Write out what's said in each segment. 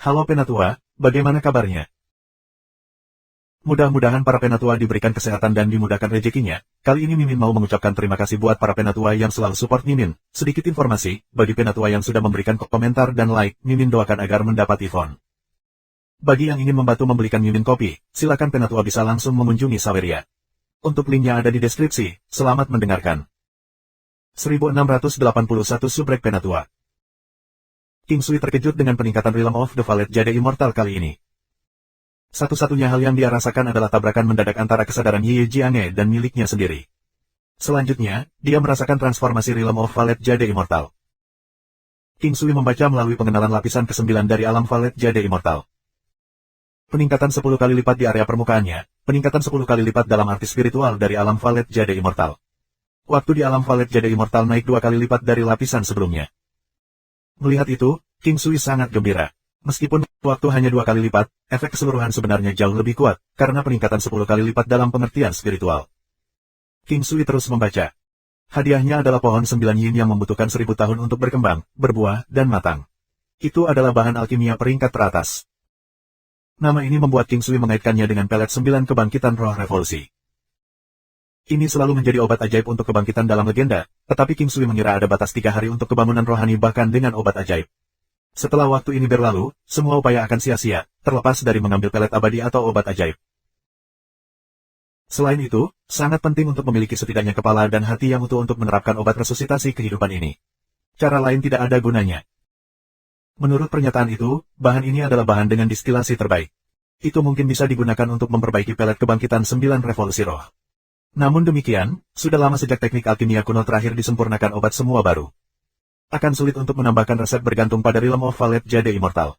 Halo Penatua, bagaimana kabarnya? Mudah-mudahan para Penatua diberikan kesehatan dan dimudahkan rezekinya. Kali ini Mimin mau mengucapkan terima kasih buat para Penatua yang selalu support Mimin. Sedikit informasi, bagi Penatua yang sudah memberikan komentar dan like, Mimin doakan agar mendapat iPhone. Bagi yang ingin membantu membelikan Mimin kopi, silakan Penatua bisa langsung mengunjungi Saweria. Untuk linknya ada di deskripsi, selamat mendengarkan. 1681 Subrek Penatua. King Sui terkejut dengan peningkatan Realm of the Valet Jade Immortal kali ini. Satu-satunya hal yang dia rasakan adalah tabrakan mendadak antara kesadaran Ye Jiange dan miliknya sendiri. Selanjutnya, dia merasakan transformasi Realm of Valet Jade Immortal. King Sui membaca melalui pengenalan lapisan ke-9 dari alam Valet Jade Immortal. Peningkatan 10 kali lipat di area permukaannya, peningkatan 10 kali lipat dalam arti spiritual dari alam Valet Jade Immortal. Waktu di alam Valet Jade Immortal naik 2 kali lipat dari lapisan sebelumnya. Melihat itu, King Sui sangat gembira. Meskipun waktu hanya 2 kali lipat, efek keseluruhan sebenarnya jauh lebih kuat, karena peningkatan 10 kali lipat dalam pengertian spiritual. King Sui terus membaca. Hadiahnya adalah pohon 9 yin yang membutuhkan 1000 tahun untuk berkembang, berbuah, dan matang. Itu adalah bahan alkimia peringkat teratas. Nama ini membuat King Sui mengaitkannya dengan pelet 9 kebangkitan roh revolusi. Ini selalu menjadi obat ajaib untuk kebangkitan dalam legenda, tetapi King Sui mengira ada batas 3 hari untuk kebangunan rohani bahkan dengan obat ajaib. Setelah waktu ini berlalu, semua upaya akan sia-sia, terlepas dari mengambil pelet abadi atau obat ajaib. Selain itu, sangat penting untuk memiliki setidaknya kepala dan hati yang utuh untuk menerapkan obat resusitasi kehidupan ini. Cara lain tidak ada gunanya. Menurut pernyataan itu, bahan ini adalah bahan dengan distilasi terbaik. Itu mungkin bisa digunakan untuk memperbaiki pelet kebangkitan 9 revolusi roh. Namun demikian, sudah lama sejak teknik alkimia kuno terakhir disempurnakan obat semua baru. Akan sulit untuk menambahkan resep bergantung pada Realm of Valet Jade Immortal.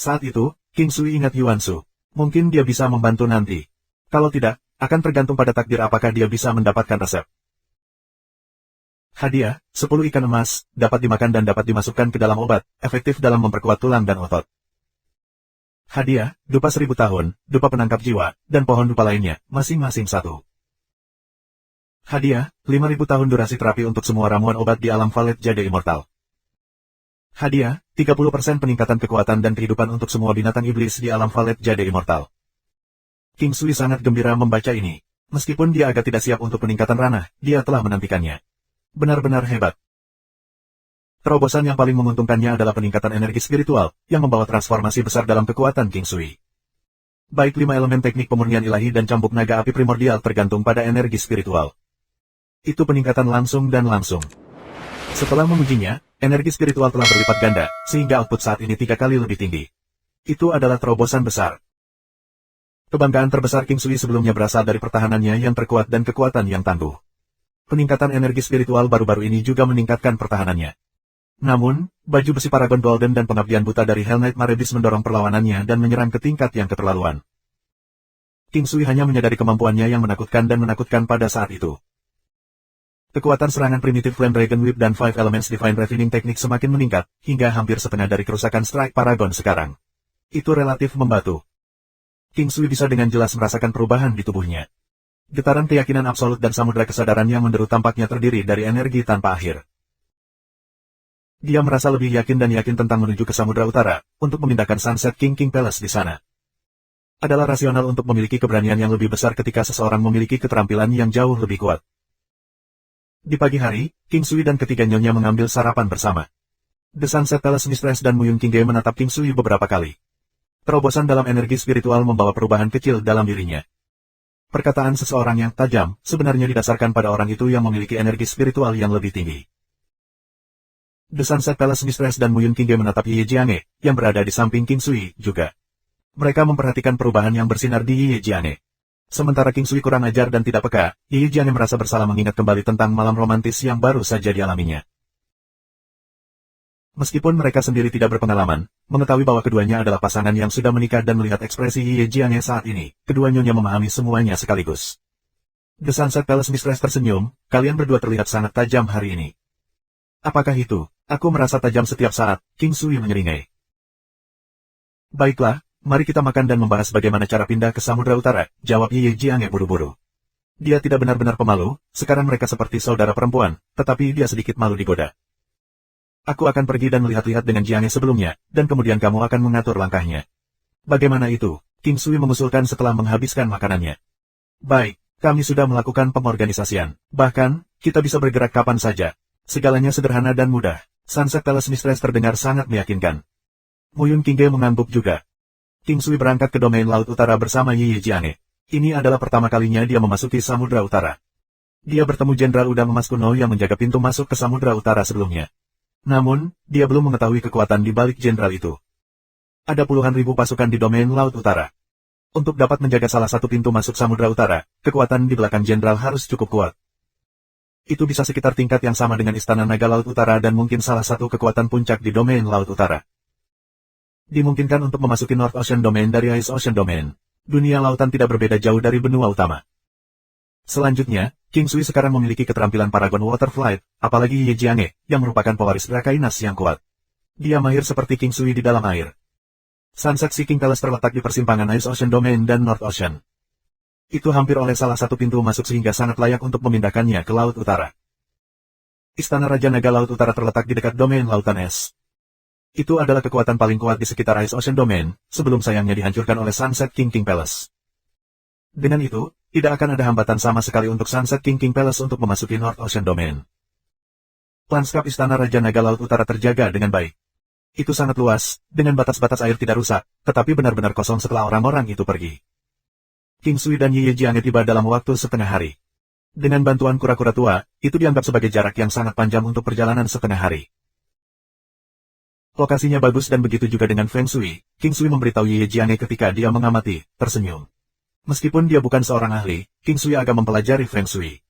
Saat itu, King Sui ingat Yuan Shu. Mungkin dia bisa membantu nanti. Kalau tidak, akan tergantung pada takdir apakah dia bisa mendapatkan resep. Hadiah, 10 ikan emas, dapat dimakan dan dapat dimasukkan ke dalam obat, efektif dalam memperkuat tulang dan otot. Hadiah, dupa 1000 tahun, dupa penangkap jiwa, dan pohon dupa lainnya, masing-masing 1. Hadiah, 5000 tahun durasi terapi untuk semua ramuan obat di alam Valet Jade Immortal. Hadiah, 30% peningkatan kekuatan dan kehidupan untuk semua binatang iblis di alam Valet Jade Immortal. King Sui sangat gembira membaca ini. Meskipun dia agak tidak siap untuk peningkatan ranah, dia telah menantikannya. Benar-benar hebat. Terobosan yang paling menguntungkannya adalah peningkatan energi spiritual, yang membawa transformasi besar dalam kekuatan King Sui. Baik 5 elemen teknik pemurnian ilahi dan cambuk naga api primordial tergantung pada energi spiritual. Itu peningkatan langsung dan langsung. Setelah mengujinya, energi spiritual telah berlipat ganda, sehingga output saat ini 3 kali lebih tinggi. Itu adalah terobosan besar. Kebanggaan terbesar King Sui sebelumnya berasal dari pertahanannya yang terkuat dan kekuatan yang tangguh. Peningkatan energi spiritual baru-baru ini juga meningkatkan pertahanannya. Namun, baju besi Paragon Golden dan pengabdian buta dari Hell Knight Marebis mendorong perlawanannya dan menyerang ke tingkat yang keterlaluan. King Sui hanya menyadari kemampuannya yang menakutkan dan menakutkan pada saat itu. Kekuatan serangan primitif Flame Dragon Whip dan 5 Elements Divine Refining Technique semakin meningkat, hingga hampir setengah dari kerusakan Strike Paragon sekarang. Itu relatif membantu. King Sui bisa dengan jelas merasakan perubahan di tubuhnya. Getaran keyakinan absolut dan samudera kesadaran yang menderu tampaknya terdiri dari energi tanpa akhir. Dia merasa lebih yakin dan yakin tentang menuju ke Samudra Utara, untuk memindahkan Sunset King Palace di sana. Adalah rasional untuk memiliki keberanian yang lebih besar ketika seseorang memiliki keterampilan yang jauh lebih kuat. Di pagi hari, King Sui dan ketiga nyonya mengambil sarapan bersama. The Sunset Palace Mistress dan Muyun King menatap King Sui beberapa kali. Terobosan dalam energi spiritual membawa perubahan kecil dalam dirinya. Perkataan seseorang yang tajam, sebenarnya didasarkan pada orang itu yang memiliki energi spiritual yang lebih tinggi. The Sunset Palace Mistress dan Muyun King menatap Ye Jiange, yang berada di samping King Sui, juga. Mereka memperhatikan perubahan yang bersinar di Ye Jiange. Sementara King Sui kurang ajar dan tidak peka, Ye Jiange merasa bersalah mengingat kembali tentang malam romantis yang baru saja dialaminya. Meskipun mereka sendiri tidak berpengalaman, mengetahui bahwa keduanya adalah pasangan yang sudah menikah dan melihat ekspresi Ye Jiange saat ini, kedua nyonya memahami semuanya sekaligus. The Sunset Palace Mistress tersenyum, kalian berdua terlihat sangat tajam hari ini. Apakah itu? Aku merasa tajam setiap saat, King Sui menyeringai. Baiklah, mari kita makan dan membahas bagaimana cara pindah ke Samudra Utara, jawab Ye Jiange buru-buru. Dia tidak benar-benar pemalu, sekarang mereka seperti saudara perempuan, tetapi dia sedikit malu digoda. Aku akan pergi dan melihat-lihat dengan Jiang sebelumnya, dan kemudian kamu akan mengatur langkahnya. Bagaimana itu? King Sui mengusulkan setelah menghabiskan makanannya. Baik, kami sudah melakukan pengorganisasian. Bahkan, kita bisa bergerak kapan saja. Segalanya sederhana dan mudah. Sunset Palace Mistress terdengar sangat meyakinkan. Muyun Qingge mengangguk juga. King Sui berangkat ke domain Laut Utara bersama Ye Jiange. Ini adalah pertama kalinya dia memasuki Samudra Utara. Dia bertemu Jenderal Udang Emas kuno yang menjaga pintu masuk ke Samudra Utara sebelumnya. Namun, dia belum mengetahui kekuatan di balik jenderal itu. Ada puluhan ribu pasukan di domain Laut Utara. Untuk dapat menjaga salah satu pintu masuk Samudra Utara, kekuatan di belakang jenderal harus cukup kuat. Itu bisa sekitar tingkat yang sama dengan Istana Naga Laut Utara dan mungkin salah satu kekuatan puncak di domain Laut Utara. Dimungkinkan untuk memasuki North Ocean Domain dari Ice Ocean Domain. Dunia lautan tidak berbeda jauh dari benua utama. Selanjutnya, King Sui sekarang memiliki keterampilan Paragon Water Flight, apalagi Ye Jiange, yang merupakan pewaris Drakainas yang kuat. Dia mahir seperti King Sui di dalam air. Sunset Seeking Palace terletak di persimpangan Ice Ocean Domain dan North Ocean. Itu hampir oleh salah satu pintu masuk sehingga sangat layak untuk memindahkannya ke Laut Utara. Istana Raja Naga Laut Utara terletak di dekat domain Lautan Es. Itu adalah kekuatan paling kuat di sekitar Ice Ocean Domain, sebelum sayangnya dihancurkan oleh Sunset King Palace. Dengan itu, tidak akan ada hambatan sama sekali untuk Sunset King Palace untuk memasuki North Ocean Domain. Lanskap Istana Raja Naga Laut Utara terjaga dengan baik. Itu sangat luas, dengan batas-batas air tidak rusak, tetapi benar-benar kosong setelah orang-orang itu pergi. King Sui dan Ye Jiange tiba dalam waktu setengah hari. Dengan bantuan kura-kura tua, itu dianggap sebagai jarak yang sangat panjang untuk perjalanan setengah hari. Lokasinya bagus dan begitu juga dengan Feng Shui. King Sui memberitahu Ye Jiange ketika dia mengamati, tersenyum. Meskipun dia bukan seorang ahli, King Sui agak mempelajari Feng Shui.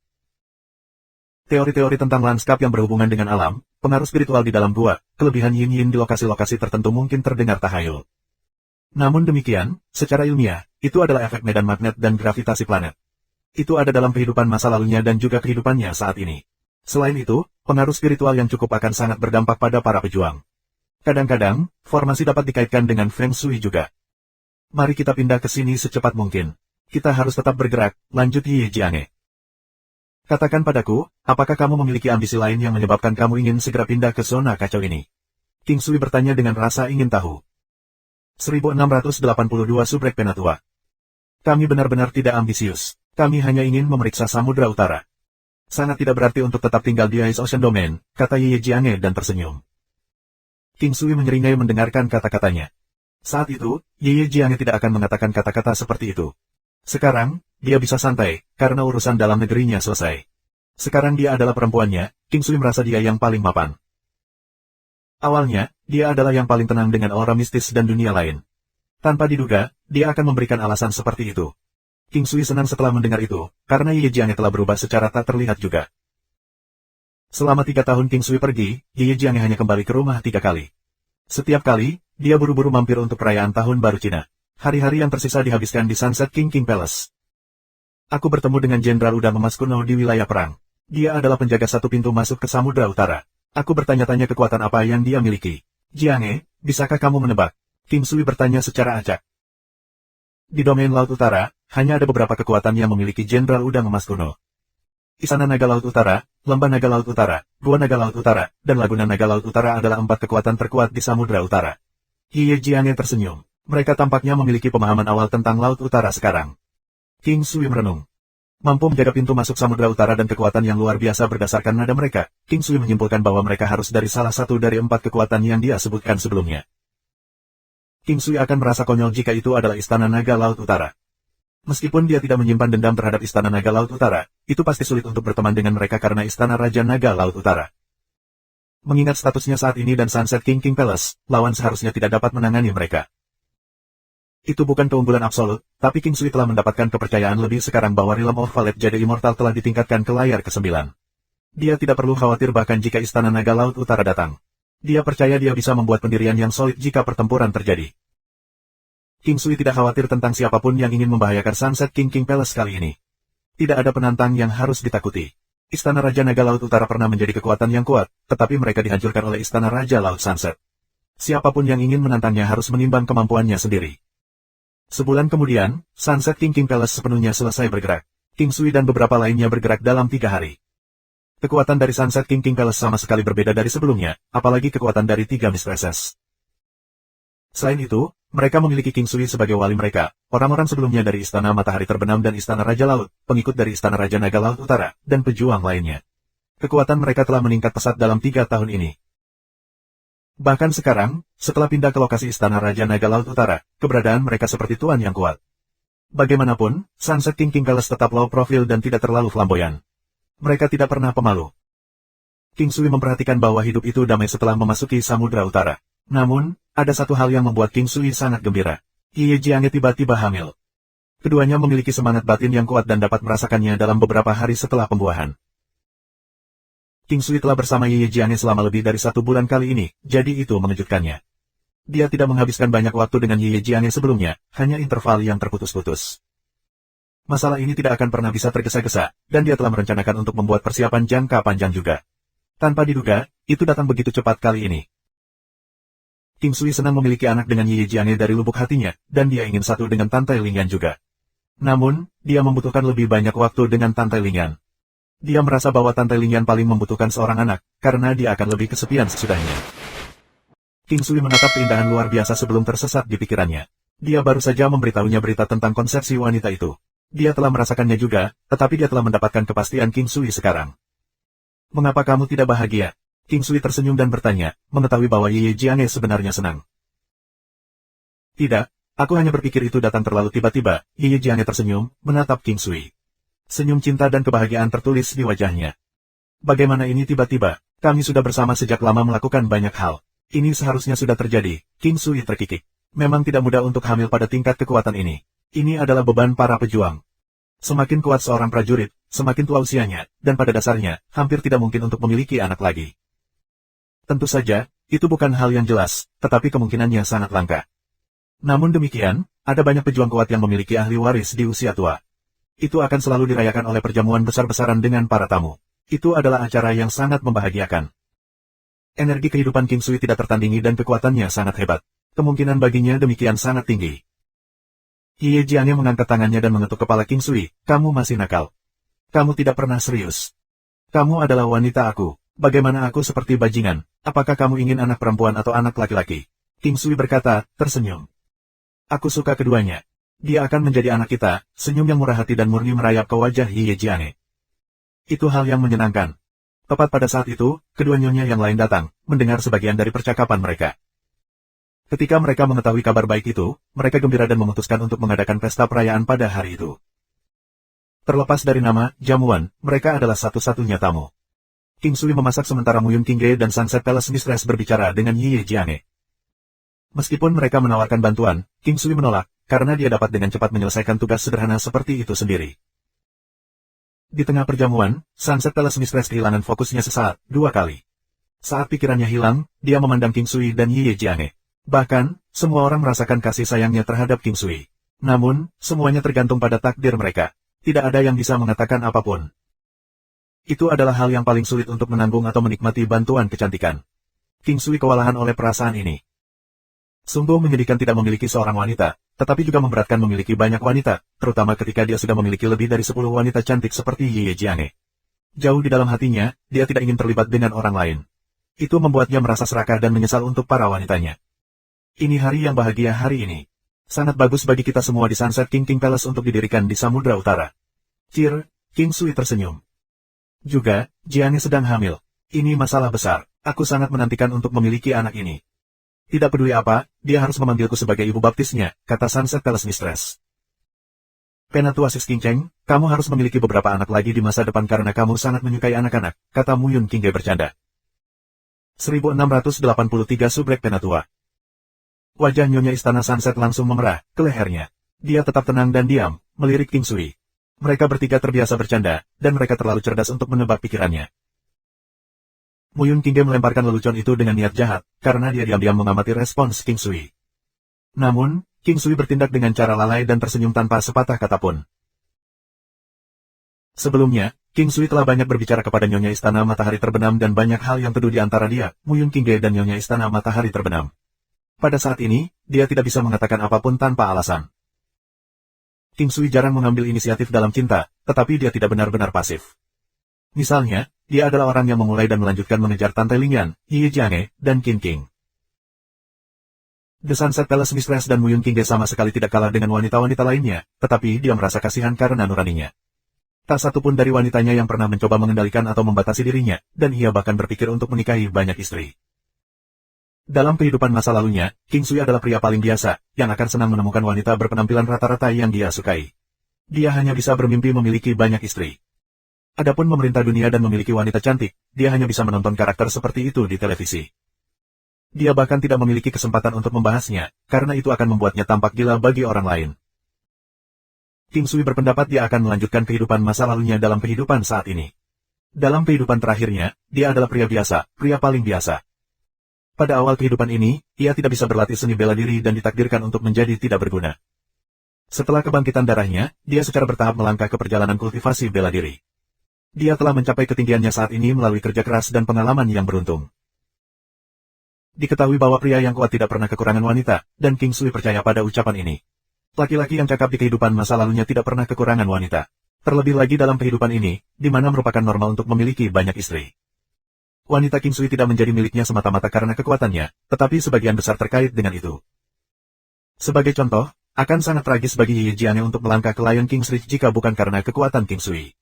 Teori-teori tentang lanskap yang berhubungan dengan alam, pengaruh spiritual di dalam gua, kelebihan yin-yin di lokasi-lokasi tertentu mungkin terdengar tahayul. Namun demikian, secara ilmiah, itu adalah efek medan magnet dan gravitasi planet. Itu ada dalam kehidupan masa lalunya dan juga kehidupannya saat ini. Selain itu, pengaruh spiritual yang cukup akan sangat berdampak pada para pejuang. Kadang-kadang, formasi dapat dikaitkan dengan Feng Shui juga. Mari kita pindah ke sini secepat mungkin. Kita harus tetap bergerak, lanjut Ye Jiange. Katakan padaku, apakah kamu memiliki ambisi lain yang menyebabkan kamu ingin segera pindah ke zona kacau ini? King Sui bertanya dengan rasa ingin tahu. 1682 Subrek Penatua. Kami benar-benar tidak ambisius. Kami hanya ingin memeriksa Samudra Utara. Sangat tidak berarti untuk tetap tinggal di Ice Ocean Domain, kata Ye Jiange dan tersenyum. King Sui menyeringai mendengarkan kata-katanya. Saat itu, Ye Jiange tidak akan mengatakan kata-kata seperti itu. Sekarang, dia bisa santai, karena urusan dalam negerinya selesai. Sekarang dia adalah perempuannya, King Sui merasa dia yang paling mapan. Awalnya, dia adalah yang paling tenang dengan aura mistis dan dunia lain. Tanpa diduga, dia akan memberikan alasan seperti itu. King Sui senang setelah mendengar itu, karena Ye Jiange telah berubah secara tak terlihat juga. Selama 3 tahun King Sui pergi, Ye Jiange hanya kembali ke rumah 3 kali. Setiap kali, dia buru-buru mampir untuk perayaan Tahun Baru Cina. Hari-hari yang tersisa dihabiskan di Sunset King Palace. Aku bertemu dengan Jenderal Udang Emas kuno di wilayah perang. Dia adalah penjaga satu pintu masuk ke Samudra Utara. Aku bertanya-tanya kekuatan apa yang dia miliki. Jiange, bisakah kamu menebak? King Sui bertanya secara acak. Di domain Laut Utara, hanya ada beberapa kekuatan yang memiliki Jenderal Udang Emas kuno. Istana Naga Laut Utara, Lembah Naga Laut Utara, Gua Naga Laut Utara, dan Laguna Naga Laut Utara adalah 4 kekuatan terkuat di Samudra Utara. Ye Jiange tersenyum. Mereka tampaknya memiliki pemahaman awal tentang Laut Utara sekarang. King Sui merenung. Mampu menjaga pintu masuk Samudra Utara dan kekuatan yang luar biasa berdasarkan nada mereka, King Sui menyimpulkan bahwa mereka harus dari salah satu dari 4 kekuatan yang dia sebutkan sebelumnya. King Sui akan merasa konyol jika itu adalah Istana Naga Laut Utara. Meskipun dia tidak menyimpan dendam terhadap Istana Naga Laut Utara, itu pasti sulit untuk berteman dengan mereka karena Istana Raja Naga Laut Utara. Mengingat statusnya saat ini dan Sunset King Palace, lawan seharusnya tidak dapat menangani mereka. Itu bukan keunggulan absolut, tapi King Sui telah mendapatkan kepercayaan lebih sekarang bahwa Realm of Valet Jade Immortal telah ditingkatkan ke layar ke-9. Dia tidak perlu khawatir bahkan jika Istana Naga Laut Utara datang. Dia percaya dia bisa membuat pendirian yang solid jika pertempuran terjadi. King Sui tidak khawatir tentang siapapun yang ingin membahayakan Sunset King Palace kali ini. Tidak ada penantang yang harus ditakuti. Istana Raja Naga Laut Utara pernah menjadi kekuatan yang kuat, tetapi mereka dihancurkan oleh Istana Raja Laut Sunset. Siapapun yang ingin menantangnya harus menimbang kemampuannya sendiri. Sebulan kemudian, Sunset King Palace sepenuhnya selesai bergerak. King Sui dan beberapa lainnya bergerak dalam 3 hari. Kekuatan dari Sunset King Palace sama sekali berbeda dari sebelumnya, apalagi kekuatan dari 3 mistresses. Selain itu, mereka memiliki King Sui sebagai wali mereka, orang-orang sebelumnya dari Istana Matahari Terbenam dan Istana Raja Laut, pengikut dari Istana Raja Naga Laut Utara, dan pejuang lainnya. Kekuatan mereka telah meningkat pesat dalam 3 tahun ini. Bahkan sekarang, setelah pindah ke lokasi Istana Raja Naga Laut Utara, keberadaan mereka seperti tuan yang kuat. Bagaimanapun, Sunset King Palace tetap low profile dan tidak terlalu flamboyan. Mereka tidak pernah pemalu. King Sui memperhatikan bahwa hidup itu damai setelah memasuki Samudra Utara. Namun, ada satu hal yang membuat King Sui sangat gembira. Ye Jiange tiba-tiba hamil. Keduanya memiliki semangat batin yang kuat dan dapat merasakannya dalam beberapa hari setelah pembuahan. King Sui telah bersama Ye Jiange selama lebih dari 1 bulan kali ini, jadi itu mengejutkannya. Dia tidak menghabiskan banyak waktu dengan Ye Jiange sebelumnya, hanya interval yang terputus-putus. Masalah ini tidak akan pernah bisa tergesa-gesa, dan dia telah merencanakan untuk membuat persiapan jangka panjang juga. Tanpa diduga, itu datang begitu cepat kali ini. King Sui senang memiliki anak dengan Ye Jiange dari lubuk hatinya, dan dia ingin satu dengan Tante Lingyan juga. Namun, dia membutuhkan lebih banyak waktu dengan Tante Lingyan. Dia merasa bahwa Tante Lingyan paling membutuhkan seorang anak, karena dia akan lebih kesepian sesudahnya. King Sui menatap keindahan luar biasa sebelum tersesat di pikirannya. Dia baru saja memberitahunya berita tentang konsepsi wanita itu. Dia telah merasakannya juga, tetapi dia telah mendapatkan kepastian King Sui sekarang. Mengapa kamu tidak bahagia? King Sui tersenyum dan bertanya, mengetahui bahwa Ye Jiange sebenarnya senang. Tidak, aku hanya berpikir itu datang terlalu tiba-tiba. Ye Jiange tersenyum, menatap King Sui. Senyum cinta dan kebahagiaan tertulis di wajahnya. Bagaimana ini tiba-tiba? Kami sudah bersama sejak lama melakukan banyak hal. Ini seharusnya sudah terjadi. King Sui terkikik. Memang tidak mudah untuk hamil pada tingkat kekuatan ini. Ini adalah beban para pejuang. Semakin kuat seorang prajurit, semakin tua usianya, dan pada dasarnya, hampir tidak mungkin untuk memiliki anak lagi. Tentu saja, itu bukan hal yang jelas, tetapi kemungkinannya sangat langka. Namun demikian, ada banyak pejuang kuat yang memiliki ahli waris di usia tua. Itu akan selalu dirayakan oleh perjamuan besar-besaran dengan para tamu. Itu adalah acara yang sangat membahagiakan. Energi kehidupan King Sui tidak tertandingi dan kekuatannya sangat hebat. Kemungkinan baginya demikian sangat tinggi. Ye Jiange mengangkat tangannya dan mengetuk kepala King Sui, kamu masih nakal. Kamu tidak pernah serius. Kamu adalah wanita aku. Bagaimana aku seperti bajingan? Apakah kamu ingin anak perempuan atau anak laki-laki? King Sui berkata, tersenyum. Aku suka keduanya. Dia akan menjadi anak kita, senyum yang murah hati dan murni merayap ke wajah Ye Jiange. Itu hal yang menyenangkan. Tepat pada saat itu, kedua nyonya yang lain datang, mendengar sebagian dari percakapan mereka. Ketika mereka mengetahui kabar baik itu, mereka gembira dan memutuskan untuk mengadakan pesta perayaan pada hari itu. Terlepas dari nama, jamuan, mereka adalah satu-satunya tamu. King Sui memasak sementara Muyun Qingge dan Sunset Palace Mistress berbicara dengan Ye Jiange. Meskipun mereka menawarkan bantuan, King Sui menolak, karena dia dapat dengan cepat menyelesaikan tugas sederhana seperti itu sendiri. Di tengah perjamuan, Sunset Palace Mistress kehilangan fokusnya sesaat, 2 kali. Saat pikirannya hilang, dia memandang King Sui dan Ye Jiange. Bahkan, semua orang merasakan kasih sayangnya terhadap King Sui. Namun, semuanya tergantung pada takdir mereka. Tidak ada yang bisa mengatakan apapun. Itu adalah hal yang paling sulit untuk menanggung atau menikmati bantuan kecantikan. King Sui kewalahan oleh perasaan ini. Sungguh menyedihkan tidak memiliki seorang wanita, tetapi juga memberatkan memiliki banyak wanita, terutama ketika dia sudah memiliki lebih dari 10 wanita cantik seperti Ye Jiange. Jauh di dalam hatinya, dia tidak ingin terlibat dengan orang lain. Itu membuatnya merasa serakah dan menyesal untuk para wanitanya. Ini hari yang bahagia hari ini. Sangat bagus bagi kita semua di Sunset King Palace untuk didirikan di Samudra Utara. Cheer, King Sui tersenyum. Juga, Jiange sedang hamil. Ini masalah besar. Aku sangat menantikan untuk memiliki anak ini. Tidak peduli apa, dia harus memanggilku sebagai ibu baptisnya, kata Sunset Palace Mistress. Penatua Sis King Cheng, kamu harus memiliki beberapa anak lagi di masa depan karena kamu sangat menyukai anak-anak, kata Muyun Qingge bercanda. 1683 Subrek Penatua. Wajah Nyonya Istana Sunset langsung memerah ke lehernya. Dia tetap tenang dan diam, melirik King Sui. Mereka bertiga terbiasa bercanda, dan mereka terlalu cerdas untuk menebak pikirannya. Muyun Qingge melemparkan lelucon itu dengan niat jahat, karena dia diam-diam mengamati respons King Sui. Namun, King Sui bertindak dengan cara lalai dan tersenyum tanpa sepatah kata pun. Sebelumnya, King Sui telah banyak berbicara kepada Nyonya Istana Matahari Terbenam dan banyak hal yang teduh di antara dia, Muyun Qingge dan Nyonya Istana Matahari Terbenam. Pada saat ini, dia tidak bisa mengatakan apapun tanpa alasan. King Sui jarang mengambil inisiatif dalam cinta, tetapi dia tidak benar-benar pasif. Misalnya, dia adalah orang yang memulai dan melanjutkan mengejar Tante Lingyan, Ye Jiange, dan Qin King. The Sunset Palace Mistress dan Muyun Qingge sama sekali tidak kalah dengan wanita-wanita lainnya, tetapi dia merasa kasihan karena nuraninya. Tak satu pun dari wanitanya yang pernah mencoba mengendalikan atau membatasi dirinya, dan ia bahkan berpikir untuk menikahi banyak istri. Dalam kehidupan masa lalunya, King Sui adalah pria paling biasa, yang akan senang menemukan wanita berpenampilan rata-rata yang dia sukai. Dia hanya bisa bermimpi memiliki banyak istri. Adapun memerintah dunia dan memiliki wanita cantik, dia hanya bisa menonton karakter seperti itu di televisi. Dia bahkan tidak memiliki kesempatan untuk membahasnya, karena itu akan membuatnya tampak gila bagi orang lain. King Sui berpendapat dia akan melanjutkan kehidupan masa lalunya dalam kehidupan saat ini. Dalam kehidupan terakhirnya, dia adalah pria biasa, pria paling biasa. Pada awal kehidupan ini, ia tidak bisa berlatih seni bela diri dan ditakdirkan untuk menjadi tidak berguna. Setelah kebangkitan darahnya, dia secara bertahap melangkah ke perjalanan kultivasi bela diri. Dia telah mencapai ketinggiannya saat ini melalui kerja keras dan pengalaman yang beruntung. Diketahui bahwa pria yang kuat tidak pernah kekurangan wanita, dan King Sui percaya pada ucapan ini. Laki-laki yang cakap di kehidupan masa lalunya tidak pernah kekurangan wanita. Terlebih lagi dalam kehidupan ini, di mana merupakan normal untuk memiliki banyak istri. Wanita King Sui tidak menjadi miliknya semata-mata karena kekuatannya, tetapi sebagian besar terkait dengan itu. Sebagai contoh, akan sangat tragis bagi Ye Jiange untuk melangkah ke Lion King's Reach jika bukan karena kekuatan King Sui.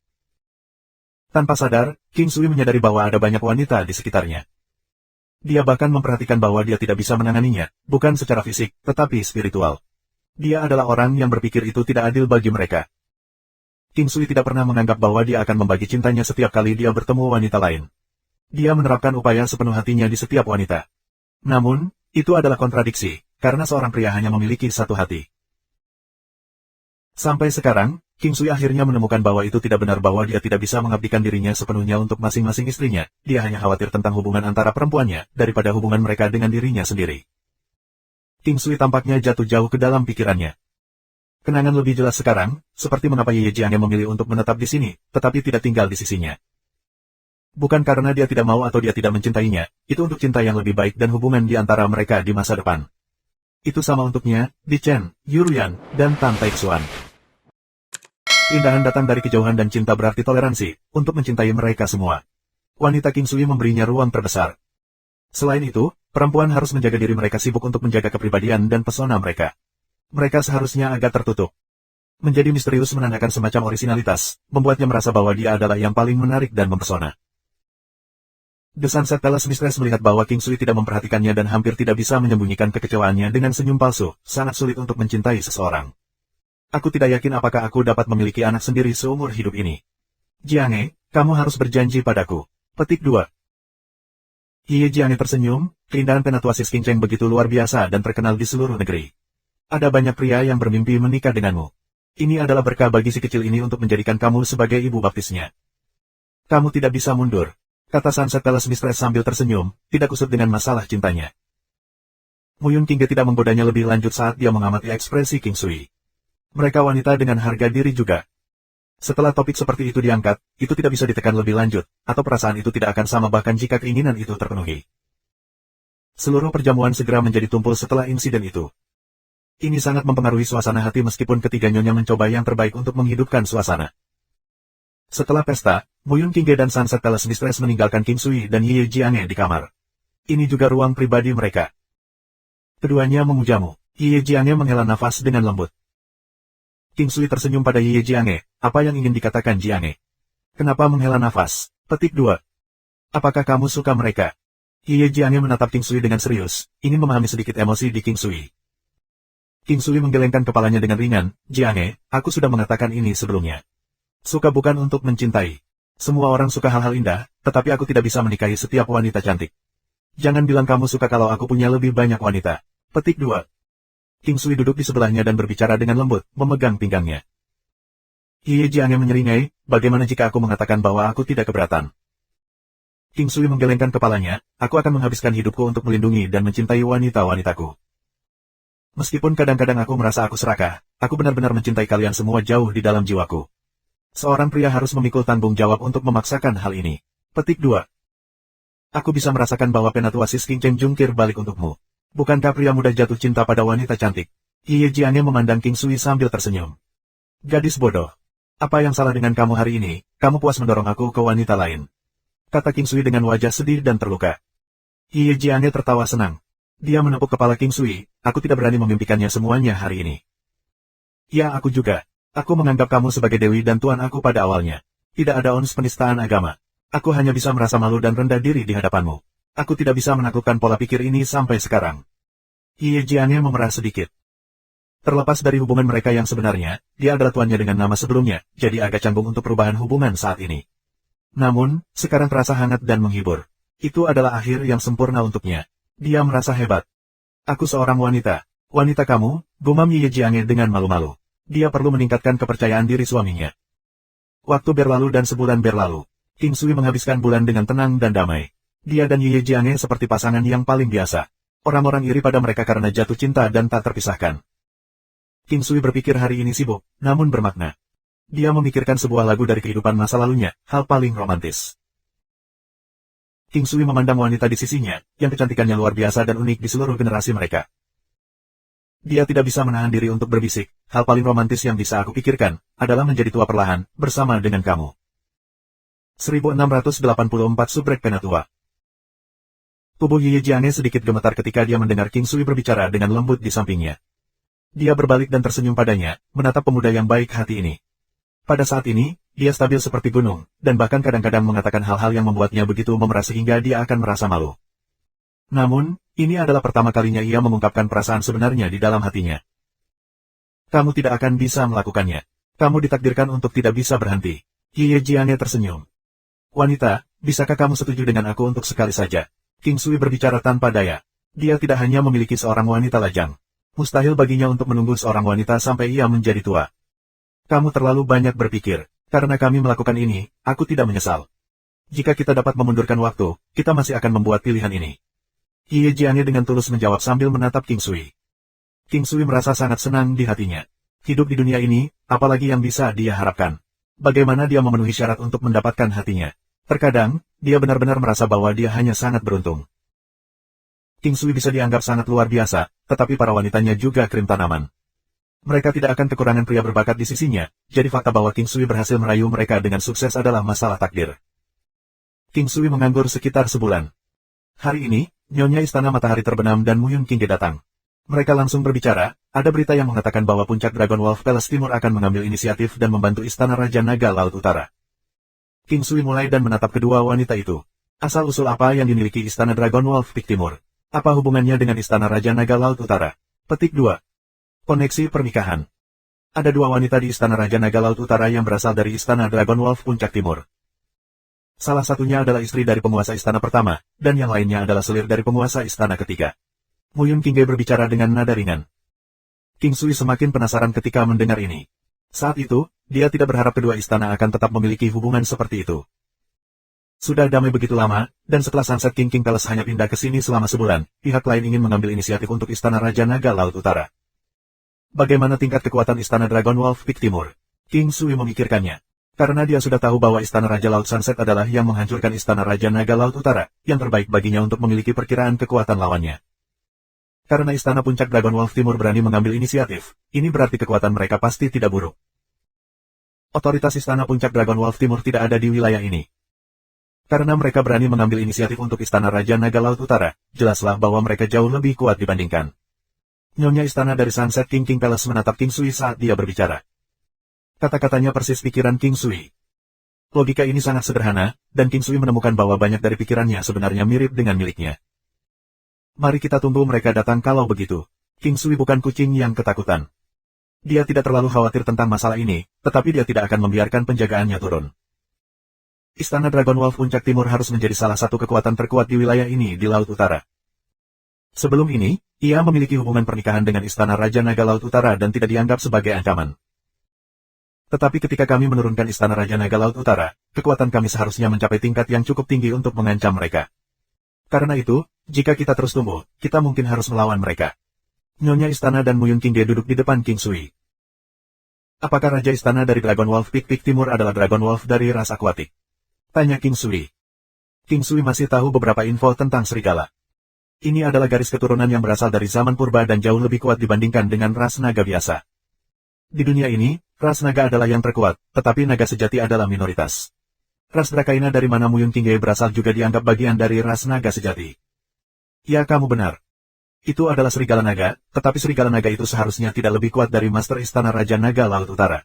Tanpa sadar, King Sui menyadari bahwa ada banyak wanita di sekitarnya. Dia bahkan memperhatikan bahwa dia tidak bisa menanganinya, bukan secara fisik, tetapi spiritual. Dia adalah orang yang berpikir itu tidak adil bagi mereka. King Sui tidak pernah menganggap bahwa dia akan membagi cintanya setiap kali dia bertemu wanita lain. Dia menerapkan upaya sepenuh hatinya di setiap wanita. Namun, itu adalah kontradiksi, karena seorang pria hanya memiliki satu hati. Sampai sekarang, King Sui akhirnya menemukan bahwa itu tidak benar bahwa dia tidak bisa mengabdikan dirinya sepenuhnya untuk masing-masing istrinya, dia hanya khawatir tentang hubungan antara perempuannya, daripada hubungan mereka dengan dirinya sendiri. King Sui tampaknya jatuh jauh ke dalam pikirannya. Kenangan lebih jelas sekarang, seperti mengapa Ye Jiange memilih untuk menetap di sini, tetapi tidak tinggal di sisinya. Bukan karena dia tidak mau atau dia tidak mencintainya, itu untuk cinta yang lebih baik dan hubungan di antara mereka di masa depan. Itu sama untuknya, Di Chen, Yuruyan, dan Tan Taixuan. Keindahan datang dari kejauhan dan cinta berarti toleransi, untuk mencintai mereka semua. Wanita King Sui memberinya ruang terbesar. Selain itu, perempuan harus menjaga diri mereka sibuk untuk menjaga kepribadian dan pesona mereka. Mereka seharusnya agak tertutup. Menjadi misterius menandakan semacam orisinalitas, membuatnya merasa bahwa dia adalah yang paling menarik dan mempesona. The Sunset Palace Mistress melihat bahwa King Sui tidak memperhatikannya dan hampir tidak bisa menyembunyikan kekecewaannya dengan senyum palsu, sangat sulit untuk mencintai seseorang. Aku tidak yakin apakah aku dapat memiliki anak sendiri seumur hidup ini. Jiange, kamu harus berjanji padaku. Petik 2. Ye Jiange tersenyum, keindahan Penatuasis King Cheng begitu luar biasa dan terkenal di seluruh negeri. Ada banyak pria yang bermimpi menikah denganmu. Ini adalah berkah bagi si kecil ini untuk menjadikan kamu sebagai ibu baptisnya. Kamu tidak bisa mundur. Kata Sunset Palace Mistress sambil tersenyum, tidak kusut dengan masalah cintanya. Muyun Qingge tidak menggodanya lebih lanjut saat dia mengamati ekspresi King Sui. Mereka wanita dengan harga diri juga. Setelah topik seperti itu diangkat, itu tidak bisa ditekan lebih lanjut, atau perasaan itu tidak akan sama bahkan jika keinginan itu terpenuhi. Seluruh perjamuan segera menjadi tumpul setelah insiden itu. Ini sangat mempengaruhi suasana hati meskipun ketiga nyonya mencoba yang terbaik untuk menghidupkan suasana. Setelah pesta, Muyun Qingge dan Sunset Palace Mistress meninggalkan King Sui dan Ye Jiange di kamar. Ini juga ruang pribadi mereka. Keduanya memujamu. Ye Jiange menghela nafas dengan lembut. King Sui tersenyum pada Ye Jiange, apa yang ingin dikatakan Jiange? Kenapa menghela nafas? Petik 2. Apakah kamu suka mereka? Ye Jiange menatap King Sui dengan serius, ingin memahami sedikit emosi di King Sui. King Sui menggelengkan kepalanya dengan ringan, Jiange, aku sudah mengatakan ini sebelumnya. Suka bukan untuk mencintai. Semua orang suka hal-hal indah, tetapi aku tidak bisa menikahi setiap wanita cantik. Jangan bilang kamu suka kalau aku punya lebih banyak wanita. Petik 2. King Sui duduk di sebelahnya dan berbicara dengan lembut, memegang pinggangnya. Ye Jiange menyeringai, bagaimana jika aku mengatakan bahwa aku tidak keberatan? King Sui menggelengkan kepalanya, aku akan menghabiskan hidupku untuk melindungi dan mencintai wanita-wanitaku. Meskipun kadang-kadang aku merasa aku serakah, aku benar-benar mencintai kalian semua jauh di dalam jiwaku. Seorang pria harus memikul tanggung jawab untuk memaksakan hal ini. Petik 2. Aku bisa merasakan bahwa Penatuasis King Cheng jungkir balik untukmu. Bukankah pria muda jatuh cinta pada wanita cantik? Ye Jiange memandang King Sui sambil tersenyum. Gadis bodoh. Apa yang salah dengan kamu hari ini? Kamu puas mendorong aku ke wanita lain. Kata King Sui dengan wajah sedih dan terluka. Ye Jiane tertawa senang. Dia menepuk kepala King Sui, aku tidak berani memimpikannya semuanya hari ini. Ya aku juga. Aku menganggap kamu sebagai dewi dan tuan aku pada awalnya. Tidak ada ons penistaan agama. Aku hanya bisa merasa malu dan rendah diri di hadapanmu. Aku tidak bisa menaklukkan pola pikir ini sampai sekarang. Ye Jiane memerah sedikit. Terlepas dari hubungan mereka yang sebenarnya, dia adalah tuannya dengan nama sebelumnya, jadi agak canggung untuk perubahan hubungan saat ini. Namun, sekarang terasa hangat dan menghibur. Itu adalah akhir yang sempurna untuknya. Dia merasa hebat. Aku seorang wanita. Wanita kamu, gumam Ye Jiane dengan malu-malu. Dia perlu meningkatkan kepercayaan diri suaminya. Waktu berlalu dan sebulan berlalu. King Sui menghabiskan bulan dengan tenang dan damai. Dia dan Ye Jiane seperti pasangan yang paling biasa. Orang-orang iri pada mereka karena jatuh cinta dan tak terpisahkan. King Sui berpikir hari ini sibuk, namun bermakna. Dia memikirkan sebuah lagu dari kehidupan masa lalunya, hal paling romantis. King Sui memandang wanita di sisinya, yang kecantikannya luar biasa dan unik di seluruh generasi mereka. Dia tidak bisa menahan diri untuk berbisik, hal paling romantis yang bisa aku pikirkan, adalah menjadi tua perlahan, bersama dengan kamu. 1684 Subrek Penatua. Tubuh Ye Jiane sedikit gemetar ketika dia mendengar King Sui berbicara dengan lembut di sampingnya. Dia berbalik dan tersenyum padanya, menatap pemuda yang baik hati ini. Pada saat ini, dia stabil seperti gunung, dan bahkan kadang-kadang mengatakan hal-hal yang membuatnya begitu memerah sehingga dia akan merasa malu. Namun, ini adalah pertama kalinya ia mengungkapkan perasaan sebenarnya di dalam hatinya. Kamu tidak akan bisa melakukannya. Kamu ditakdirkan untuk tidak bisa berhenti. Ye Jiane tersenyum. Wanita, bisakah kamu setuju dengan aku untuk sekali saja? King Sui berbicara tanpa daya. Dia tidak hanya memiliki seorang wanita lajang. Mustahil baginya untuk menunggu seorang wanita sampai ia menjadi tua. Kamu terlalu banyak berpikir. Karena kami melakukan ini, aku tidak menyesal. Jika kita dapat memundurkan waktu, kita masih akan membuat pilihan ini. Ye Jiane dengan tulus menjawab sambil menatap King Sui. King Sui merasa sangat senang di hatinya. Hidup di dunia ini, apalagi yang bisa dia harapkan. Bagaimana dia memenuhi syarat untuk mendapatkan hatinya. Terkadang, dia benar-benar merasa bahwa dia hanya sangat beruntung. King Sui bisa dianggap sangat luar biasa, tetapi para wanitanya juga krim tanaman. Mereka tidak akan kekurangan pria berbakat di sisinya, jadi fakta bahwa King Sui berhasil merayu mereka dengan sukses adalah masalah takdir. King Sui menganggur sekitar sebulan. Hari ini, Nyonya Istana Matahari terbenam dan Muyun Qingge datang. Mereka langsung berbicara, ada berita yang mengatakan bahwa puncak Dragon Wolf Palace Timur akan mengambil inisiatif dan membantu Istana Raja Naga Laut Utara. King Sui mulai dan menatap kedua wanita itu. Asal-usul apa yang dimiliki Istana Dragon Wolf Peak Timur? Apa hubungannya dengan Istana Raja Naga Laut Utara? Petik 2. Koneksi pernikahan. Ada dua wanita di Istana Raja Naga Laut Utara yang berasal dari Istana Dragon Wolf Puncak Timur. Salah satunya adalah istri dari penguasa istana pertama, dan yang lainnya adalah selir dari penguasa istana ketiga. Muyun Qingge berbicara dengan nada ringan. King Sui semakin penasaran ketika mendengar ini. Saat itu, dia tidak berharap kedua istana akan tetap memiliki hubungan seperti itu. Sudah damai begitu lama, dan setelah Sunset King Palace hanya pindah ke sini selama sebulan, pihak lain ingin mengambil inisiatif untuk Istana Raja Naga Laut Utara. Bagaimana tingkat kekuatan Istana Dragon Wolf Peak Timur? King Sui memikirkannya. Karena dia sudah tahu bahwa Istana Raja Laut Sunset adalah yang menghancurkan Istana Raja Naga Laut Utara, yang terbaik baginya untuk memiliki perkiraan kekuatan lawannya. Karena Istana Puncak Dragon Wolf Timur berani mengambil inisiatif, ini berarti kekuatan mereka pasti tidak buruk. Otoritas Istana Puncak Dragon Wolf Timur tidak ada di wilayah ini. Karena mereka berani mengambil inisiatif untuk Istana Raja Naga Laut Utara, jelaslah bahwa mereka jauh lebih kuat dibandingkan. Nyonya Istana dari Sunset King Palace menatap King Sui saat dia berbicara. Kata-katanya persis pikiran King Sui. Logika ini sangat sederhana, dan King Sui menemukan bahwa banyak dari pikirannya sebenarnya mirip dengan miliknya. Mari kita tunggu mereka datang kalau begitu. King Sui bukan kucing yang ketakutan. Dia tidak terlalu khawatir tentang masalah ini, tetapi dia tidak akan membiarkan penjagaannya turun. Istana Dragon Wolf Puncak Timur harus menjadi salah satu kekuatan terkuat di wilayah ini di Laut Utara. Sebelum ini, ia memiliki hubungan pernikahan dengan Istana Raja Naga Laut Utara dan tidak dianggap sebagai ancaman. Tetapi ketika kami menurunkan Istana Raja Naga Laut Utara, kekuatan kami seharusnya mencapai tingkat yang cukup tinggi untuk mengancam mereka. Karena itu, jika kita terus tumbuh, kita mungkin harus melawan mereka. Nyonya Istana dan Muyun Qingge duduk di depan King Sui. Apakah Raja Istana dari Dragon Wolf Peak Timur adalah Dragon Wolf dari ras akuatik? Tanya King Sui. King Sui masih tahu beberapa info tentang serigala. Ini adalah garis keturunan yang berasal dari zaman purba dan jauh lebih kuat dibandingkan dengan ras naga biasa. Di dunia ini, ras naga adalah yang terkuat, tetapi naga sejati adalah minoritas. Ras Drakaina dari mana Muyun Qingge berasal juga dianggap bagian dari ras naga sejati. Ya, kamu benar. Itu adalah serigala naga, tetapi serigala naga itu seharusnya tidak lebih kuat dari Master Istana Raja Naga Laut Utara.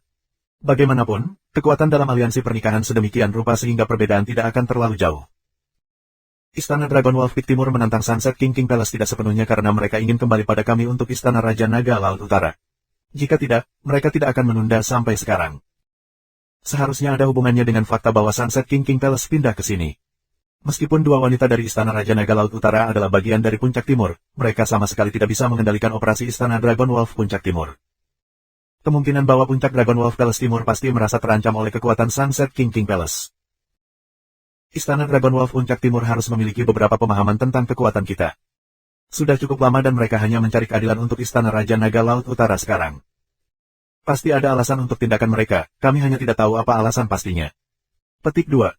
Bagaimanapun, kekuatan dalam aliansi pernikahan sedemikian rupa sehingga perbedaan tidak akan terlalu jauh. Istana Dragon Wolf Peak Timur menantang Sunset King Palace tidak sepenuhnya karena mereka ingin kembali pada kami untuk Istana Raja Naga Laut Utara. Jika tidak, mereka tidak akan menunda sampai sekarang. Seharusnya ada hubungannya dengan fakta bahwa Sunset King Palace pindah ke sini. Meskipun dua wanita dari Istana Raja Naga Laut Utara adalah bagian dari Puncak Timur, mereka sama sekali tidak bisa mengendalikan operasi Istana Dragon Wolf Puncak Timur. Kemungkinan bahwa Puncak Dragon Wolf Palace Timur pasti merasa terancam oleh kekuatan Sunset King Palace. Istana Dragon Wolf Puncak Timur harus memiliki beberapa pemahaman tentang kekuatan kita. Sudah cukup lama dan mereka hanya mencari keadilan untuk Istana Raja Naga Laut Utara sekarang. Pasti ada alasan untuk tindakan mereka, kami hanya tidak tahu apa alasan pastinya. Petik 2.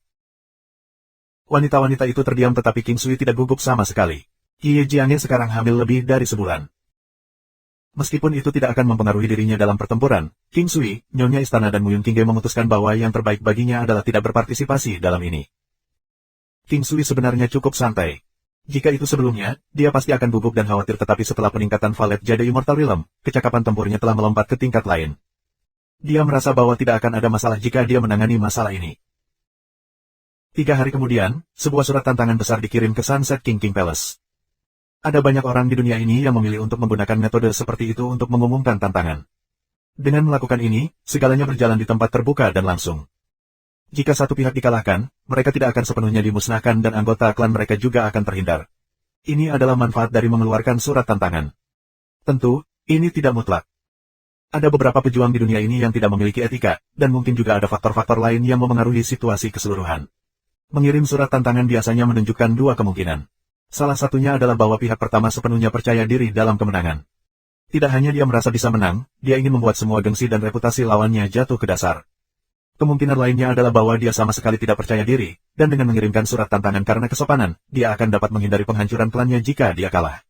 Wanita-wanita itu terdiam tetapi King Sui tidak gugup sama sekali. Ye Jiangye sekarang hamil lebih dari sebulan. Meskipun itu tidak akan mempengaruhi dirinya dalam pertempuran, King Sui, Nyonya Istana dan Muyun Qingge memutuskan bahwa yang terbaik baginya adalah tidak berpartisipasi dalam ini. King Sui sebenarnya cukup santai. Jika itu sebelumnya, dia pasti akan gugup dan khawatir tetapi setelah peningkatan Valet Jade Immortal Realm, kecakapan tempurnya telah melompat ke tingkat lain. Dia merasa bahwa tidak akan ada masalah jika dia menangani masalah ini. 3 hari kemudian, sebuah surat tantangan besar dikirim ke Sunset King Palace. Ada banyak orang di dunia ini yang memilih untuk menggunakan metode seperti itu untuk mengumumkan tantangan. Dengan melakukan ini, segalanya berjalan di tempat terbuka dan langsung. Jika satu pihak dikalahkan, mereka tidak akan sepenuhnya dimusnahkan dan anggota klan mereka juga akan terhindar. Ini adalah manfaat dari mengeluarkan surat tantangan. Tentu, ini tidak mutlak. Ada beberapa pejuang di dunia ini yang tidak memiliki etika, dan mungkin juga ada faktor-faktor lain yang memengaruhi situasi keseluruhan. Mengirim surat tantangan biasanya menunjukkan dua kemungkinan. Salah satunya adalah bahwa pihak pertama sepenuhnya percaya diri dalam kemenangan. Tidak hanya dia merasa bisa menang, dia ingin membuat semua gengsi dan reputasi lawannya jatuh ke dasar. Kemungkinan lainnya adalah bahwa dia sama sekali tidak percaya diri, dan dengan mengirimkan surat tantangan karena kesopanan, dia akan dapat menghindari penghancuran klannya jika dia kalah.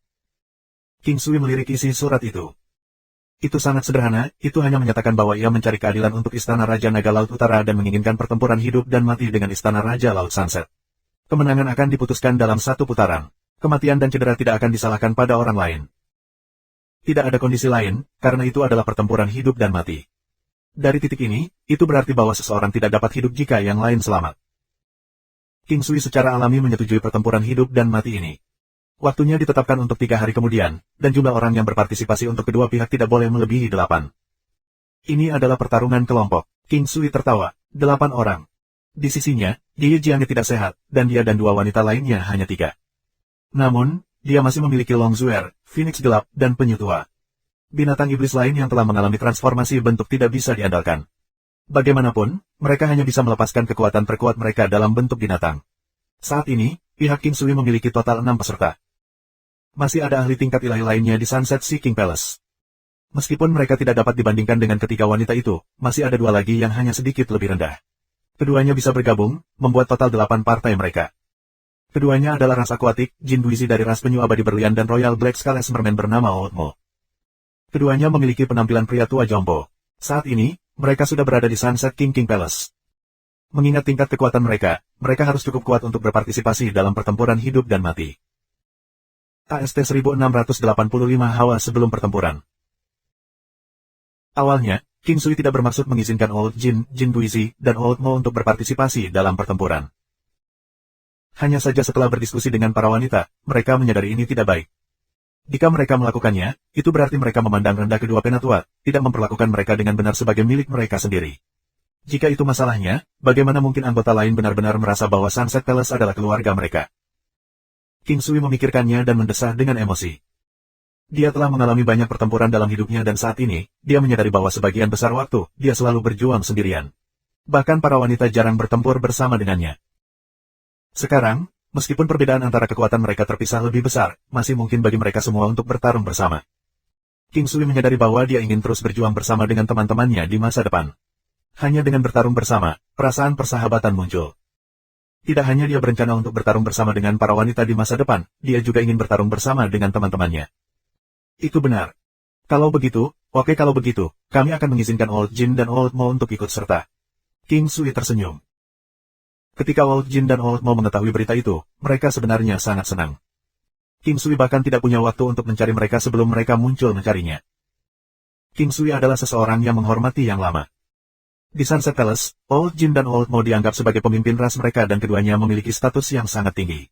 King Sui melirik isi surat itu. Itu sangat sederhana, itu hanya menyatakan bahwa ia mencari keadilan untuk Istana Raja Naga Laut Utara dan menginginkan pertempuran hidup dan mati dengan Istana Raja Laut Sunset. Kemenangan akan diputuskan dalam satu putaran. Kematian dan cedera tidak akan disalahkan pada orang lain. Tidak ada kondisi lain, karena itu adalah pertempuran hidup dan mati. Dari titik ini, itu berarti bahwa seseorang tidak dapat hidup jika yang lain selamat. King Sui secara alami menyetujui pertempuran hidup dan mati ini. Waktunya ditetapkan untuk 3 hari kemudian, dan jumlah orang yang berpartisipasi untuk kedua pihak tidak boleh melebihi 8. Ini adalah pertarungan kelompok. King Sui tertawa. 8 orang. Di sisinya, Ye Jiangye tidak sehat, dan dia dan 2 wanita lainnya hanya 3. Namun, dia masih memiliki Long Zuer, Phoenix Gelap, dan Penyu Tua. Binatang iblis lain yang telah mengalami transformasi bentuk tidak bisa diandalkan. Bagaimanapun, mereka hanya bisa melepaskan kekuatan terkuat mereka dalam bentuk binatang. Saat ini, pihak King Sui memiliki total 6 peserta. Masih ada ahli tingkat ilahi lainnya di Sunset Sea King Palace. Meskipun mereka tidak dapat dibandingkan dengan ketiga wanita itu, masih ada 2 lagi yang hanya sedikit lebih rendah. Keduanya bisa bergabung, membuat total 8 partai mereka. Keduanya adalah ras akuatik, Jin Duizi dari ras penyu abadi berlian dan Royal Black Scales Merman bernama Outmo. Keduanya memiliki penampilan pria tua jompo. Saat ini, mereka sudah berada di Sunset King Palace. Mengingat tingkat kekuatan mereka, mereka harus cukup kuat untuk berpartisipasi dalam pertempuran hidup dan mati. AST 1685 Hawa sebelum pertempuran. Awalnya, King Sui tidak bermaksud mengizinkan Old Jin, Jin Duizi, dan Old Mo untuk berpartisipasi dalam pertempuran. Hanya saja setelah berdiskusi dengan para wanita, mereka menyadari ini tidak baik. Jika mereka melakukannya, itu berarti mereka memandang rendah kedua penatua, tidak memperlakukan mereka dengan benar sebagai milik mereka sendiri. Jika itu masalahnya, bagaimana mungkin anggota lain benar-benar merasa bahwa Sunset Palace adalah keluarga mereka? King Sui memikirkannya dan mendesah dengan emosi. Dia telah mengalami banyak pertempuran dalam hidupnya dan saat ini, dia menyadari bahwa sebagian besar waktu, dia selalu berjuang sendirian. Bahkan para wanita jarang bertempur bersama dengannya. Sekarang, meskipun perbedaan antara kekuatan mereka terpisah lebih besar, masih mungkin bagi mereka semua untuk bertarung bersama. King Sui menyadari bahwa dia ingin terus berjuang bersama dengan teman-temannya di masa depan. Hanya dengan bertarung bersama, perasaan persahabatan muncul. Tidak hanya dia berencana untuk bertarung bersama dengan para wanita di masa depan, dia juga ingin bertarung bersama dengan teman-temannya. Itu benar. Kalau begitu, Oke kalau begitu, kami akan mengizinkan Old Jin dan Old Mo untuk ikut serta. King Sui tersenyum. Ketika Old Jin dan Old Mo mengetahui berita itu, mereka sebenarnya sangat senang. King Sui bahkan tidak punya waktu untuk mencari mereka sebelum mereka muncul mencarinya. King Sui adalah seseorang yang menghormati yang lama. Di Sunset Palace, Old Jin dan Old Mo dianggap sebagai pemimpin ras mereka dan keduanya memiliki status yang sangat tinggi.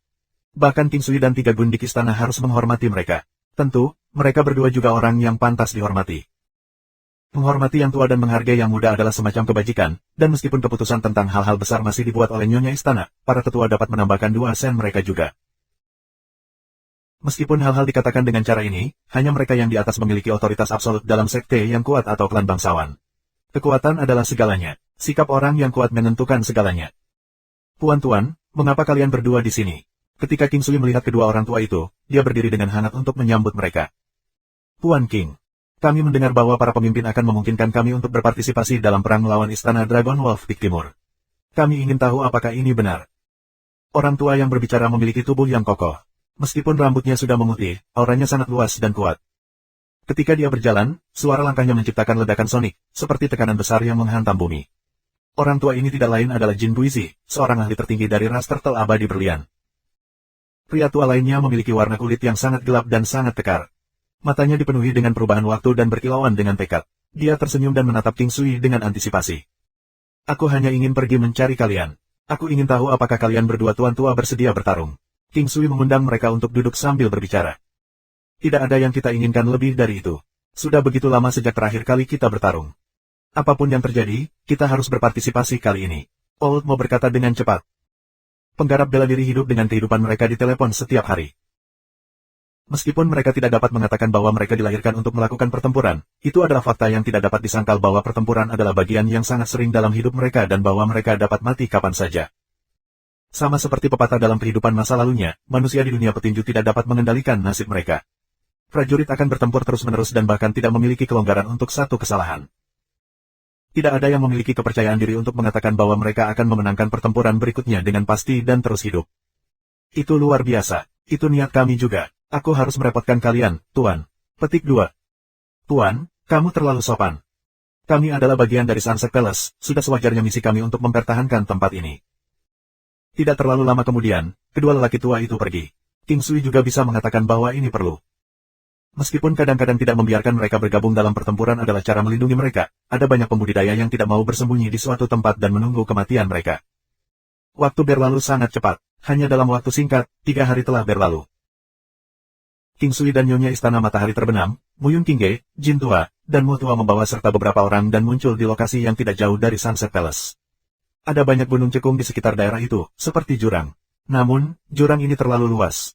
Bahkan King Sui dan 3 gundik istana harus menghormati mereka. Tentu, mereka berdua juga orang yang pantas dihormati. Menghormati yang tua dan menghargai yang muda adalah semacam kebajikan, dan meskipun keputusan tentang hal-hal besar masih dibuat oleh Nyonya Istana, para tetua dapat menambahkan 2 sen mereka juga. Meskipun hal-hal dikatakan dengan cara ini, hanya mereka yang di atas memiliki otoritas absolut dalam sekte yang kuat atau klan bangsawan. Kekuatan adalah segalanya. Sikap orang yang kuat menentukan segalanya. Puan-tuan, mengapa kalian berdua di sini? Ketika King Sui melihat kedua orang tua itu, dia berdiri dengan hangat untuk menyambut mereka. Puan King, kami mendengar bahwa para pemimpin akan memungkinkan kami untuk berpartisipasi dalam perang melawan istana Dragon Wolf di Timur. Kami ingin tahu apakah ini benar. Orang tua yang berbicara memiliki tubuh yang kokoh. Meskipun rambutnya sudah memutih, auranya sangat luas dan kuat. Ketika dia berjalan, suara langkahnya menciptakan ledakan sonik, seperti tekanan besar yang menghantam bumi. Orang tua ini tidak lain adalah Jin Buizi, seorang ahli tertinggi dari ras turtle abadi berlian. Pria tua lainnya memiliki warna kulit yang sangat gelap dan sangat tekar. Matanya dipenuhi dengan perubahan waktu dan berkilauan dengan tekad. Dia tersenyum dan menatap King Sui dengan antisipasi. Aku hanya ingin pergi mencari kalian. Aku ingin tahu apakah kalian berdua tuan tua bersedia bertarung. King Sui mengundang mereka untuk duduk sambil berbicara. Tidak ada yang kita inginkan lebih dari itu. Sudah begitu lama sejak terakhir kali kita bertarung. Apapun yang terjadi, kita harus berpartisipasi kali ini. Old Mo berkata dengan cepat. Penggarap bela diri hidup dengan kehidupan mereka di telepon setiap hari. Meskipun mereka tidak dapat mengatakan bahwa mereka dilahirkan untuk melakukan pertempuran, itu adalah fakta yang tidak dapat disangkal bahwa pertempuran adalah bagian yang sangat sering dalam hidup mereka dan bahwa mereka dapat mati kapan saja. Sama seperti pepatah dalam kehidupan masa lalunya, manusia di dunia petinju tidak dapat mengendalikan nasib mereka. Prajurit akan bertempur terus-menerus dan bahkan tidak memiliki kelonggaran untuk satu kesalahan. Tidak ada yang memiliki kepercayaan diri untuk mengatakan bahwa mereka akan memenangkan pertempuran berikutnya dengan pasti dan terus hidup. Itu luar biasa. Itu niat kami juga. Aku harus merepotkan kalian, Tuan. Petik 2. Tuan, kamu terlalu sopan. Kami adalah bagian dari Sunset Palace, sudah sewajarnya misi kami untuk mempertahankan tempat ini. Tidak terlalu lama kemudian, kedua lelaki tua itu pergi. King Sui juga bisa mengatakan bahwa ini perlu. Meskipun kadang-kadang tidak membiarkan mereka bergabung dalam pertempuran adalah cara melindungi mereka, ada banyak pembudidaya yang tidak mau bersembunyi di suatu tempat dan menunggu kematian mereka. Waktu berlalu sangat cepat, hanya dalam waktu singkat, 3 hari telah berlalu. King Sui dan Nyonya Istana Matahari terbenam, Muyun Kingge, Jin Tua, dan Mu Tua membawa serta beberapa orang dan muncul di lokasi yang tidak jauh dari Sunset Palace. Ada banyak gunung cekung di sekitar daerah itu, seperti jurang. Namun, jurang ini terlalu luas.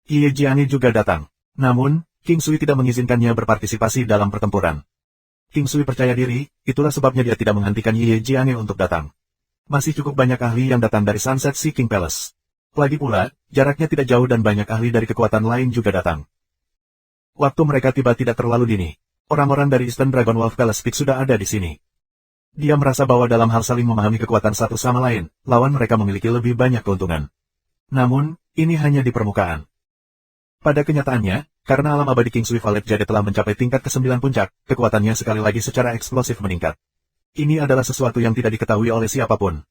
Ye Jiani juga datang. Namun, King Sui tidak mengizinkannya berpartisipasi dalam pertempuran. King Sui percaya diri, itulah sebabnya dia tidak menghentikan Ye Jiani untuk datang. Masih cukup banyak ahli yang datang dari Sunset Seeking Palace. Lagi pula, jaraknya tidak jauh dan banyak ahli dari kekuatan lain juga datang. Waktu mereka tiba tidak terlalu dini. Orang-orang dari Eastern Dragon Wolf Palace Peak sudah ada di sini. Dia merasa bahwa dalam hal saling memahami kekuatan satu sama lain, lawan mereka memiliki lebih banyak keuntungan. Namun, ini hanya di permukaan. Pada kenyataannya, karena alam abadi King Sui Valet Jade telah mencapai tingkat ke-9 puncak, kekuatannya sekali lagi secara eksplosif meningkat. Ini adalah sesuatu yang tidak diketahui oleh siapapun.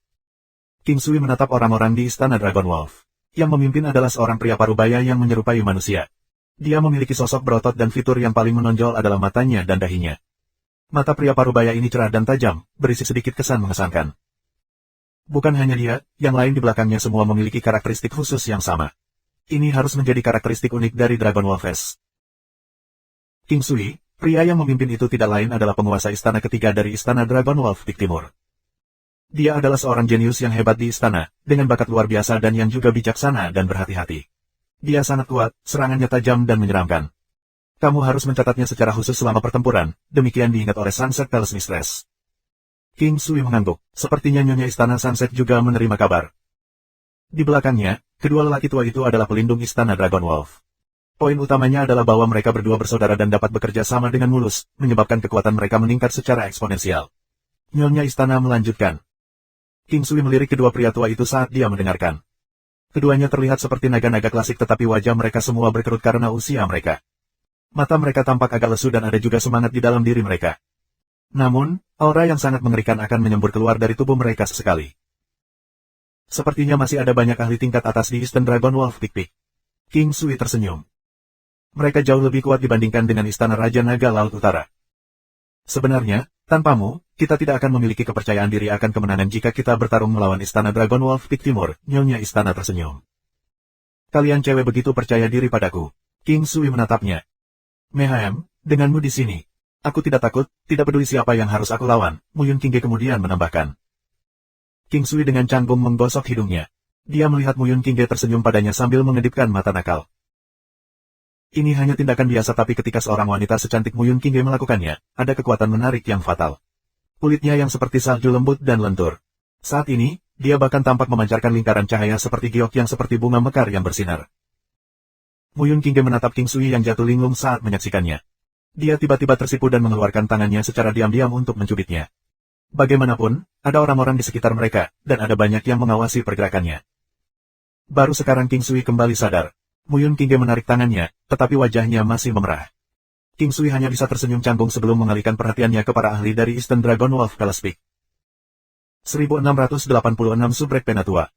King Sui menatap orang-orang di Istana Dragon Wolf. Yang memimpin adalah seorang pria parubaya yang menyerupai manusia. Dia memiliki sosok berotot dan fitur yang paling menonjol adalah matanya dan dahinya. Mata pria parubaya ini cerah dan tajam, berisi sedikit kesan mengesankan. Bukan hanya dia, yang lain di belakangnya semua memiliki karakteristik khusus yang sama. Ini harus menjadi karakteristik unik dari Dragon Wolfes. King Sui, pria yang memimpin itu tidak lain adalah penguasa istana ketiga dari Istana Dragon Wolf di Timur. Dia adalah seorang jenius yang hebat di istana, dengan bakat luar biasa dan yang juga bijaksana dan berhati-hati. Dia sangat kuat, serangannya tajam dan menyeramkan. Kamu harus mencatatnya secara khusus selama pertempuran, demikian diingat oleh Sunset Palace Mistress. King Sui mengangguk, sepertinya Nyonya Istana Sunset juga menerima kabar. Di belakangnya, kedua lelaki tua itu adalah pelindung Istana Dragon Wolf. Poin utamanya adalah bahwa mereka berdua bersaudara dan dapat bekerja sama dengan mulus, menyebabkan kekuatan mereka meningkat secara eksponensial. Nyonya Istana melanjutkan. King Sui melirik kedua pria tua itu saat dia mendengarkan. Keduanya terlihat seperti naga-naga klasik tetapi wajah mereka semua berkerut karena usia mereka. Mata mereka tampak agak lesu dan ada juga semangat di dalam diri mereka. Namun, aura yang sangat mengerikan akan menyembur keluar dari tubuh mereka sesekali. Sepertinya masih ada banyak ahli tingkat atas di Eastern Dragon Wolf Peak. King Sui tersenyum. Mereka jauh lebih kuat dibandingkan dengan Istana Raja Naga Laut Utara. Sebenarnya, tanpamu, kita tidak akan memiliki kepercayaan diri akan kemenangan jika kita bertarung melawan Istana Dragon Wolf Peak Timur, Nyonya Istana tersenyum. Kalian cewek begitu percaya diri padaku. King Sui menatapnya. Mehem, denganmu di sini. Aku tidak takut, tidak peduli siapa yang harus aku lawan, Muyun Qingge kemudian menambahkan. King Sui dengan canggung menggosok hidungnya. Dia melihat Muyun Qingge tersenyum padanya sambil mengedipkan mata nakal. Ini hanya tindakan biasa tapi ketika seorang wanita secantik Muyun Qingge melakukannya, ada kekuatan menarik yang fatal. Kulitnya yang seperti salju lembut dan lentur. Saat ini, dia bahkan tampak memancarkan lingkaran cahaya seperti giok yang seperti bunga mekar yang bersinar. Muyun Qingge menatap King Sui yang jatuh linglung saat menyaksikannya. Dia tiba-tiba tersipu dan mengeluarkan tangannya secara diam-diam untuk mencubitnya. Bagaimanapun, ada orang-orang di sekitar mereka, dan ada banyak yang mengawasi pergerakannya. Baru sekarang King Sui kembali sadar. Muyun Qingge menarik tangannya, tetapi wajahnya masih memerah. King Sui hanya bisa tersenyum canggung sebelum mengalihkan perhatiannya ke para ahli dari Eastern Dragon Wolf Palace Peak. 1686 Subrek Penatua.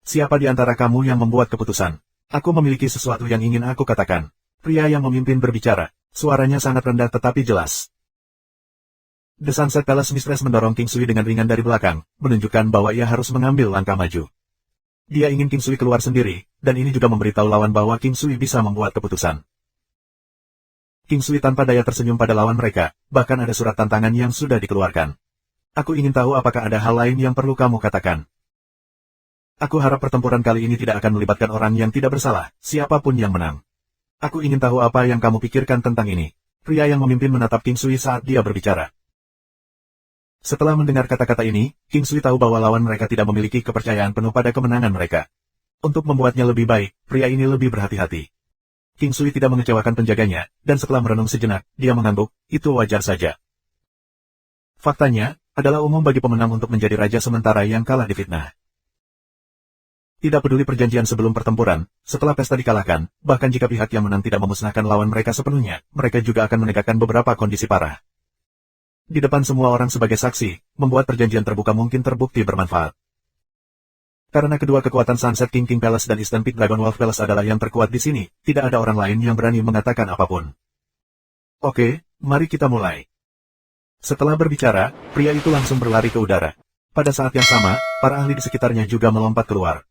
Siapa di antara kamu yang membuat keputusan? Aku memiliki sesuatu yang ingin aku katakan. Pria yang memimpin berbicara, suaranya sangat rendah tetapi jelas. The Sunset Palace Mistress mendorong King Sui dengan ringan dari belakang, menunjukkan bahwa ia harus mengambil langkah maju. Dia ingin King Sui keluar sendiri, dan ini juga memberitahu lawan bahwa King Sui bisa membuat keputusan. King Sui tanpa daya tersenyum pada lawan mereka, bahkan ada surat tantangan yang sudah dikeluarkan. Aku ingin tahu apakah ada hal lain yang perlu kamu katakan. Aku harap pertempuran kali ini tidak akan melibatkan orang yang tidak bersalah, siapapun yang menang. Aku ingin tahu apa yang kamu pikirkan tentang ini. Pria yang memimpin menatap King Sui saat dia berbicara. Setelah mendengar kata-kata ini, King Sui tahu bahwa lawan mereka tidak memiliki kepercayaan penuh pada kemenangan mereka. Untuk membuatnya lebih baik, pria ini lebih berhati-hati. King Sui tidak mengecewakan penjaganya, dan setelah merenung sejenak, dia mengangguk, itu wajar saja. Faktanya, adalah umum bagi pemenang untuk menjadi raja sementara yang kalah difitnah. Tidak peduli perjanjian sebelum pertempuran, setelah pesta dikalahkan, bahkan jika pihak yang menang tidak memusnahkan lawan mereka sepenuhnya, mereka juga akan menegakkan beberapa kondisi parah. Di depan semua orang sebagai saksi, membuat perjanjian terbuka mungkin terbukti bermanfaat. Karena kedua kekuatan Sunset King Palace dan Eastern Peak Dragon Wolf Palace adalah yang terkuat di sini, tidak ada orang lain yang berani mengatakan apapun. Oke, mari kita mulai. Setelah berbicara, pria itu langsung berlari ke udara. Pada saat yang sama, para ahli di sekitarnya juga melompat keluar.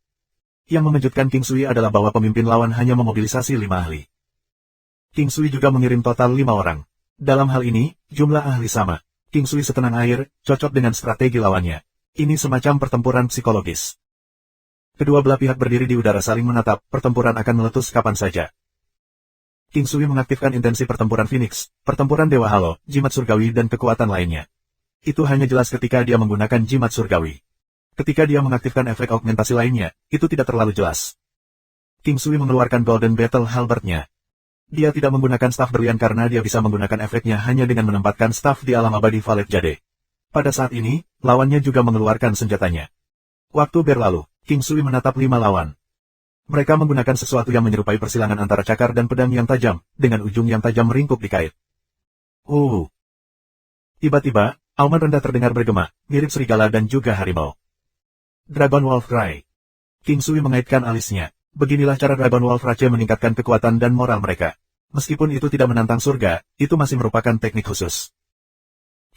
Yang mengejutkan King Sui adalah bahwa pemimpin lawan hanya memobilisasi 5 ahli. King Sui juga mengirim total 5 orang. Dalam hal ini, jumlah ahli sama. King Sui setenang air, cocok dengan strategi lawannya. Ini semacam pertempuran psikologis. Kedua belah pihak berdiri di udara saling menatap, pertempuran akan meletus kapan saja. King Sui mengaktifkan intensi pertempuran Phoenix, pertempuran Dewa Halo, jimat surgawi dan kekuatan lainnya. Itu hanya jelas ketika dia menggunakan jimat surgawi. Ketika dia mengaktifkan efek augmentasi lainnya, itu tidak terlalu jelas. King Sui mengeluarkan Golden Battle Halberd-nya. Dia tidak menggunakan staf berlian karena dia bisa menggunakan efeknya hanya dengan menempatkan staf di alam abadi Valet Jade. Pada saat ini, lawannya juga mengeluarkan senjatanya. Waktu berlalu, King Sui menatap 5 lawan. Mereka menggunakan sesuatu yang menyerupai persilangan antara cakar dan pedang yang tajam, dengan ujung yang tajam meringkuk di kait. Tiba-tiba, auman rendah terdengar bergema, mirip serigala dan juga harimau. Dragon Wolf Cry. King Sui mengaitkan alisnya. Beginilah cara Dragon Wolf Rache meningkatkan kekuatan dan moral mereka. Meskipun itu tidak menantang surga, itu masih merupakan teknik khusus.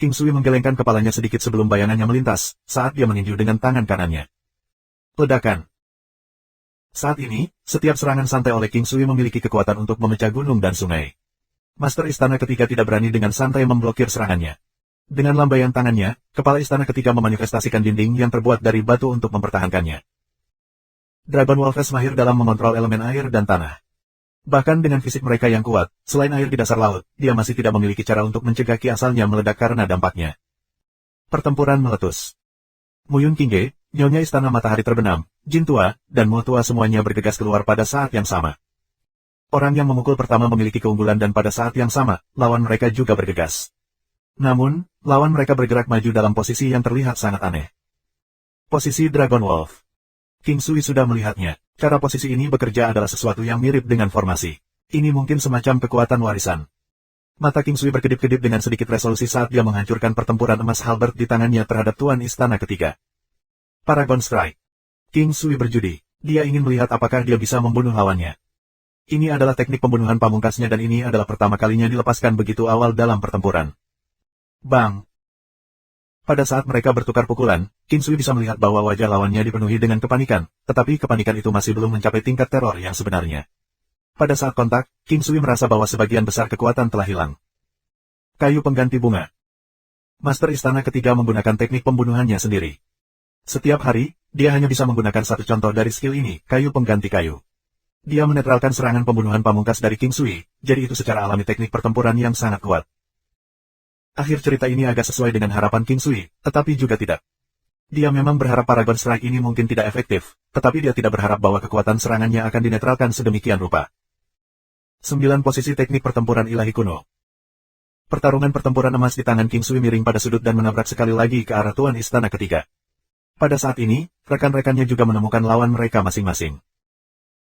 King Sui menggelengkan kepalanya sedikit sebelum bayangannya melintas, saat dia meninju dengan tangan kanannya. Ledakan. Saat ini, setiap serangan santai oleh King Sui memiliki kekuatan untuk memecah gunung dan sungai. Master Istana Ketiga tidak berani dengan santai memblokir serangannya. Dengan lambaian tangannya, Kepala Istana Ketiga memanifestasikan dinding yang terbuat dari batu untuk mempertahankannya. Dragon Wolves mahir dalam mengontrol elemen air dan tanah. Bahkan dengan fisik mereka yang kuat, selain air di dasar laut, dia masih tidak memiliki cara untuk mencegah ki asalnya meledak karena dampaknya. Pertempuran meletus. Muyun Qingge, Nyonya Istana Matahari Terbenam, Jin Tua, dan Mo Tua semuanya bergegas keluar pada saat yang sama. Orang yang memukul pertama memiliki keunggulan dan pada saat yang sama, lawan mereka juga bergegas. Namun, lawan mereka bergerak maju dalam posisi yang terlihat sangat aneh. Posisi Dragon Wolf. King Sui sudah melihatnya. Cara posisi ini bekerja adalah sesuatu yang mirip dengan formasi. Ini mungkin semacam kekuatan warisan. Mata King Sui berkedip-kedip dengan sedikit resolusi saat dia menghancurkan pertempuran emas halberd di tangannya terhadap Tuan Istana Ketiga. Paragon Strike. King Sui berjudi. Dia ingin melihat apakah dia bisa membunuh lawannya. Ini adalah teknik pembunuhan pamungkasnya dan ini adalah pertama kalinya dilepaskan begitu awal dalam pertempuran. Bang! Pada saat mereka bertukar pukulan, King Sui bisa melihat bahwa wajah lawannya dipenuhi dengan kepanikan, tetapi kepanikan itu masih belum mencapai tingkat teror yang sebenarnya. Pada saat kontak, King Sui merasa bahwa sebagian besar kekuatan telah hilang. Kayu pengganti bunga. Master Istana Ketiga menggunakan teknik pembunuhannya sendiri. Setiap hari, dia hanya bisa menggunakan satu contoh dari skill ini, kayu pengganti kayu. Dia menetralkan serangan pembunuhan pamungkas dari King Sui, jadi itu secara alami teknik pertempuran yang sangat kuat. Akhir cerita ini agak sesuai dengan harapan King Sui, tetapi juga tidak. Dia memang berharap Paragon Strike ini mungkin tidak efektif, tetapi dia tidak berharap bahwa kekuatan serangannya akan dinetralkan sedemikian rupa. 9 posisi teknik pertempuran ilahi kuno. Pertarungan pertempuran emas di tangan King Sui miring pada sudut dan menabrak sekali lagi ke arah Tuan Istana Ketiga. Pada saat ini, rekan-rekannya juga menemukan lawan mereka masing-masing.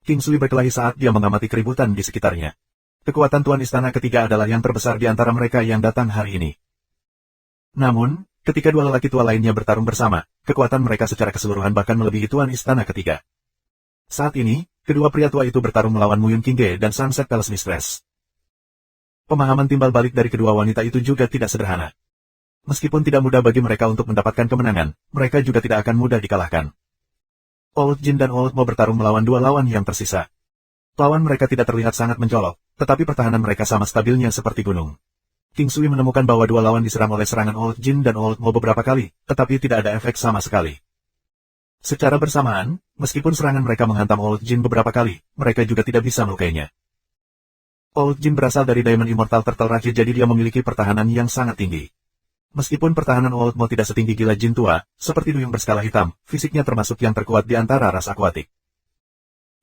King Sui berkelahi saat dia mengamati keributan di sekitarnya. Kekuatan Tuan Istana Ketiga adalah yang terbesar di antara mereka yang datang hari ini. Namun, ketika dua lelaki tua lainnya bertarung bersama, kekuatan mereka secara keseluruhan bahkan melebihi Tuan Istana Ketiga. Saat ini, kedua pria tua itu bertarung melawan Muyun King Ge dan Sunset Palace Mistress. Pemahaman timbal balik dari kedua wanita itu juga tidak sederhana. Meskipun tidak mudah bagi mereka untuk mendapatkan kemenangan, mereka juga tidak akan mudah dikalahkan. Old Jin dan Old Mo bertarung melawan dua lawan yang tersisa. Lawan mereka tidak terlihat sangat mencolok, tetapi pertahanan mereka sama stabilnya seperti gunung. King Sui menemukan bahwa dua lawan diserang oleh serangan Old Jin dan Old Mo beberapa kali, tetapi tidak ada efek sama sekali. Secara bersamaan, meskipun serangan mereka menghantam Old Jin beberapa kali, mereka juga tidak bisa melukainya. Old Jin berasal dari Diamond Immortal Turtle Rakit jadi dia memiliki pertahanan yang sangat tinggi. Meskipun pertahanan Old Mo tidak setinggi gila jin tua, seperti duyung berskala hitam, fisiknya termasuk yang terkuat di antara ras akuatik.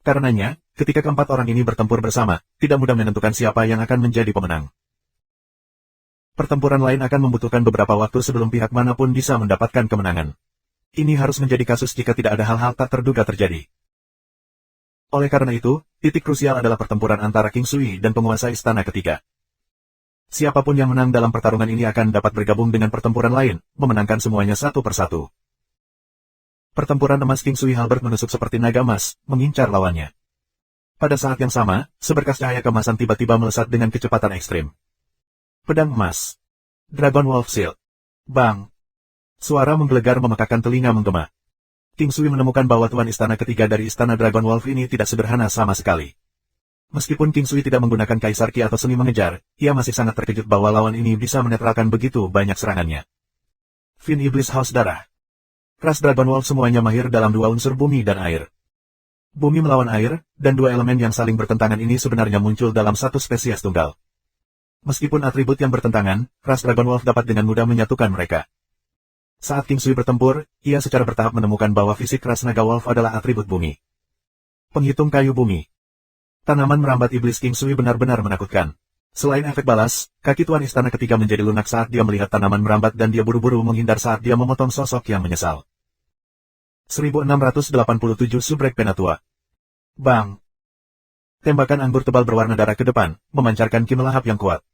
Karenanya, ketika keempat orang ini bertempur bersama, tidak mudah menentukan siapa yang akan menjadi pemenang. Pertempuran lain akan membutuhkan beberapa waktu sebelum pihak manapun bisa mendapatkan kemenangan. Ini harus menjadi kasus jika tidak ada hal-hal tak terduga terjadi. Oleh karena itu, titik krusial adalah pertempuran antara King Sui dan penguasa Istana Ketiga. Siapapun yang menang dalam pertarungan ini akan dapat bergabung dengan pertempuran lain, memenangkan semuanya satu persatu. Pertempuran emas King Sui halberd menusuk seperti naga emas, mengincar lawannya. Pada saat yang sama, seberkas cahaya kemasan tiba-tiba melesat dengan kecepatan ekstrim. Pedang emas. Dragon Wolf Shield. Bang! Suara menggelegar memekakan telinga menggema. King Sui menemukan bahwa Tuan Istana Ketiga dari Istana Dragon Wolf ini tidak sederhana sama sekali. Meskipun King Sui tidak menggunakan Kaisar Ki atau seni mengejar, ia masih sangat terkejut bahwa lawan ini bisa menetralkan begitu banyak serangannya. Fin Iblis Haus Darah. Ras Dragon Wolf semuanya mahir dalam dua unsur bumi dan air. Bumi melawan air, dan dua elemen yang saling bertentangan ini sebenarnya muncul dalam satu spesies tunggal. Meskipun atribut yang bertentangan, ras Dragon Wolf dapat dengan mudah menyatukan mereka. Saat King Sui bertempur, ia secara bertahap menemukan bahwa fisik ras naga Wolf adalah atribut bumi. Penghitung kayu bumi. Tanaman merambat iblis King Sui benar-benar menakutkan. Selain efek balas, kaki Tuan Istana Ketiga menjadi lunak saat dia melihat tanaman merambat dan dia buru-buru menghindar saat dia memotong sosok yang menyesal. 1687 Subrek Penatua. Bang! Tembakan anggur tebal berwarna darah ke depan, memancarkan kim lahap yang kuat.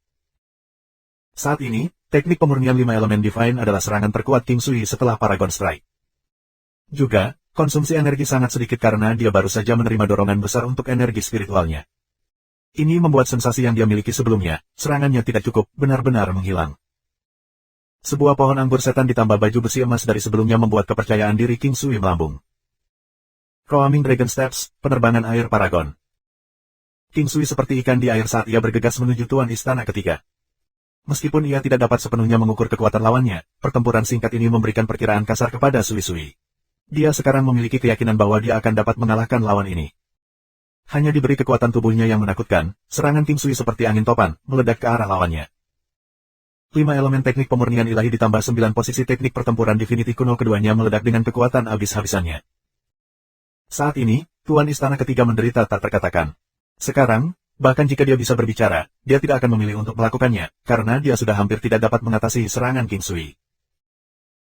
Saat ini, teknik pemurnian 5 elemen Divine adalah serangan terkuat King Sui setelah Paragon Strike. Juga, konsumsi energi sangat sedikit karena dia baru saja menerima dorongan besar untuk energi spiritualnya. Ini membuat sensasi yang dia miliki sebelumnya, serangannya tidak cukup, benar-benar menghilang. Sebuah pohon anggur setan ditambah baju besi emas dari sebelumnya membuat kepercayaan diri King Sui melambung. Roaming Dragon Steps, penerbangan air Paragon. King Sui seperti ikan di air saat ia bergegas menuju Tuan Istana Ketiga. Meskipun ia tidak dapat sepenuhnya mengukur kekuatan lawannya, pertempuran singkat ini memberikan perkiraan kasar kepada Sui. Dia sekarang memiliki keyakinan bahwa dia akan dapat mengalahkan lawan ini. Hanya diberi kekuatan tubuhnya yang menakutkan, serangan King Sui seperti angin topan, meledak ke arah lawannya. 5 elemen teknik pemurnian ilahi ditambah 9 posisi teknik pertempuran Divinity kuno keduanya meledak dengan kekuatan habis-habisannya. Saat ini, Tuan Istana Ketiga menderita tak terkatakan. Sekarang, bahkan jika dia bisa berbicara, dia tidak akan memilih untuk melakukannya, karena dia sudah hampir tidak dapat mengatasi serangan King Sui.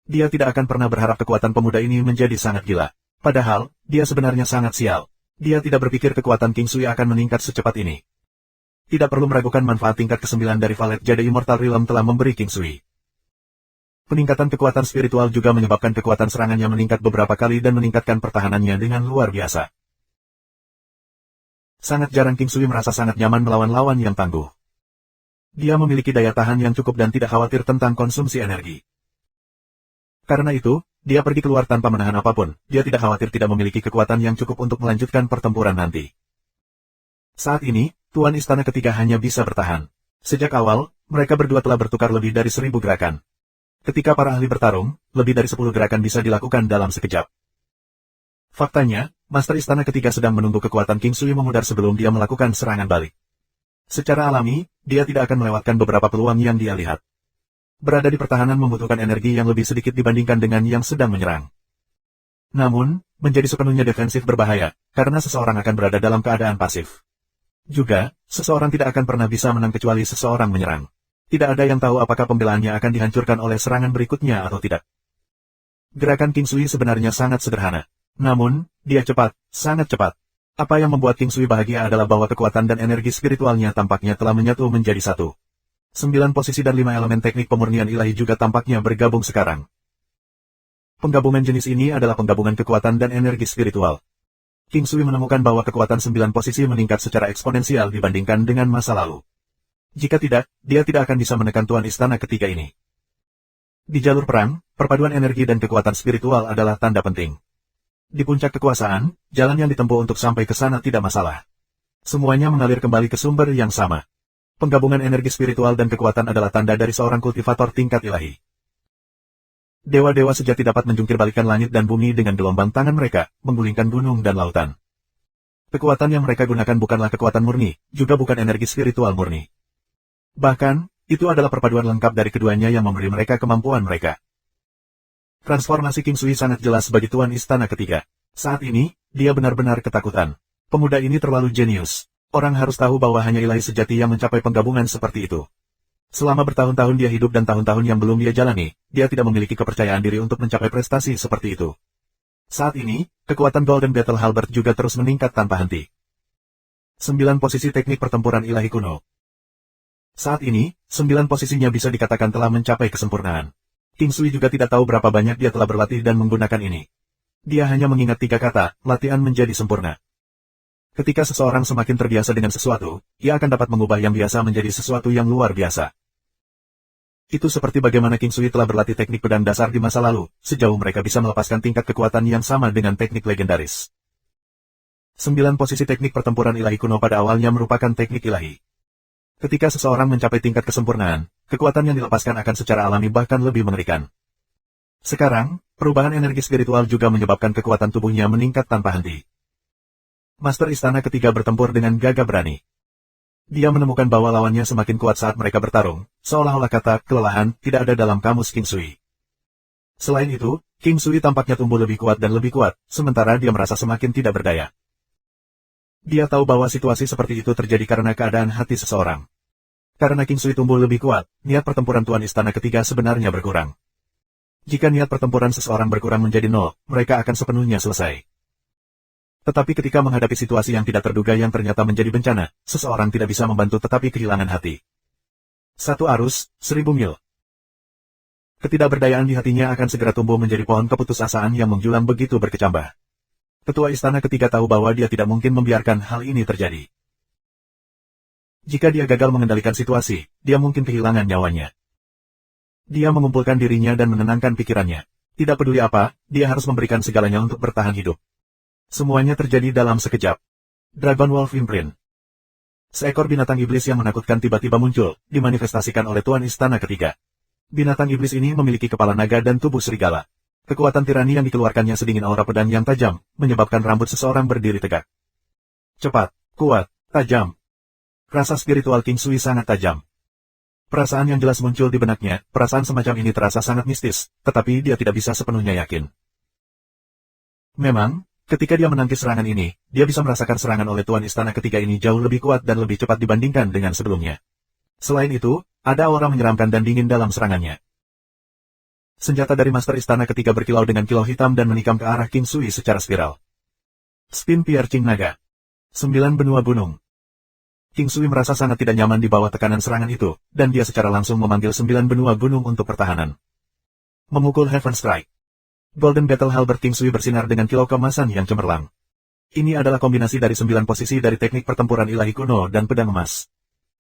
Dia tidak akan pernah berharap kekuatan pemuda ini menjadi sangat gila. Padahal, dia sebenarnya sangat sial. Dia tidak berpikir kekuatan King Sui akan meningkat secepat ini. Tidak perlu meragukan manfaat tingkat ke-9 dari Valet Jade Immortal Realm telah memberi King Sui. Peningkatan kekuatan spiritual juga menyebabkan kekuatan serangannya meningkat beberapa kali dan meningkatkan pertahanannya dengan luar biasa. Sangat jarang King Sui merasa sangat nyaman melawan lawan yang tangguh. Dia memiliki daya tahan yang cukup dan tidak khawatir tentang konsumsi energi. Karena itu, dia pergi keluar tanpa menahan apapun, dia tidak khawatir tidak memiliki kekuatan yang cukup untuk melanjutkan pertempuran nanti. Saat ini, Tuan Istana Ketiga hanya bisa bertahan. Sejak awal, mereka berdua telah bertukar lebih dari 1000 gerakan. Ketika para ahli bertarung, lebih dari 10 gerakan bisa dilakukan dalam sekejap. Faktanya, Master Istana Ketiga sedang menunggu kekuatan King Sui memudar sebelum dia melakukan serangan balik. Secara alami, dia tidak akan melewatkan beberapa peluang yang dia lihat. Berada di pertahanan membutuhkan energi yang lebih sedikit dibandingkan dengan yang sedang menyerang. Namun, menjadi sepenuhnya defensif berbahaya, karena seseorang akan berada dalam keadaan pasif. Juga, seseorang tidak akan pernah bisa menang kecuali seseorang menyerang. Tidak ada yang tahu apakah pembelaannya akan dihancurkan oleh serangan berikutnya atau tidak. Gerakan King Sui sebenarnya sangat sederhana. Namun, dia cepat, sangat cepat. Apa yang membuat King Sui bahagia adalah bahwa kekuatan dan energi spiritualnya tampaknya telah menyatu menjadi satu. 9 posisi dan 5 elemen teknik pemurnian ilahi juga tampaknya bergabung sekarang. Penggabungan jenis ini adalah penggabungan kekuatan dan energi spiritual. King Sui menemukan bahwa kekuatan 9 posisi meningkat secara eksponensial dibandingkan dengan masa lalu. Jika tidak, dia tidak akan bisa menekan Tuan Istana Ketiga ini. Di jalur perang, perpaduan energi dan kekuatan spiritual adalah tanda penting. Di puncak kekuasaan, jalan yang ditempuh untuk sampai ke sana tidak masalah. Semuanya mengalir kembali ke sumber yang sama. Penggabungan energi spiritual dan kekuatan adalah tanda dari seorang kultivator tingkat ilahi. Dewa-dewa sejati dapat menjungkir-balikan langit dan bumi dengan gelombang tangan mereka, menggulingkan gunung dan lautan. Kekuatan yang mereka gunakan bukanlah kekuatan murni, juga bukan energi spiritual murni. Bahkan, itu adalah perpaduan lengkap dari keduanya yang memberi mereka kemampuan mereka. Transformasi King Sui sangat jelas bagi Tuan Istana Ketiga. Saat ini, dia benar-benar ketakutan. Pemuda ini terlalu jenius. Orang harus tahu bahwa hanya ilahi sejati yang mencapai penggabungan seperti itu. Selama bertahun-tahun dia hidup dan tahun-tahun yang belum dia jalani, dia tidak memiliki kepercayaan diri untuk mencapai prestasi seperti itu. Saat ini, kekuatan Golden Battle Halberd juga terus meningkat tanpa henti. 9 posisi teknik pertempuran ilahi kuno. Saat ini, 9 posisinya bisa dikatakan telah mencapai kesempurnaan. King Sui juga tidak tahu berapa banyak dia telah berlatih dan menggunakan ini. Dia hanya mengingat 3 kata, latihan menjadi sempurna. Ketika seseorang semakin terbiasa dengan sesuatu, ia akan dapat mengubah yang biasa menjadi sesuatu yang luar biasa. Itu seperti bagaimana King Sui telah berlatih teknik pedang dasar di masa lalu, sejauh mereka bisa melepaskan tingkat kekuatan yang sama dengan teknik legendaris. 9 posisi teknik pertempuran ilahi kuno pada awalnya merupakan teknik ilahi. Ketika seseorang mencapai tingkat kesempurnaan, kekuatan yang dilepaskan akan secara alami bahkan lebih mengerikan. Sekarang, perubahan energi spiritual juga menyebabkan kekuatan tubuhnya meningkat tanpa henti. Master Istana Ketiga bertempur dengan gagah berani. Dia menemukan bahwa lawannya semakin kuat saat mereka bertarung, seolah-olah kata kelelahan tidak ada dalam kamus King Sui. Selain itu, King Sui tampaknya tumbuh lebih kuat dan lebih kuat, sementara dia merasa semakin tidak berdaya. Dia tahu bahwa situasi seperti itu terjadi karena keadaan hati seseorang. Karena King Sui tumbuh lebih kuat, niat pertempuran Tuan Istana Ketiga sebenarnya berkurang. Jika niat pertempuran seseorang berkurang menjadi 0, mereka akan sepenuhnya selesai. Tetapi ketika menghadapi situasi yang tidak terduga yang ternyata menjadi bencana, seseorang tidak bisa membantu tetapi kehilangan hati. 1 arus, 1000 mil. Ketidakberdayaan di hatinya akan segera tumbuh menjadi pohon keputusasaan yang menjulang begitu berkecambah. Ketua Istana Ketiga tahu bahwa dia tidak mungkin membiarkan hal ini terjadi. Jika dia gagal mengendalikan situasi, dia mungkin kehilangan nyawanya. Dia mengumpulkan dirinya dan menenangkan pikirannya. Tidak peduli apa, dia harus memberikan segalanya untuk bertahan hidup. Semuanya terjadi dalam sekejap. Dragon Wolf Imprint. Seekor binatang iblis yang menakutkan tiba-tiba muncul, dimanifestasikan oleh Tuan Istana Ketiga. Binatang iblis ini memiliki kepala naga dan tubuh serigala. Kekuatan tirani yang dikeluarkannya sedingin aura pedang yang tajam, menyebabkan rambut seseorang berdiri tegak. Cepat, kuat, tajam. Rasa spiritual King Sui sangat tajam. Perasaan yang jelas muncul di benaknya, perasaan semacam ini terasa sangat mistis, tetapi dia tidak bisa sepenuhnya yakin. Memang, ketika dia menangkis serangan ini, dia bisa merasakan serangan oleh Tuan Istana Ketiga ini jauh lebih kuat dan lebih cepat dibandingkan dengan sebelumnya. Selain itu, ada aura menyeramkan dan dingin dalam serangannya. Senjata dari Master Istana Ketiga berkilau dengan kilau hitam dan menikam ke arah King Sui secara spiral. Spin Piercing Naga. 9 benua gunung. King Sui merasa sangat tidak nyaman di bawah tekanan serangan itu, dan dia secara langsung memanggil 9 benua gunung untuk pertahanan. Memukul Heaven Strike. Golden Battle Halberd King Sui bersinar dengan kilau keemasan yang cemerlang. Ini adalah kombinasi dari 9 posisi dari teknik pertempuran ilahi kuno dan pedang emas.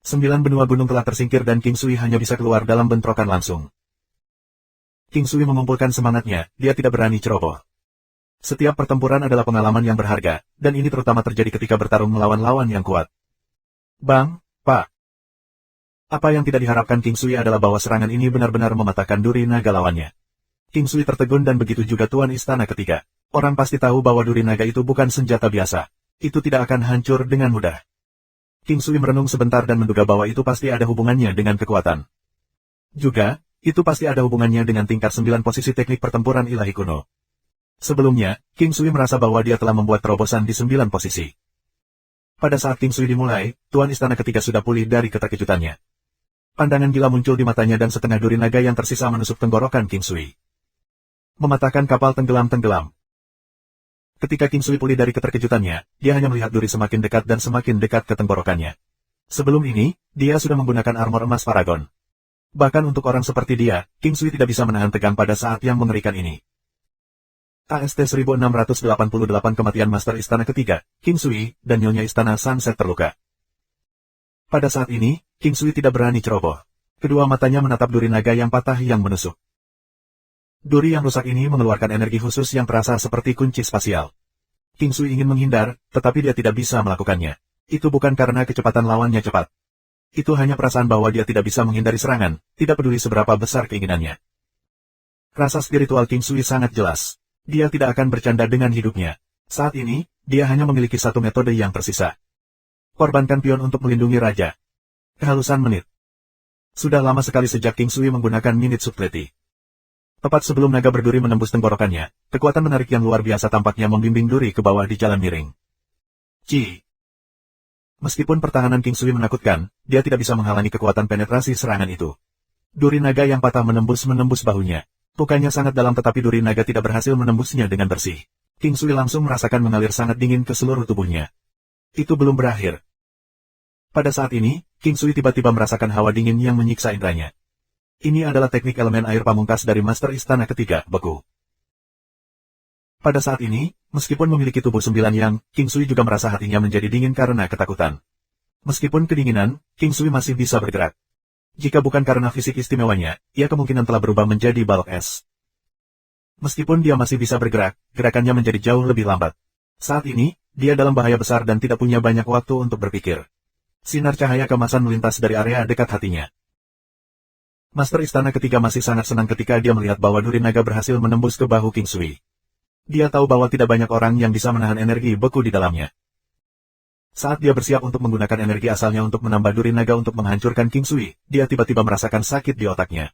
9 benua gunung telah tersingkir dan King Sui hanya bisa keluar dalam bentrokan langsung. King Sui mengumpulkan semangatnya, dia tidak berani ceroboh. Setiap pertempuran adalah pengalaman yang berharga, dan ini terutama terjadi ketika bertarung melawan lawan yang kuat. Bang, Pak. Apa yang tidak diharapkan King Sui adalah bahwa serangan ini benar-benar mematahkan duri naga lawannya. King Sui tertegun dan begitu juga Tuan Istana Ketiga. Orang pasti tahu bahwa duri naga itu bukan senjata biasa. Itu tidak akan hancur dengan mudah. King Sui merenung sebentar dan menduga bahwa itu pasti ada hubungannya dengan kekuatan. Juga, itu pasti ada hubungannya dengan tingkat 9 posisi teknik pertempuran ilahi kuno. Sebelumnya, King Sui merasa bahwa dia telah membuat terobosan di 9 posisi. Pada saat King Sui dimulai, Tuan Istana Ketiga sudah pulih dari keterkejutannya. Pandangan gila muncul di matanya dan setengah duri naga yang tersisa menusuk tenggorokan King Sui. Mematahkan kapal tenggelam-tenggelam. Ketika King Sui pulih dari keterkejutannya, dia hanya melihat duri semakin dekat dan semakin dekat ke tenggorokannya. Sebelum ini, dia sudah menggunakan armor emas Paragon. Bahkan untuk orang seperti dia, King Sui tidak bisa menahan tegang pada saat yang mengerikan ini. AST 1688 Kematian Master Istana Ketiga, King Sui, dan Nyonya Istana Sunset terluka. Pada saat ini, King Sui tidak berani ceroboh. Kedua matanya menatap duri naga yang patah yang menusuk. Duri yang rusak ini mengeluarkan energi khusus yang terasa seperti kunci spasial. King Sui ingin menghindar, tetapi dia tidak bisa melakukannya. Itu bukan karena kecepatan lawannya cepat. Itu hanya perasaan bahwa dia tidak bisa menghindari serangan, tidak peduli seberapa besar keinginannya. Rasa spiritual King Sui sangat jelas. Dia tidak akan bercanda dengan hidupnya. Saat ini, dia hanya memiliki satu metode yang tersisa. Korbankan pion untuk melindungi raja. Kehalusan menit. Sudah lama sekali sejak King Sui menggunakan minute subtlety. Tepat sebelum naga berduri menembus tenggorokannya, kekuatan menarik yang luar biasa tampaknya membimbing duri ke bawah di jalan miring. Ci. Meskipun pertahanan King Sui menakutkan, dia tidak bisa menghalangi kekuatan penetrasi serangan itu. Duri naga yang patah menembus bahunya. Lukanya sangat dalam tetapi duri naga tidak berhasil menembusnya dengan bersih. King Sui langsung merasakan mengalir sangat dingin ke seluruh tubuhnya. Itu belum berakhir. Pada saat ini, King Sui tiba-tiba merasakan hawa dingin yang menyiksa indranya. Ini adalah teknik elemen air pamungkas dari Master Istana Ketiga, Beku. Pada saat ini, meskipun memiliki tubuh 9 yang, King Sui juga merasa hatinya menjadi dingin karena ketakutan. Meskipun kedinginan, King Sui masih bisa bergerak. Jika bukan karena fisik istimewanya, ia kemungkinan telah berubah menjadi balok es. Meskipun dia masih bisa bergerak, gerakannya menjadi jauh lebih lambat. Saat ini, dia dalam bahaya besar dan tidak punya banyak waktu untuk berpikir. Sinar cahaya kemasan melintas dari area dekat hatinya. Master Istana Ketiga masih sangat senang ketika dia melihat bahwa duri naga berhasil menembus ke bahu King Sui. Dia tahu bahwa tidak banyak orang yang bisa menahan energi beku di dalamnya. Saat dia bersiap untuk menggunakan energi asalnya untuk menambah duri naga untuk menghancurkan King Sui, dia tiba-tiba merasakan sakit di otaknya.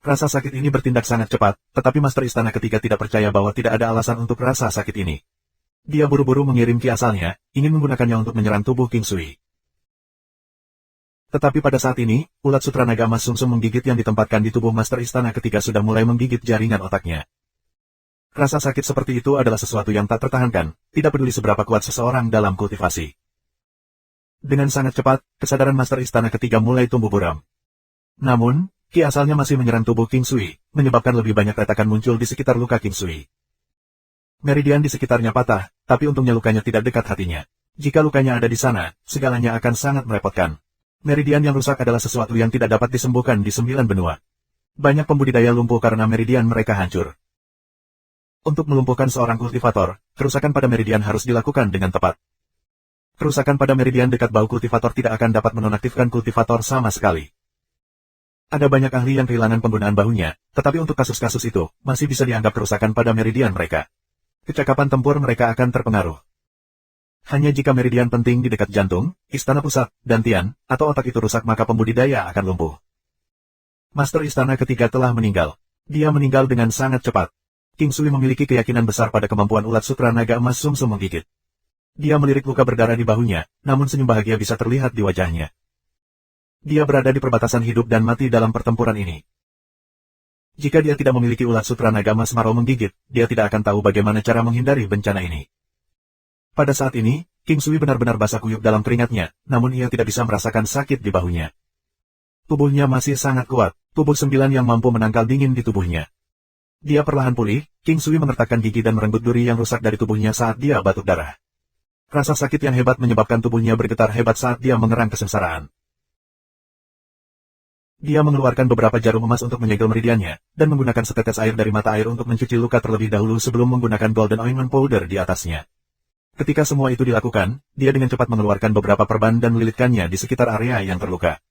Rasa sakit ini bertindak sangat cepat, tetapi Master Istana Ketiga tidak percaya bahwa tidak ada alasan untuk rasa sakit ini. Dia buru-buru mengirim ki asalnya, ingin menggunakannya untuk menyerang tubuh King Sui. Tetapi pada saat ini, ulat sutra naga emas sumsum menggigit yang ditempatkan di tubuh Master Istana Ketiga sudah mulai menggigit jaringan otaknya. Rasa sakit seperti itu adalah sesuatu yang tak tertahankan, tidak peduli seberapa kuat seseorang dalam kultivasi. Dengan sangat cepat, kesadaran Master Istana Ketiga mulai tumbuh buram. Namun, ki asalnya masih menyerang tubuh King Sui, menyebabkan lebih banyak retakan muncul di sekitar luka King Sui. Meridian di sekitarnya patah, tapi untungnya lukanya tidak dekat hatinya. Jika lukanya ada di sana, segalanya akan sangat merepotkan. Meridian yang rusak adalah sesuatu yang tidak dapat disembuhkan di 9 benua. Banyak pembudidaya lumpuh karena meridian mereka hancur. Untuk melumpuhkan seorang kultivator, kerusakan pada meridian harus dilakukan dengan tepat. Kerusakan pada meridian dekat bahu kultivator tidak akan dapat menonaktifkan kultivator sama sekali. Ada banyak ahli yang kehilangan penggunaan bahunya, tetapi untuk kasus-kasus itu, masih bisa dianggap kerusakan pada meridian mereka. Kecakapan tempur mereka akan terpengaruh. Hanya jika meridian penting di dekat jantung, istana pusat, dan tian, atau otak itu rusak maka pembudidaya akan lumpuh. Master Istana Ketiga telah meninggal. Dia meninggal dengan sangat cepat. King Sui memiliki keyakinan besar pada kemampuan ulat sutra naga emas sumsum menggigit. Dia melirik luka berdarah di bahunya, namun senyum bahagia bisa terlihat di wajahnya. Dia berada di perbatasan hidup dan mati dalam pertempuran ini. Jika dia tidak memiliki ulat sutra naga emas Marau menggigit, dia tidak akan tahu bagaimana cara menghindari bencana ini. Pada saat ini, King Sui benar-benar basah kuyup dalam keringatnya, namun ia tidak bisa merasakan sakit di bahunya. Tubuhnya masih sangat kuat, tubuh 9 yang mampu menangkal dingin di tubuhnya. Dia perlahan pulih, King Sui mengertakkan gigi dan merenggut duri yang rusak dari tubuhnya saat dia batuk darah. Rasa sakit yang hebat menyebabkan tubuhnya bergetar hebat saat dia mengerang kesengsaraan. Dia mengeluarkan beberapa jarum emas untuk menyegel meridiannya, dan menggunakan setetes air dari mata air untuk mencuci luka terlebih dahulu sebelum menggunakan golden ointment powder di atasnya. Ketika semua itu dilakukan, dia dengan cepat mengeluarkan beberapa perban dan melilitkannya di sekitar area yang terluka.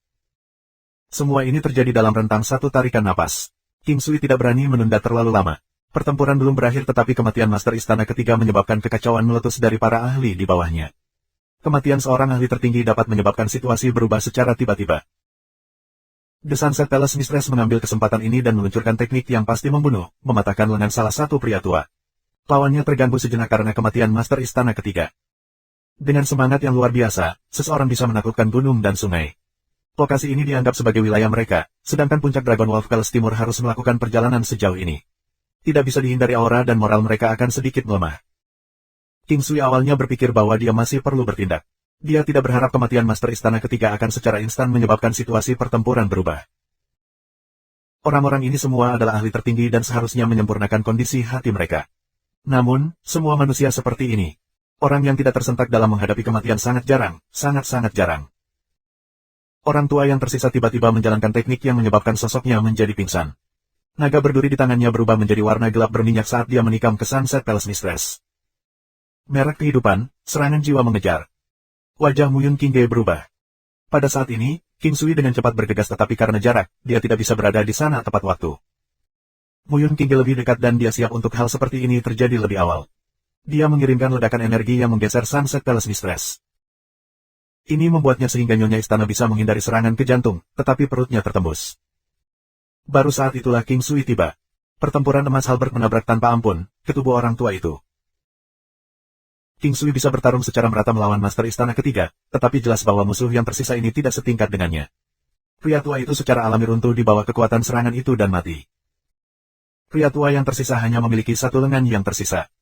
Semua ini terjadi dalam rentang satu tarikan napas. King Sui tidak berani menunda terlalu lama. Pertempuran belum berakhir tetapi kematian Master Istana Ketiga menyebabkan kekacauan meletus dari para ahli di bawahnya. Kematian seorang ahli tertinggi dapat menyebabkan situasi berubah secara tiba-tiba. The Sunset Palace Mistress mengambil kesempatan ini dan meluncurkan teknik yang pasti membunuh, mematahkan lengan salah satu pria tua. Lawannya terganggu sejenak karena kematian Master Istana Ketiga. Dengan semangat yang luar biasa, seseorang bisa menaklukkan gunung dan sungai. Lokasi ini dianggap sebagai wilayah mereka, sedangkan puncak Dragon Wolf Palace Timur harus melakukan perjalanan sejauh ini. Tidak bisa dihindari aura dan moral mereka akan sedikit melemah. King Sui awalnya berpikir bahwa dia masih perlu bertindak. Dia tidak berharap kematian Master Istana Ketiga akan secara instan menyebabkan situasi pertempuran berubah. Orang-orang ini semua adalah ahli tertinggi dan seharusnya menyempurnakan kondisi hati mereka. Namun, semua manusia seperti ini. Orang yang tidak tersentak dalam menghadapi kematian sangat jarang, sangat-sangat jarang. Orang tua yang tersisa tiba-tiba menjalankan teknik yang menyebabkan sosoknya menjadi pingsan. Naga berduri di tangannya berubah menjadi warna gelap berminyak saat dia menikam ke Sunset Palace Mistress. Merek kehidupan, serangan jiwa mengejar. Wajah Mu Yun Qingge berubah. Pada saat ini, King Sui dengan cepat bergegas tetapi karena jarak, dia tidak bisa berada di sana tepat waktu. Mu Yun Qingge lebih dekat dan dia siap untuk hal seperti ini terjadi lebih awal. Dia mengirimkan ledakan energi yang menggeser Sunset Palace Mistress. Ini membuatnya sehingga Nyonya Istana bisa menghindari serangan ke jantung, tetapi perutnya tertembus. Baru saat itulah King Sui tiba. Pertempuran emas Halberd menabrak tanpa ampun ke tubuh orang tua itu. King Sui bisa bertarung secara merata melawan Master Istana Ketiga, tetapi jelas bahwa musuh yang tersisa ini tidak setingkat dengannya. Pria tua itu secara alami runtuh di bawah kekuatan serangan itu dan mati. Pria tua yang tersisa hanya memiliki satu lengan yang tersisa.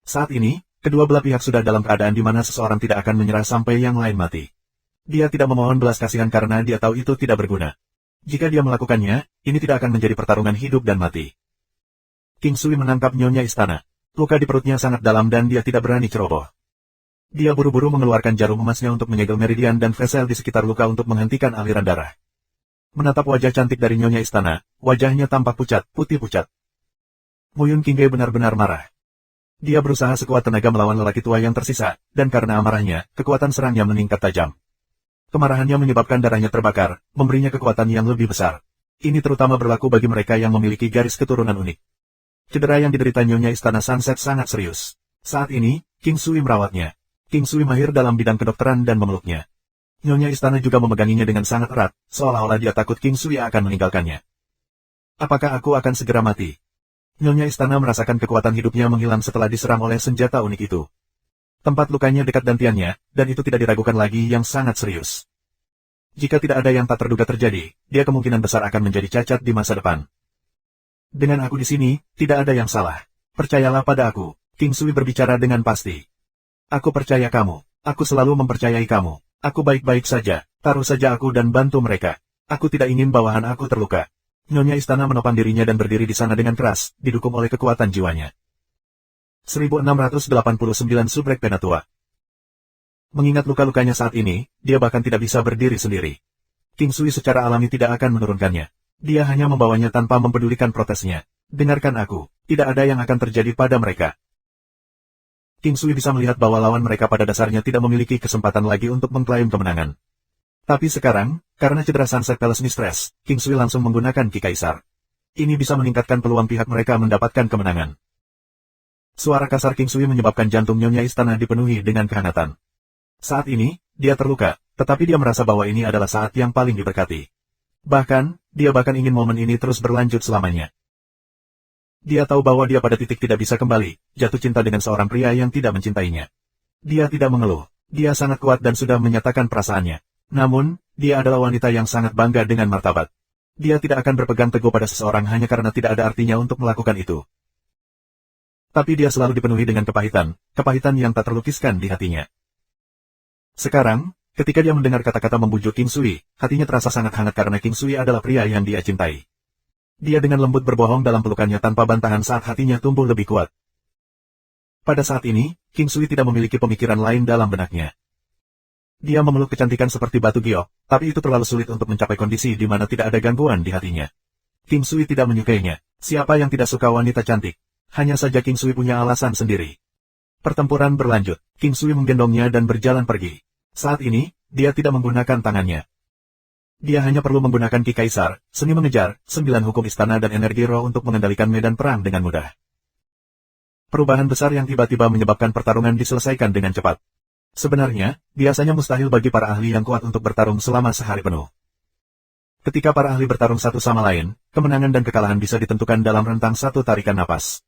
Saat ini, kedua belah pihak sudah dalam keadaan di mana seseorang tidak akan menyerah sampai yang lain mati. Dia tidak memohon belas kasihan karena dia tahu itu tidak berguna. Jika dia melakukannya, ini tidak akan menjadi pertarungan hidup dan mati. King Sui menangkap Nyonya Istana. Luka di perutnya sangat dalam dan dia tidak berani ceroboh. Dia buru-buru mengeluarkan jarum emasnya untuk menyegel meridian dan vessel di sekitar luka untuk menghentikan aliran darah. Menatap wajah cantik dari Nyonya Istana, wajahnya tampak pucat, putih pucat. Mu Yun Qingge benar-benar marah. Dia berusaha sekuat tenaga melawan lelaki tua yang tersisa, dan karena amarahnya, kekuatan serangnya meningkat tajam. Kemarahannya menyebabkan darahnya terbakar, memberinya kekuatan yang lebih besar. Ini terutama berlaku bagi mereka yang memiliki garis keturunan unik. Cedera yang diderita Nyonya Istana Sunset sangat serius. Saat ini, King Sui merawatnya. King Sui mahir dalam bidang kedokteran dan memeluknya. Nyonya Istana juga memeganginya dengan sangat erat, seolah-olah dia takut King Sui akan meninggalkannya. Apakah aku akan segera mati? Nyonya Istana merasakan kekuatan hidupnya menghilang setelah diserang oleh senjata unik itu. Tempat lukanya dekat dantiannya, dan itu tidak diragukan lagi yang sangat serius. Jika tidak ada yang tak terduga terjadi, dia kemungkinan besar akan menjadi cacat di masa depan. Dengan aku di sini, tidak ada yang salah. Percayalah pada aku, King Sui berbicara dengan pasti. Aku percaya kamu, aku selalu mempercayai kamu. Aku baik-baik saja, taruh saja aku dan bantu mereka. Aku tidak ingin bawahan aku terluka. Nyonya Istana menopang dirinya dan berdiri di sana dengan keras, didukung oleh kekuatan jiwanya. 1689 Subrek Penatua. Mengingat luka-lukanya saat ini, dia bahkan tidak bisa berdiri sendiri. King Sui secara alami tidak akan menurunkannya. Dia hanya membawanya tanpa mempedulikan protesnya. Dengarkan aku, tidak ada yang akan terjadi pada mereka. King Sui bisa melihat bahwa lawan mereka pada dasarnya tidak memiliki kesempatan lagi untuk mengklaim kemenangan. Tapi sekarang, karena cedera Sunset Palace Mistress, King Sui langsung menggunakan Ki Kaisar. Ini bisa meningkatkan peluang pihak mereka mendapatkan kemenangan. Suara kasar King Sui menyebabkan jantung Nyonya Istana dipenuhi dengan kehangatan. Saat ini, dia terluka, tetapi dia merasa bahwa ini adalah saat yang paling diberkati. Bahkan, dia bahkan ingin momen ini terus berlanjut selamanya. Dia tahu bahwa dia pada titik tidak bisa kembali, jatuh cinta dengan seorang pria yang tidak mencintainya. Dia tidak mengeluh, dia sangat kuat dan sudah menyatakan perasaannya. Namun, dia adalah wanita yang sangat bangga dengan martabat. Dia tidak akan berpegang teguh pada seseorang hanya karena tidak ada artinya untuk melakukan itu. Tapi dia selalu dipenuhi dengan kepahitan, kepahitan yang tak terlukiskan di hatinya. Sekarang, ketika dia mendengar kata-kata membujuk King Sui, hatinya terasa sangat hangat karena King Sui adalah pria yang dia cintai. Dia dengan lembut berbohong dalam pelukannya tanpa bantahan saat hatinya tumbuh lebih kuat. Pada saat ini, King Sui tidak memiliki pemikiran lain dalam benaknya. Dia memeluk kecantikan seperti batu giok, tapi itu terlalu sulit untuk mencapai kondisi di mana tidak ada gangguan di hatinya. King Sui tidak menyukainya. Siapa yang tidak suka wanita cantik? Hanya saja King Sui punya alasan sendiri. Pertempuran berlanjut. King Sui menggendongnya dan berjalan pergi. Saat ini, dia tidak menggunakan tangannya. Dia hanya perlu menggunakan Ki Kaisar, seni mengejar, 9 hukum istana dan energi roh untuk mengendalikan medan perang dengan mudah. Perubahan besar yang tiba-tiba menyebabkan pertarungan diselesaikan dengan cepat. Sebenarnya, biasanya mustahil bagi para ahli yang kuat untuk bertarung selama sehari penuh. Ketika para ahli bertarung satu sama lain, kemenangan dan kekalahan bisa ditentukan dalam rentang satu tarikan napas.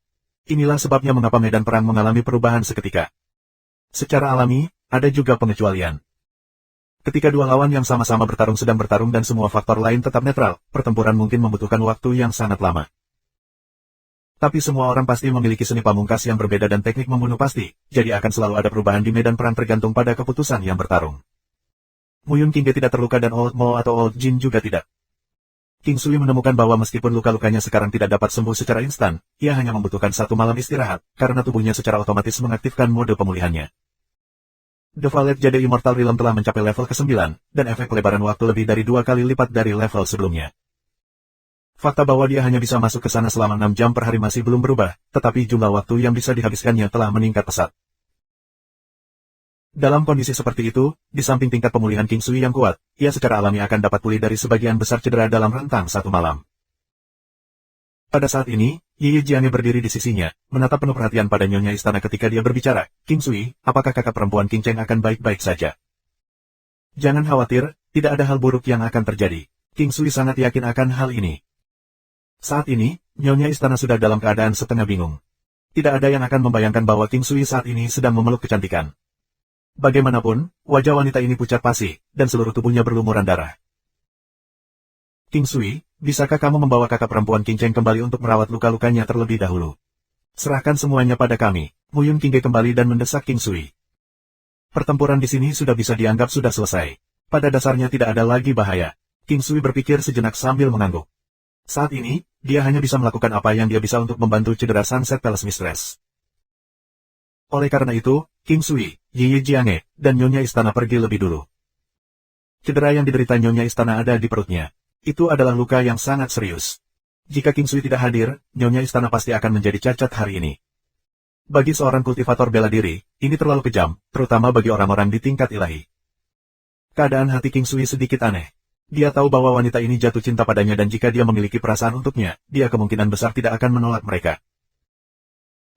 Inilah sebabnya mengapa medan perang mengalami perubahan seketika. Secara alami, ada juga pengecualian. Ketika dua lawan yang sama-sama bertarung sedang bertarung dan semua faktor lain tetap netral, pertempuran mungkin membutuhkan waktu yang sangat lama. Tapi semua orang pasti memiliki seni pamungkas yang berbeda dan teknik membunuh pasti, jadi akan selalu ada perubahan di medan perang tergantung pada keputusan yang bertarung. Muyun Qingge tidak terluka dan Old Mo atau Old Jin juga tidak. King Sui menemukan bahwa meskipun luka-lukanya sekarang tidak dapat sembuh secara instan, ia hanya membutuhkan 1 malam istirahat, karena tubuhnya secara otomatis mengaktifkan mode pemulihannya. The Valet Jade Immortal Realm telah mencapai level ke-9, dan efek pelebaran waktu lebih dari 2 kali lipat dari level sebelumnya. Fakta bahwa dia hanya bisa masuk ke sana selama 6 jam per hari masih belum berubah, tetapi jumlah waktu yang bisa dihabiskannya telah meningkat pesat. Dalam kondisi seperti itu, di samping tingkat pemulihan King Sui yang kuat, ia secara alami akan dapat pulih dari sebagian besar cedera dalam rentang 1 malam. Pada saat ini, Yi Jiange berdiri di sisinya, menatap penuh perhatian pada nyonya istana ketika dia berbicara, King Sui, apakah kakak perempuan King Cheng akan baik-baik saja? Jangan khawatir, tidak ada hal buruk yang akan terjadi. King Sui sangat yakin akan hal ini. Saat ini, nyonya istana sudah dalam keadaan setengah bingung. Tidak ada yang akan membayangkan bahwa King Sui saat ini sedang memeluk kecantikan. Bagaimanapun, wajah wanita ini pucat pasi, dan seluruh tubuhnya berlumuran darah. King Sui, bisakah kamu membawa kakak perempuan King Cheng kembali untuk merawat luka-lukanya terlebih dahulu? Serahkan semuanya pada kami. Muyun Qingge kembali dan mendesak King Sui. Pertempuran di sini sudah bisa dianggap sudah selesai. Pada dasarnya tidak ada lagi bahaya. King Sui berpikir sejenak sambil mengangguk. Saat ini, dia hanya bisa melakukan apa yang dia bisa untuk membantu cedera Sunset Palace Mistress. Oleh karena itu, King Sui, Yi Jiange, dan Nyonya Istana pergi lebih dulu. Cedera yang diderita Nyonya Istana ada di perutnya. Itu adalah luka yang sangat serius. Jika King Sui tidak hadir, Nyonya Istana pasti akan menjadi cacat hari ini. Bagi seorang kultivator bela diri, ini terlalu kejam, terutama bagi orang-orang di tingkat ilahi. Keadaan hati King Sui sedikit aneh. Dia tahu bahwa wanita ini jatuh cinta padanya dan jika dia memiliki perasaan untuknya, dia kemungkinan besar tidak akan menolak mereka.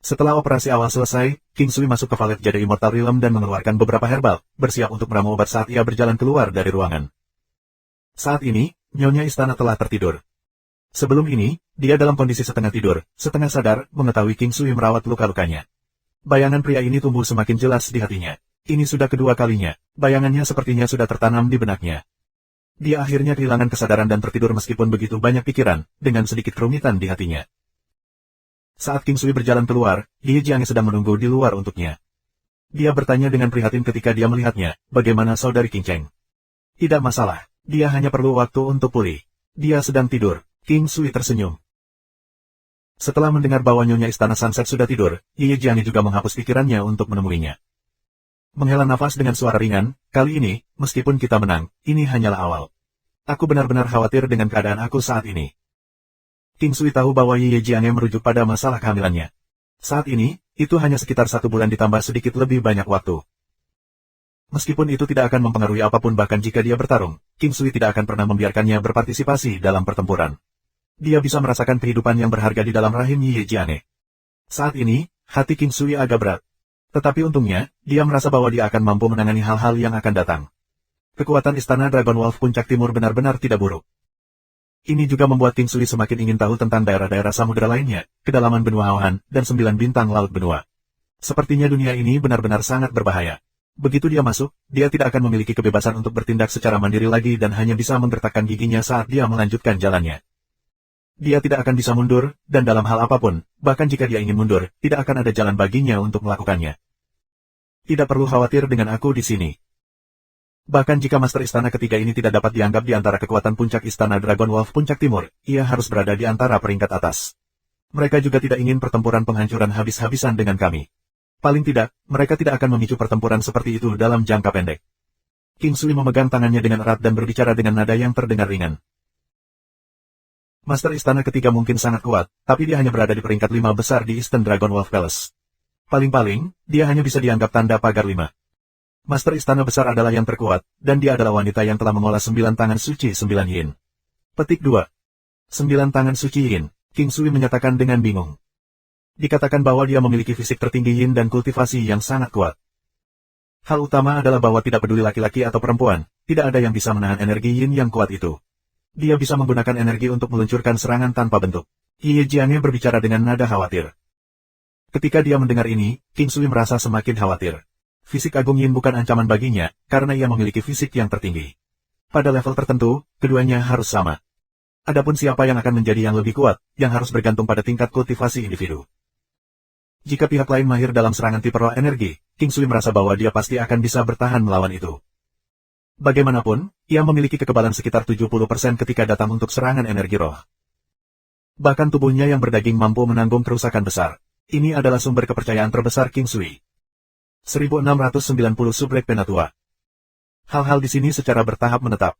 Setelah operasi awal selesai, King Sui masuk ke Valet Jade Immortal Realm dan mengeluarkan beberapa herbal, bersiap untuk meramu obat saat ia berjalan keluar dari ruangan. Saat ini, Nyonya Istana telah tertidur. Sebelum ini, dia dalam kondisi setengah tidur, setengah sadar, mengetahui King Sui merawat luka-lukanya. Bayangan pria ini tumbuh semakin jelas di hatinya. Ini sudah kedua kalinya, bayangannya sepertinya sudah tertanam di benaknya. Dia akhirnya kehilangan kesadaran dan tertidur meskipun begitu banyak pikiran, dengan sedikit kerumitan di hatinya. Saat King Sui berjalan keluar, Yi Jiange sedang menunggu di luar untuknya. Dia bertanya dengan prihatin ketika dia melihatnya, bagaimana saudari King Cheng? Tidak masalah, dia hanya perlu waktu untuk pulih. Dia sedang tidur. King Sui tersenyum. Setelah mendengar bahwa Nyonya Istana Sunset sudah tidur, Yi Jiange juga menghapus pikirannya untuk menemuinya. Menghela nafas dengan suara ringan, kali ini, meskipun kita menang, ini hanyalah awal. Aku benar-benar khawatir dengan keadaan aku saat ini. King Sui tahu bahwa Yi Jiange merujuk pada masalah kehamilannya. Saat ini, itu hanya sekitar 1 bulan ditambah sedikit lebih banyak waktu. Meskipun itu tidak akan mempengaruhi apapun bahkan jika dia bertarung, King Sui tidak akan pernah membiarkannya berpartisipasi dalam pertempuran. Dia bisa merasakan kehidupan yang berharga di dalam rahim Yi Jiange. Saat ini, hati King Sui agak berat. Tetapi untungnya, dia merasa bahwa dia akan mampu menangani hal-hal yang akan datang. Kekuatan Istana Dragon Wolf Puncak Timur benar-benar tidak buruk. Ini juga membuat King Sui semakin ingin tahu tentang daerah-daerah samudera lainnya, kedalaman benua Haohan, dan 9 bintang laut benua. Sepertinya dunia ini benar-benar sangat berbahaya. Begitu dia masuk, dia tidak akan memiliki kebebasan untuk bertindak secara mandiri lagi dan hanya bisa menggertakkan giginya saat dia melanjutkan jalannya. Dia tidak akan bisa mundur, dan dalam hal apapun, bahkan jika dia ingin mundur, tidak akan ada jalan baginya untuk melakukannya. Tidak perlu khawatir dengan aku di sini. Bahkan jika Master Istana ketiga ini tidak dapat dianggap di antara kekuatan puncak Istana Dragon Wolf Puncak Timur, ia harus berada di antara peringkat atas. Mereka juga tidak ingin pertempuran penghancuran habis-habisan dengan kami. Paling tidak, mereka tidak akan memicu pertempuran seperti itu dalam jangka pendek. King Sui memegang tangannya dengan erat dan berbicara dengan nada yang terdengar ringan. Master Istana ketiga mungkin sangat kuat, tapi dia hanya berada di peringkat 5 besar di Eastern Dragon Wolf Palace. Paling-paling, dia hanya bisa dianggap tanda pagar 5. Master Istana Besar adalah yang terkuat, dan dia adalah wanita yang telah mengolah 9 tangan suci 9 yin. Petik 2. 9 tangan suci yin, King Sui menyatakan dengan bingung. Dikatakan bahwa dia memiliki fisik tertinggi yin dan kultivasi yang sangat kuat. Hal utama adalah bahwa tidak peduli laki-laki atau perempuan, tidak ada yang bisa menahan energi yin yang kuat itu. Dia bisa menggunakan energi untuk meluncurkan serangan tanpa bentuk. Ye Jianye berbicara dengan nada khawatir. Ketika dia mendengar ini, King Sui merasa semakin khawatir. Fisik Agung Yin bukan ancaman baginya, karena ia memiliki fisik yang tertinggi. Pada level tertentu, keduanya harus sama. Adapun siapa yang akan menjadi yang lebih kuat, yang harus bergantung pada tingkat kultivasi individu. Jika pihak lain mahir dalam serangan tipe roh energi, King Sui merasa bahwa dia pasti akan bisa bertahan melawan itu. Bagaimanapun, ia memiliki kekebalan sekitar 70% ketika datang untuk serangan energi roh. Bahkan tubuhnya yang berdaging mampu menanggung kerusakan besar. Ini adalah sumber kepercayaan terbesar King Sui. 1690 Sublek Penatua. Hal-hal di sini secara bertahap menetap.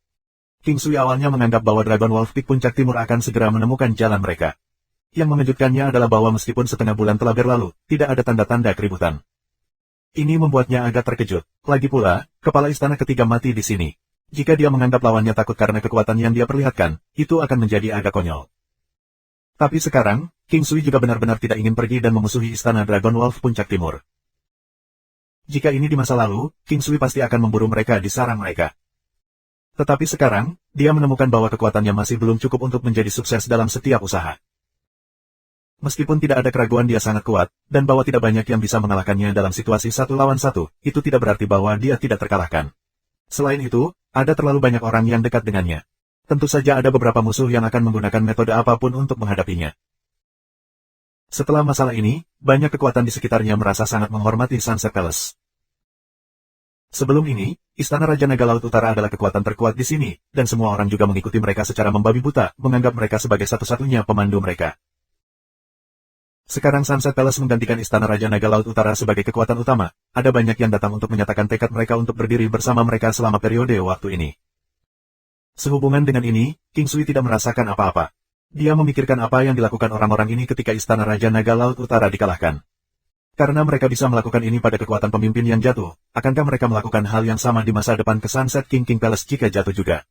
King Sui awalnya menganggap bahwa Dragon Wolf Peak Puncak Timur akan segera menemukan jalan mereka. Yang mengejutkannya adalah bahwa meskipun setengah bulan telah berlalu, tidak ada tanda-tanda keributan. Ini membuatnya agak terkejut. Lagi pula, kepala istana ketiga mati di sini. Jika dia menganggap lawannya takut karena kekuatan yang dia perlihatkan, itu akan menjadi agak konyol. Tapi sekarang, King Sui juga benar-benar tidak ingin pergi dan memusuhi istana Dragon Wolf Puncak Timur. Jika ini di masa lalu, King Sui pasti akan memburu mereka di sarang mereka. Tetapi sekarang, dia menemukan bahwa kekuatannya masih belum cukup untuk menjadi sukses dalam setiap usaha. Meskipun tidak ada keraguan dia sangat kuat, dan bahwa tidak banyak yang bisa mengalahkannya dalam situasi 1 lawan 1, itu tidak berarti bahwa dia tidak terkalahkan. Selain itu, ada terlalu banyak orang yang dekat dengannya. Tentu saja ada beberapa musuh yang akan menggunakan metode apapun untuk menghadapinya. Setelah masalah ini, banyak kekuatan di sekitarnya merasa sangat menghormati Sunset Palace. Sebelum ini, Istana Raja Naga Laut Utara adalah kekuatan terkuat di sini, dan semua orang juga mengikuti mereka secara membabi buta, menganggap mereka sebagai satu-satunya pemandu mereka. Sekarang Sunset Palace menggantikan Istana Raja Naga Laut Utara sebagai kekuatan utama, ada banyak yang datang untuk menyatakan tekad mereka untuk berdiri bersama mereka selama periode waktu ini. Sehubungan dengan ini, King Sui tidak merasakan apa-apa. Dia memikirkan apa yang dilakukan orang-orang ini ketika Istana Raja Naga Laut Utara dikalahkan. Karena mereka bisa melakukan ini pada kekuatan pemimpin yang jatuh, akankah mereka melakukan hal yang sama di masa depan ke Sunset King Palace jika jatuh juga?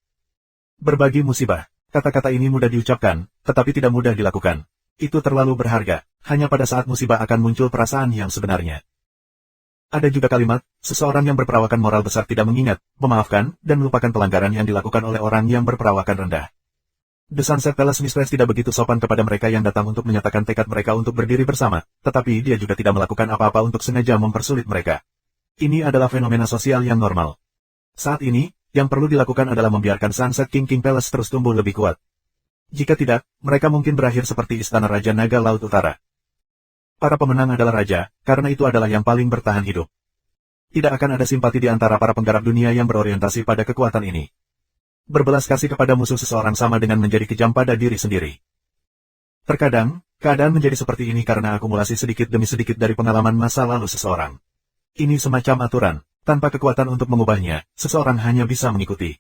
Berbagi musibah. Kata-kata ini mudah diucapkan, tetapi tidak mudah dilakukan. Itu terlalu berharga, hanya pada saat musibah akan muncul perasaan yang sebenarnya. Ada juga kalimat, seseorang yang berperawakan moral besar tidak mengingat, memaafkan, dan melupakan pelanggaran yang dilakukan oleh orang yang berperawakan rendah. The Sunset Palace Mistress tidak begitu sopan kepada mereka yang datang untuk menyatakan tekad mereka untuk berdiri bersama, tetapi dia juga tidak melakukan apa-apa untuk sengaja mempersulit mereka. Ini adalah fenomena sosial yang normal. Saat ini, yang perlu dilakukan adalah membiarkan Sunset King Palace terus tumbuh lebih kuat. Jika tidak, mereka mungkin berakhir seperti Istana Raja Naga Laut Utara. Para pemenang adalah raja, karena itu adalah yang paling bertahan hidup. Tidak akan ada simpati di antara para penggarap dunia yang berorientasi pada kekuatan ini. Berbelas kasih kepada musuh seseorang sama dengan menjadi kejam pada diri sendiri. Terkadang, keadaan menjadi seperti ini karena akumulasi sedikit demi sedikit dari pengalaman masa lalu seseorang. Ini semacam aturan, tanpa kekuatan untuk mengubahnya, seseorang hanya bisa mengikuti.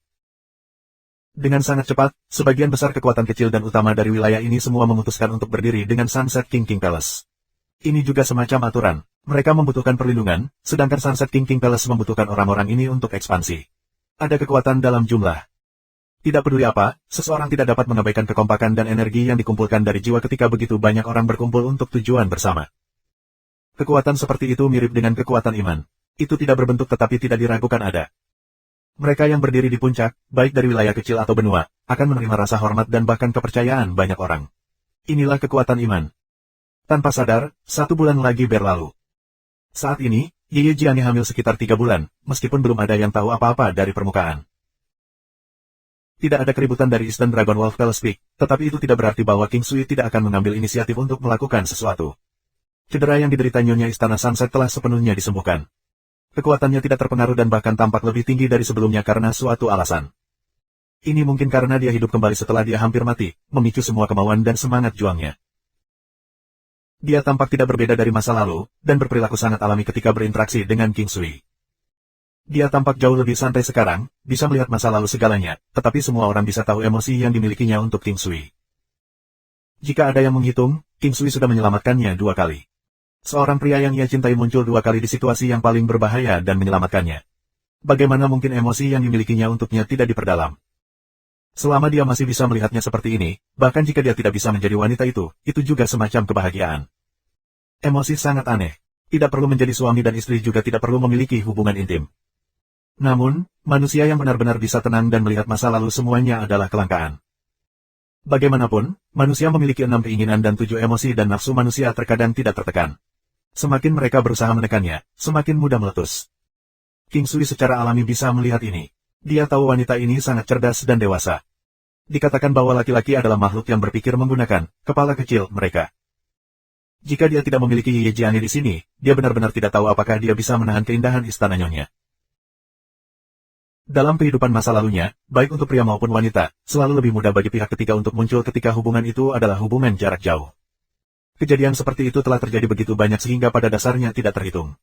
Dengan sangat cepat, sebagian besar kekuatan kecil dan utama dari wilayah ini semua memutuskan untuk berdiri dengan Sunset King Palace. Ini juga semacam aturan, mereka membutuhkan perlindungan, sedangkan Sunset King Palace membutuhkan orang-orang ini untuk ekspansi. Ada kekuatan dalam jumlah. Tidak peduli apa, seseorang tidak dapat mengabaikan kekompakan dan energi yang dikumpulkan dari jiwa ketika begitu banyak orang berkumpul untuk tujuan bersama. Kekuatan seperti itu mirip dengan kekuatan iman. Itu tidak berbentuk tetapi tidak diragukan ada. Mereka yang berdiri di puncak, baik dari wilayah kecil atau benua, akan menerima rasa hormat dan bahkan kepercayaan banyak orang. Inilah kekuatan iman. Tanpa sadar, 1 bulan lagi berlalu. Saat ini, Ye Jianye hamil sekitar 3 bulan, meskipun belum ada yang tahu apa-apa dari permukaan. Tidak ada keributan dari Eastern Dragon Wolf Palace Peak, tetapi itu tidak berarti bahwa King Sui tidak akan mengambil inisiatif untuk melakukan sesuatu. Cedera yang diderita Nyonya Istana Sunset telah sepenuhnya disembuhkan. Kekuatannya tidak terpengaruh dan bahkan tampak lebih tinggi dari sebelumnya karena suatu alasan. Ini mungkin karena dia hidup kembali setelah dia hampir mati, memicu semua kemauan dan semangat juangnya. Dia tampak tidak berbeda dari masa lalu, dan berperilaku sangat alami ketika berinteraksi dengan King Sui. Dia tampak jauh lebih santai sekarang, bisa melihat masa lalu segalanya, tetapi semua orang bisa tahu emosi yang dimilikinya untuk King Sui. Jika ada yang menghitung, King Sui sudah menyelamatkannya 2 kali. Seorang pria yang ia cintai muncul 2 kali di situasi yang paling berbahaya dan menyelamatkannya. Bagaimana mungkin emosi yang dimilikinya untuknya tidak diperdalam? Selama dia masih bisa melihatnya seperti ini, bahkan jika dia tidak bisa menjadi wanita itu juga semacam kebahagiaan. Emosi sangat aneh. Tidak perlu menjadi suami dan istri juga tidak perlu memiliki hubungan intim. Namun, manusia yang benar-benar bisa tenang dan melihat masa lalu semuanya adalah kelangkaan. Bagaimanapun, manusia memiliki 6 keinginan dan 7 emosi dan nafsu manusia terkadang tidak tertekan. Semakin mereka berusaha menekannya, semakin mudah meletus. King Sui secara alami bisa melihat ini. Dia tahu wanita ini sangat cerdas dan dewasa. Dikatakan bahwa laki-laki adalah makhluk yang berpikir menggunakan kepala kecil mereka. Jika dia tidak memiliki Ye Jiane di sini, dia benar-benar tidak tahu apakah dia bisa menahan keindahan istana nyonya. Dalam kehidupan masa lalunya, baik untuk pria maupun wanita, selalu lebih mudah bagi pihak ketiga untuk muncul ketika hubungan itu adalah hubungan jarak jauh. Kejadian seperti itu telah terjadi begitu banyak sehingga pada dasarnya tidak terhitung.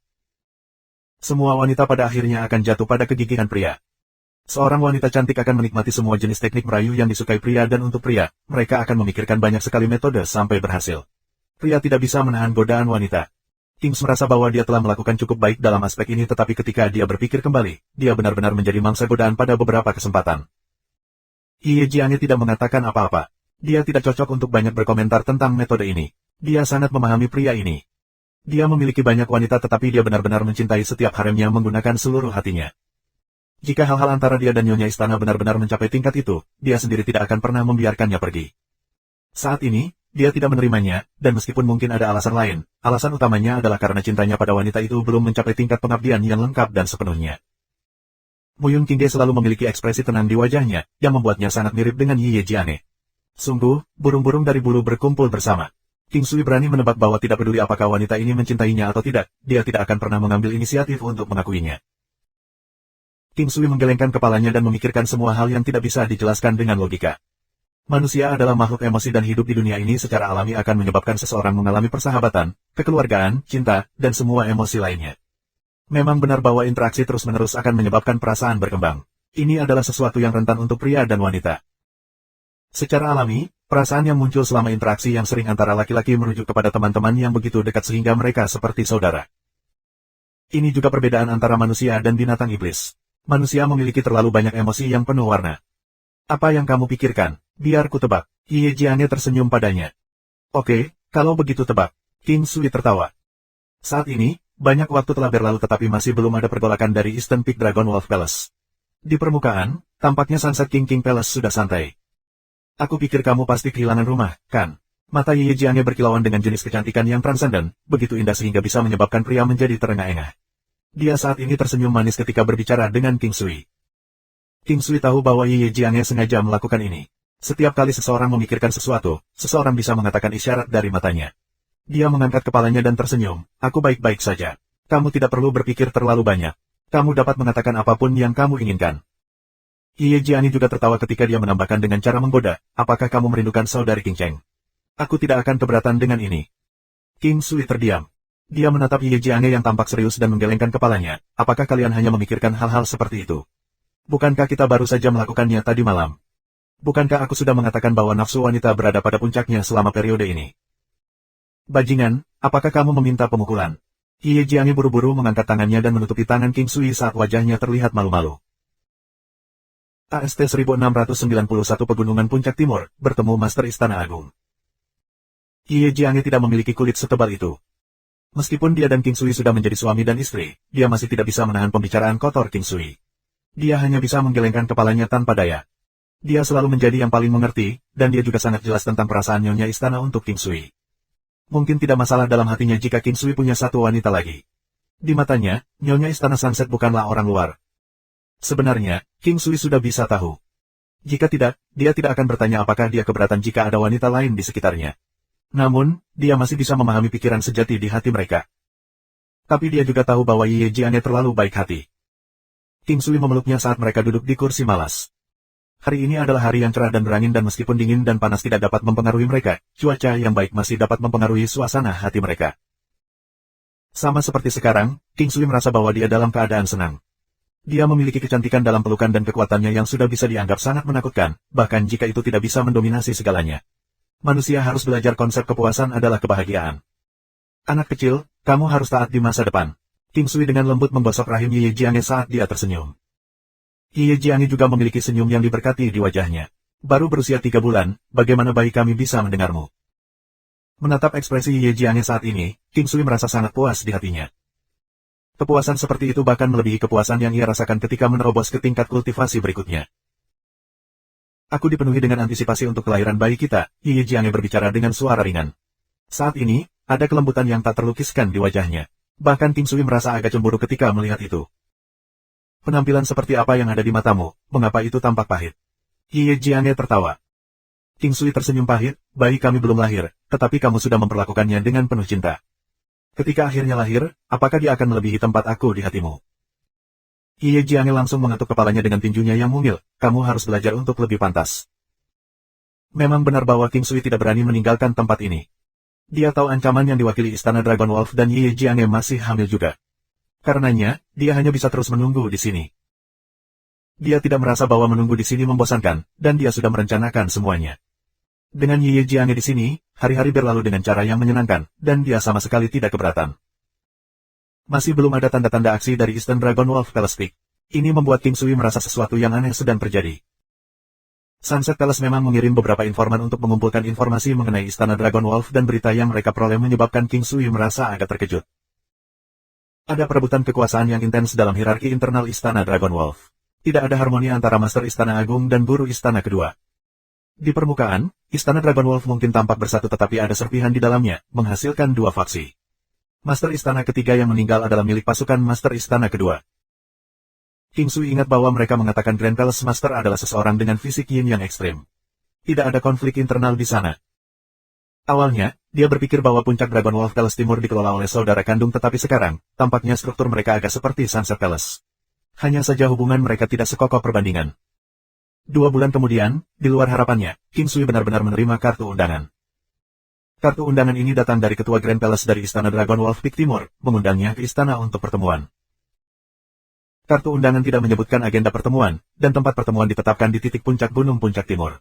Semua wanita pada akhirnya akan jatuh pada kegigihan pria. Seorang wanita cantik akan menikmati semua jenis teknik merayu yang disukai pria dan untuk pria, mereka akan memikirkan banyak sekali metode sampai berhasil. Pria tidak bisa menahan godaan wanita. Kings merasa bahwa dia telah melakukan cukup baik dalam aspek ini tetapi ketika dia berpikir kembali, dia benar-benar menjadi mangsa godaan pada beberapa kesempatan. Ye Jiane tidak mengatakan apa-apa. Dia tidak cocok untuk banyak berkomentar tentang metode ini. Dia sangat memahami pria ini. Dia memiliki banyak wanita tetapi dia benar-benar mencintai setiap haremnya menggunakan seluruh hatinya. Jika hal-hal antara dia dan nyonya istana benar-benar mencapai tingkat itu, dia sendiri tidak akan pernah membiarkannya pergi. Saat ini, dia tidak menerimanya, dan meskipun mungkin ada alasan lain, alasan utamanya adalah karena cintanya pada wanita itu belum mencapai tingkat pengabdian yang lengkap dan sepenuhnya. Muyun Qingge selalu memiliki ekspresi tenang di wajahnya, yang membuatnya sangat mirip dengan Ye Jiane. Sungguh, burung-burung dari bulu berkumpul bersama. King Sui berani menebak bahwa tidak peduli apakah wanita ini mencintainya atau tidak, dia tidak akan pernah mengambil inisiatif untuk mengakuinya. King Sui menggelengkan kepalanya dan memikirkan semua hal yang tidak bisa dijelaskan dengan logika. Manusia adalah makhluk emosi dan hidup di dunia ini secara alami akan menyebabkan seseorang mengalami persahabatan, kekeluargaan, cinta, dan semua emosi lainnya. Memang benar bahwa interaksi terus-menerus akan menyebabkan perasaan berkembang. Ini adalah sesuatu yang rentan untuk pria dan wanita. Secara alami, perasaan yang muncul selama interaksi yang sering antara laki-laki merujuk kepada teman-teman yang begitu dekat sehingga mereka seperti saudara. Ini juga perbedaan antara manusia dan binatang iblis. Manusia memiliki terlalu banyak emosi yang penuh warna. Apa yang kamu pikirkan? Biar ku tebak. Ye Jiane tersenyum padanya. Oke, kalau begitu tebak. King Sui tertawa. Saat ini, banyak waktu telah berlalu tetapi masih belum ada pergolakan dari Eastern Peak Dragon Wolf Palace. Di permukaan, tampaknya Sunset King Palace sudah santai. Aku pikir kamu pasti kehilangan rumah, kan? Mata Ye Jiane berkilauan dengan jenis kecantikan yang transenden, begitu indah sehingga bisa menyebabkan pria menjadi terengah-engah. Dia saat ini tersenyum manis ketika berbicara dengan King Sui. King Sui tahu bahwa Ye Jiane sengaja melakukan ini. Setiap kali seseorang memikirkan sesuatu, seseorang bisa mengatakan isyarat dari matanya. Dia mengangkat kepalanya dan tersenyum, aku baik-baik saja. Kamu tidak perlu berpikir terlalu banyak. Kamu dapat mengatakan apapun yang kamu inginkan. Ye Jiane juga tertawa ketika dia menambahkan dengan cara menggoda, apakah kamu merindukan saudari King Cheng? Aku tidak akan keberatan dengan ini. King Sui terdiam. Dia menatap Ye Jiane yang tampak serius dan menggelengkan kepalanya, apakah kalian hanya memikirkan hal-hal seperti itu? Bukankah kita baru saja melakukannya tadi malam? Bukankah aku sudah mengatakan bahwa nafsu wanita berada pada puncaknya selama periode ini? Bajingan, apakah kamu meminta pemukulan? Ye Jiane buru-buru mengangkat tangannya dan menutupi tangan King Sui saat wajahnya terlihat malu-malu. AST 1691 Pegunungan Puncak Timur, bertemu Master Istana Agung. Ye Jiane tidak memiliki kulit setebal itu. Meskipun dia dan King Sui sudah menjadi suami dan istri, dia masih tidak bisa menahan pembicaraan kotor King Sui. Dia hanya bisa menggelengkan kepalanya tanpa daya. Dia selalu menjadi yang paling mengerti, dan dia juga sangat jelas tentang perasaan nyonya istana untuk King Sui. Mungkin tidak masalah dalam hatinya jika King Sui punya satu wanita lagi. Di matanya, nyonya istana Sunset bukanlah orang luar. Sebenarnya, King Sui sudah bisa tahu. Jika tidak, dia tidak akan bertanya apakah dia keberatan jika ada wanita lain di sekitarnya. Namun, dia masih bisa memahami pikiran sejati di hati mereka. Tapi dia juga tahu bahwa Ye Jiane terlalu baik hati. King Sui memeluknya saat mereka duduk di kursi malas. Hari ini adalah hari yang cerah dan berangin dan meskipun dingin dan panas tidak dapat mempengaruhi mereka, cuaca yang baik masih dapat mempengaruhi suasana hati mereka. Sama seperti sekarang, King Sui merasa bahwa dia dalam keadaan senang. Dia memiliki kecantikan dalam pelukan dan kekuatannya yang sudah bisa dianggap sangat menakutkan, bahkan jika itu tidak bisa mendominasi segalanya. Manusia harus belajar konsep kepuasan adalah kebahagiaan. Anak kecil, kamu harus taat di masa depan. King Sui dengan lembut menggosok rahim Ye Jiane saat dia tersenyum. Ye Jiane juga memiliki senyum yang diberkati di wajahnya. Baru berusia 3 bulan, bagaimana bayi kami bisa mendengarmu? Menatap ekspresi Ye Jiane saat ini, King Sui merasa sangat puas di hatinya. Kepuasan seperti itu bahkan melebihi kepuasan yang ia rasakan ketika menerobos ke tingkat kultivasi berikutnya. Aku dipenuhi dengan antisipasi untuk kelahiran bayi kita, Ye Jiane berbicara dengan suara ringan. Saat ini, ada kelembutan yang tak terlukiskan di wajahnya. Bahkan King Sui merasa agak cemburu ketika melihat itu. Penampilan seperti apa yang ada di matamu, mengapa itu tampak pahit? Ye Jiane tertawa. King Sui tersenyum pahit, bayi kami belum lahir, tetapi kamu sudah memperlakukannya dengan penuh cinta. Ketika akhirnya lahir, apakah dia akan melebihi tempat aku di hatimu? Ye Jiane langsung mengetuk kepalanya dengan tinjunya yang mungil, kamu harus belajar untuk lebih pantas. Memang benar bahwa King Sui tidak berani meninggalkan tempat ini. Dia tahu ancaman yang diwakili Istana Dragon Wolf dan Ye Jiane masih hamil juga. Karenanya, dia hanya bisa terus menunggu di sini. Dia tidak merasa bahwa menunggu di sini membosankan, dan dia sudah merencanakan semuanya. Dengan Ye Jiane di sini, hari-hari berlalu dengan cara yang menyenangkan, dan dia sama sekali tidak keberatan. Masih belum ada tanda-tanda aksi dari Eastern Dragon Wolf Palace Peak. Ini membuat King Sui merasa sesuatu yang aneh sedang terjadi. Sunset Palace memang mengirim beberapa informan untuk mengumpulkan informasi mengenai Istana Dragon Wolf dan berita yang mereka peroleh menyebabkan King Sui merasa agak terkejut. Ada perebutan kekuasaan yang intens dalam hierarki internal Istana Dragon Wolf. Tidak ada harmoni antara Master Istana Agung dan Guru Istana kedua. Di permukaan, Istana Dragon Wolf mungkin tampak bersatu tetapi ada serpihan di dalamnya, menghasilkan dua faksi. Master Istana ketiga yang meninggal adalah milik pasukan Master Istana kedua. King Sui ingat bahwa mereka mengatakan Grand Palace Master adalah seseorang dengan fisik yin yang ekstrim. Tidak ada konflik internal di sana. Awalnya, dia berpikir bahwa puncak Dragon Wolf Palace Timur dikelola oleh saudara kandung tetapi sekarang, tampaknya struktur mereka agak seperti Sunset Palace. Hanya saja hubungan mereka tidak sekokoh perbandingan. 2 bulan kemudian, di luar harapannya, King Sui benar-benar menerima kartu undangan. Kartu undangan ini datang dari ketua Grand Palace dari Istana Dragon Wolf Peak Timur, mengundangnya ke istana untuk pertemuan. Kartu undangan tidak menyebutkan agenda pertemuan, dan tempat pertemuan ditetapkan di titik puncak Gunung Puncak Timur.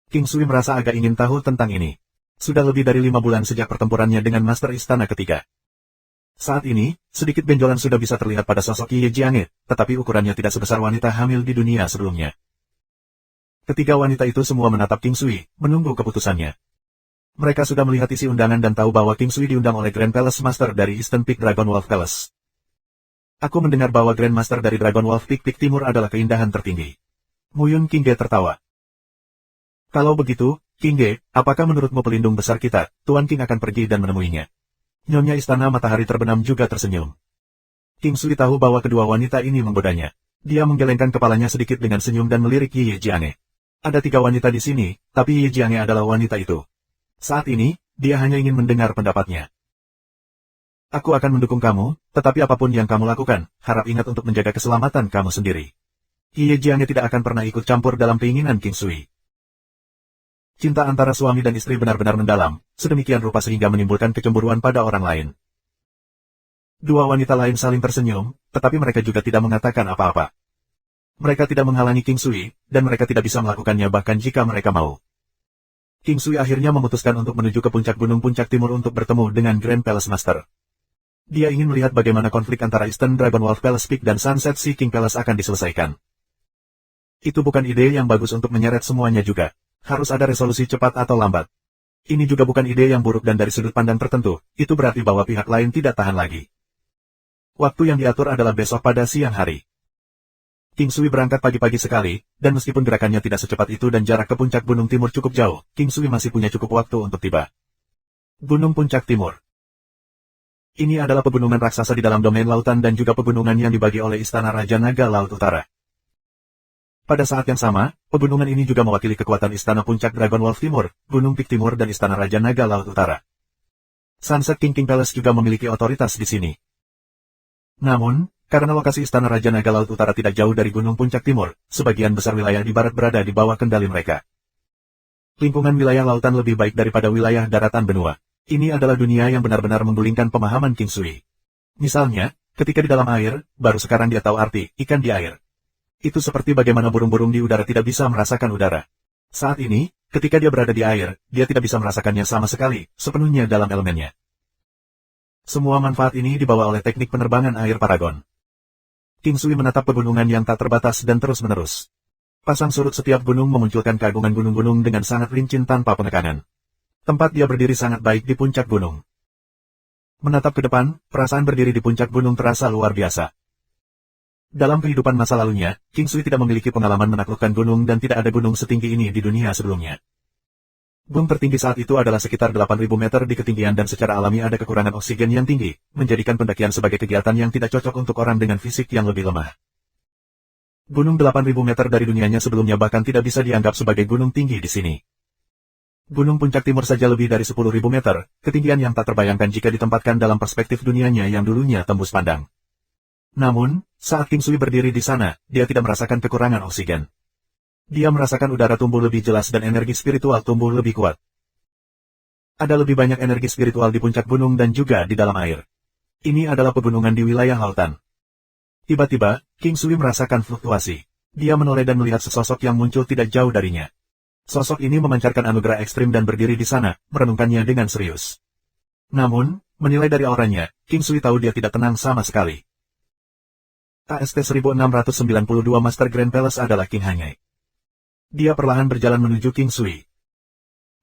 King Sui merasa agak ingin tahu tentang ini. Sudah lebih dari 5 bulan sejak pertempurannya dengan Master Istana ketiga. Saat ini, sedikit benjolan sudah bisa terlihat pada sosok Ye Jiane, tetapi ukurannya tidak sebesar wanita hamil di dunia sebelumnya. Ketiga wanita itu semua menatap King Sui, menunggu keputusannya. Mereka sudah melihat isi undangan dan tahu bahwa King Sui diundang oleh Grand Palace Master dari Eastern Peak Dragon Wolf Palace. Aku mendengar bahwa Grand Master dari Dragon Wolf Peak Timur adalah keindahan tertinggi. Muyun King Ge tertawa. Kalau begitu, King Ge, apakah menurutmu pelindung besar kita, Tuan King akan pergi dan menemuinya? Nyonya Istana Matahari Terbenam juga tersenyum. King Sui tahu bahwa kedua wanita ini menggodanya. Dia menggelengkan kepalanya sedikit dengan senyum dan melirik Ye Jiane. Ada 3 wanita di sini, tapi Ye Jiane adalah wanita itu. Saat ini, dia hanya ingin mendengar pendapatnya. Aku akan mendukung kamu, tetapi apapun yang kamu lakukan, harap ingat untuk menjaga keselamatan kamu sendiri. Ye Jiane tidak akan pernah ikut campur dalam keinginan King Sui. Cinta antara suami dan istri benar-benar mendalam, sedemikian rupa sehingga menimbulkan kecemburuan pada orang lain. 2 wanita lain saling tersenyum, tetapi mereka juga tidak mengatakan apa-apa. Mereka tidak menghalangi King Sui, dan mereka tidak bisa melakukannya bahkan jika mereka mau. King Sui akhirnya memutuskan untuk menuju ke puncak Gunung Puncak Timur untuk bertemu dengan Grand Palace Master. Dia ingin melihat bagaimana konflik antara Eastern Dragon Wolf Palace Peak dan Sunset Sea King Palace akan diselesaikan. Itu bukan ide yang bagus untuk menyeret semuanya juga. Harus ada resolusi cepat atau lambat. Ini juga bukan ide yang buruk dan dari sudut pandang tertentu, itu berarti bahwa pihak lain tidak tahan lagi. Waktu yang diatur adalah besok pada siang hari. King Sui berangkat pagi-pagi sekali, dan meskipun gerakannya tidak secepat itu dan jarak ke puncak Gunung Timur cukup jauh, King Sui masih punya cukup waktu untuk tiba. Gunung Puncak Timur. Ini adalah pegunungan raksasa di dalam domain lautan dan juga pegunungan yang dibagi oleh Istana Raja Naga Laut Utara. Pada saat yang sama, pegunungan ini juga mewakili kekuatan Istana Puncak Dragon Wolf Timur, Gunung Peak Timur dan Istana Raja Naga Laut Utara. Sunset King Palace juga memiliki otoritas di sini. Namun, karena lokasi Istana Raja Naga Laut Utara tidak jauh dari Gunung Puncak Timur, sebagian besar wilayah di barat berada di bawah kendali mereka. Lingkungan wilayah lautan lebih baik daripada wilayah daratan benua. Ini adalah dunia yang benar-benar menggulingkan pemahaman King Sui. Misalnya, ketika di dalam air, baru sekarang dia tahu arti ikan di air. Itu seperti bagaimana burung-burung di udara tidak bisa merasakan udara. Saat ini, ketika dia berada di air, dia tidak bisa merasakannya sama sekali, sepenuhnya dalam elemennya. Semua manfaat ini dibawa oleh teknik penerbangan air Paragon. King Sui menatap pegunungan yang tak terbatas dan terus-menerus. Pasang surut setiap gunung memunculkan keagungan gunung-gunung dengan sangat lincin tanpa penekanan. Tempat dia berdiri sangat baik di puncak gunung. Menatap ke depan, perasaan berdiri di puncak gunung terasa luar biasa. Dalam kehidupan masa lalunya, King Sui tidak memiliki pengalaman menaklukkan gunung dan tidak ada gunung setinggi ini di dunia sebelumnya. Gunung tertinggi saat itu adalah sekitar 8.000 meter di ketinggian dan secara alami ada kekurangan oksigen yang tinggi, menjadikan pendakian sebagai kegiatan yang tidak cocok untuk orang dengan fisik yang lebih lemah. Gunung 8.000 meter dari dunianya sebelumnya bahkan tidak bisa dianggap sebagai gunung tinggi di sini. Gunung Puncak Timur saja lebih dari 10.000 meter, ketinggian yang tak terbayangkan jika ditempatkan dalam perspektif dunianya yang dulunya tembus pandang. Namun, saat King Sui berdiri di sana, dia tidak merasakan kekurangan oksigen. Dia merasakan udara tumbuh lebih jelas dan energi spiritual tumbuh lebih kuat. Ada lebih banyak energi spiritual di puncak gunung dan juga di dalam air. Ini adalah pegunungan di wilayah lautan. Tiba-tiba, King Sui merasakan fluktuasi. Dia menoleh dan melihat sesosok yang muncul tidak jauh darinya. Sosok ini memancarkan anugerah ekstrim dan berdiri di sana, merenungkannya dengan serius. Namun, menilai dari auranya, King Sui tahu dia tidak tenang sama sekali. AST 1692 Master Grand Palace adalah King Hanyai. Dia perlahan berjalan menuju King Sui.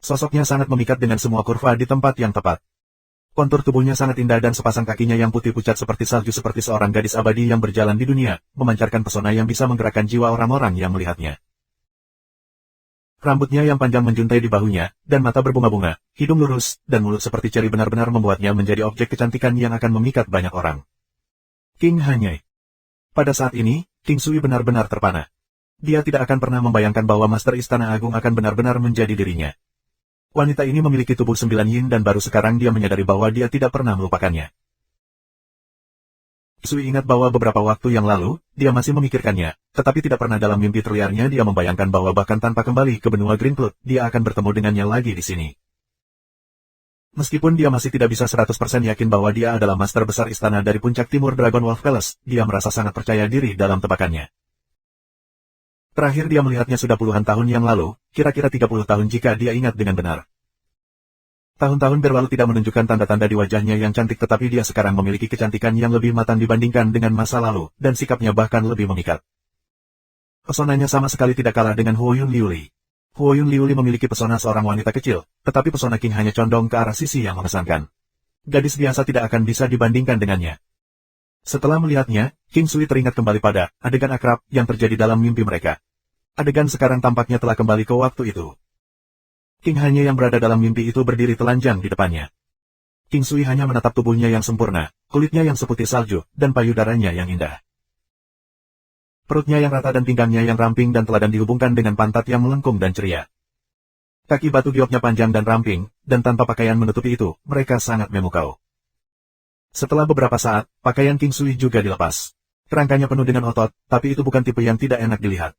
Sosoknya sangat memikat dengan semua kurva di tempat yang tepat. Kontur tubuhnya sangat indah dan sepasang kakinya yang putih pucat seperti salju seperti seorang gadis abadi yang berjalan di dunia, memancarkan pesona yang bisa menggerakkan jiwa orang-orang yang melihatnya. Rambutnya yang panjang menjuntai di bahunya, dan mata berbunga-bunga, hidung lurus, dan mulut seperti ceri benar-benar membuatnya menjadi objek kecantikan yang akan memikat banyak orang. King Hanyai. Pada saat ini, King Sui benar-benar terpana. Dia tidak akan pernah membayangkan bahwa Master Istana Agung akan benar-benar menjadi dirinya. Wanita ini memiliki tubuh 9 yin dan baru sekarang dia menyadari bahwa dia tidak pernah melupakannya. Sui ingat bahwa beberapa waktu yang lalu, dia masih memikirkannya, tetapi tidak pernah dalam mimpi terliarnya dia membayangkan bahwa bahkan tanpa kembali ke benua Greencloud, dia akan bertemu dengannya lagi di sini. Meskipun dia masih tidak bisa 100% yakin bahwa dia adalah master besar istana dari puncak timur Dragon Wolf Palace, dia merasa sangat percaya diri dalam tebakannya. Terakhir dia melihatnya sudah puluhan tahun yang lalu, kira-kira 30 tahun jika dia ingat dengan benar. Tahun-tahun berlalu tidak menunjukkan tanda-tanda di wajahnya yang cantik tetapi dia sekarang memiliki kecantikan yang lebih matang dibandingkan dengan masa lalu, dan sikapnya bahkan lebih memikat. Pesonanya sama sekali tidak kalah dengan Huoyun Liuli. Huoyun Liuli memiliki pesona seorang wanita kecil, tetapi pesona King hanya condong ke arah sisi yang mengesankan. Gadis biasa tidak akan bisa dibandingkan dengannya. Setelah melihatnya, King Sui teringat kembali pada adegan akrab yang terjadi dalam mimpi mereka. Adegan sekarang tampaknya telah kembali ke waktu itu. King hanya yang berada dalam mimpi itu berdiri telanjang di depannya. King Sui hanya menatap tubuhnya yang sempurna, kulitnya yang seputih salju, dan payudaranya yang indah. Perutnya yang rata dan pinggangnya yang ramping dan teladan dihubungkan dengan pantat yang melengkung dan ceria. Kaki batu gioknya panjang dan ramping, dan tanpa pakaian menutupi itu, mereka sangat memukau. Setelah beberapa saat, pakaian King Sui juga dilepas. Kerangkanya penuh dengan otot, tapi itu bukan tipe yang tidak enak dilihat.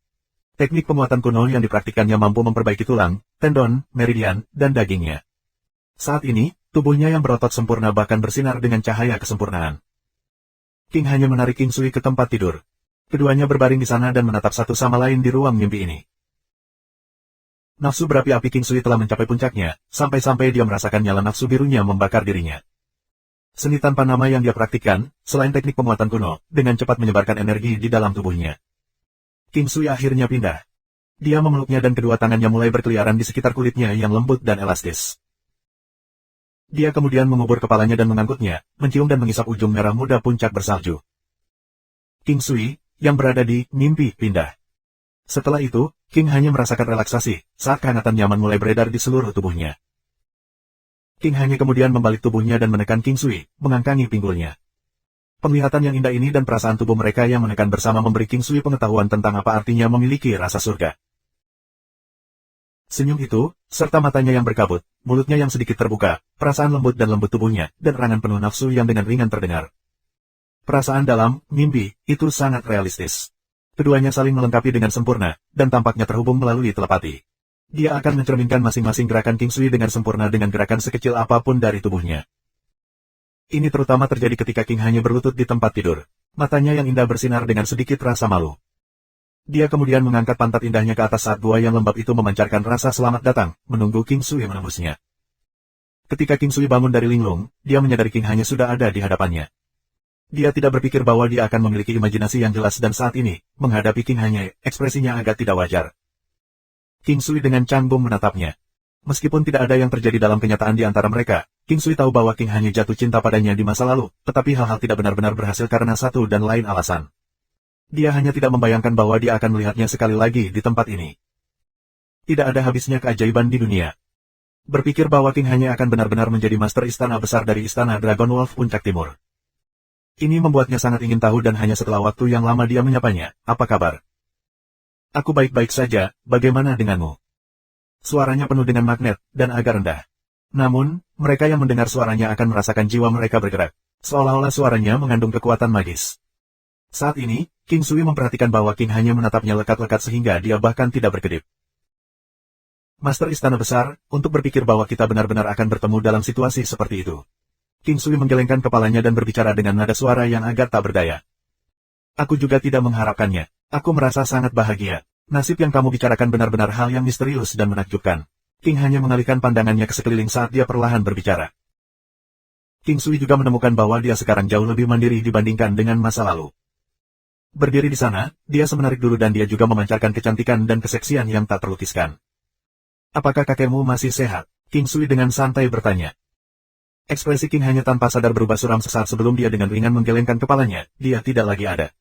Teknik penguatan kuno yang dipraktikannya mampu memperbaiki tulang, tendon, meridian, dan dagingnya. Saat ini, tubuhnya yang berotot sempurna bahkan bersinar dengan cahaya kesempurnaan. King hanya menarik King Sui ke tempat tidur. Keduanya berbaring di sana dan menatap satu sama lain di ruang mimpi ini. Nafsu berapi-api King Sui telah mencapai puncaknya, sampai-sampai dia merasakan nyala nafsu birunya membakar dirinya. Seni tanpa nama yang dia praktikkan, selain teknik penguatan kuno, dengan cepat menyebarkan energi di dalam tubuhnya. King Sui akhirnya pindah. Dia memeluknya dan kedua tangannya mulai berkeliaran di sekitar kulitnya yang lembut dan elastis. Dia kemudian mengubur kepalanya dan mengangkutnya, mencium dan mengisap ujung merah muda puncak bersalju. King Sui, yang berada di mimpi, pindah. Setelah itu, King hanya merasakan relaksasi, saat kehangatan nyaman mulai beredar di seluruh tubuhnya. King hanya kemudian membalik tubuhnya dan menekan King Sui, mengangkangi pinggulnya. Penglihatan yang indah ini dan perasaan tubuh mereka yang menekan bersama memberi King Sui pengetahuan tentang apa artinya memiliki rasa surga. Senyum itu, serta matanya yang berkabut, mulutnya yang sedikit terbuka, perasaan lembut dan lembut tubuhnya, dan erangan penuh nafsu yang dengan ringan terdengar. Perasaan dalam, mimpi, itu sangat realistis. Keduanya saling melengkapi dengan sempurna, dan tampaknya terhubung melalui telepati. Dia akan mencerminkan masing-masing gerakan King Sui dengan sempurna dengan gerakan sekecil apapun dari tubuhnya. Ini terutama terjadi ketika King hanya berlutut di tempat tidur. Matanya yang indah bersinar dengan sedikit rasa malu. Dia kemudian mengangkat pantat indahnya ke atas saat gua yang lembab itu memancarkan rasa selamat datang, menunggu King Sui menembusnya. Ketika King Sui bangun dari linglung, dia menyadari King hanya sudah ada di hadapannya. Dia tidak berpikir bahwa dia akan memiliki imajinasi yang jelas dan saat ini, menghadapi King hanya, ekspresinya agak tidak wajar. King Sui dengan canggung menatapnya. Meskipun tidak ada yang terjadi dalam kenyataan di antara mereka, King Sui tahu bahwa King hanya jatuh cinta padanya di masa lalu, tetapi hal-hal tidak benar-benar berhasil karena satu dan lain alasan. Dia hanya tidak membayangkan bahwa dia akan melihatnya sekali lagi di tempat ini. Tidak ada habisnya keajaiban di dunia. Berpikir bahwa King hanya akan benar-benar menjadi master istana besar dari istana Dragon Wolf Puncak Timur. Ini membuatnya sangat ingin tahu dan hanya setelah waktu yang lama dia menyapanya, "Apa kabar?" "Aku baik-baik saja, bagaimana denganmu?" Suaranya penuh dengan magnet, dan agak rendah. Namun, mereka yang mendengar suaranya akan merasakan jiwa mereka bergerak. Seolah-olah suaranya mengandung kekuatan magis. Saat ini, King Sui memperhatikan bahwa King hanya menatapnya lekat-lekat sehingga dia bahkan tidak berkedip. "Master Istana Besar, untuk berpikir bahwa kita benar-benar akan bertemu dalam situasi seperti itu." King Sui menggelengkan kepalanya dan berbicara dengan nada suara yang agak tak berdaya. "Aku juga tidak mengharapkannya. Aku merasa sangat bahagia. Nasib yang kamu bicarakan benar-benar hal yang misterius dan menakjubkan." King hanya mengalihkan pandangannya ke sekeliling saat dia perlahan berbicara. King Sui juga menemukan bahwa dia sekarang jauh lebih mandiri dibandingkan dengan masa lalu. Berdiri di sana, dia semenarik dulu dan dia juga memancarkan kecantikan dan keseksian yang tak terlukiskan. "Apakah kakekmu masih sehat?" King Sui dengan santai bertanya. Ekspresi King hanya tanpa sadar berubah suram sesaat sebelum dia dengan ringan menggelengkan kepalanya, dia tidak lagi ada.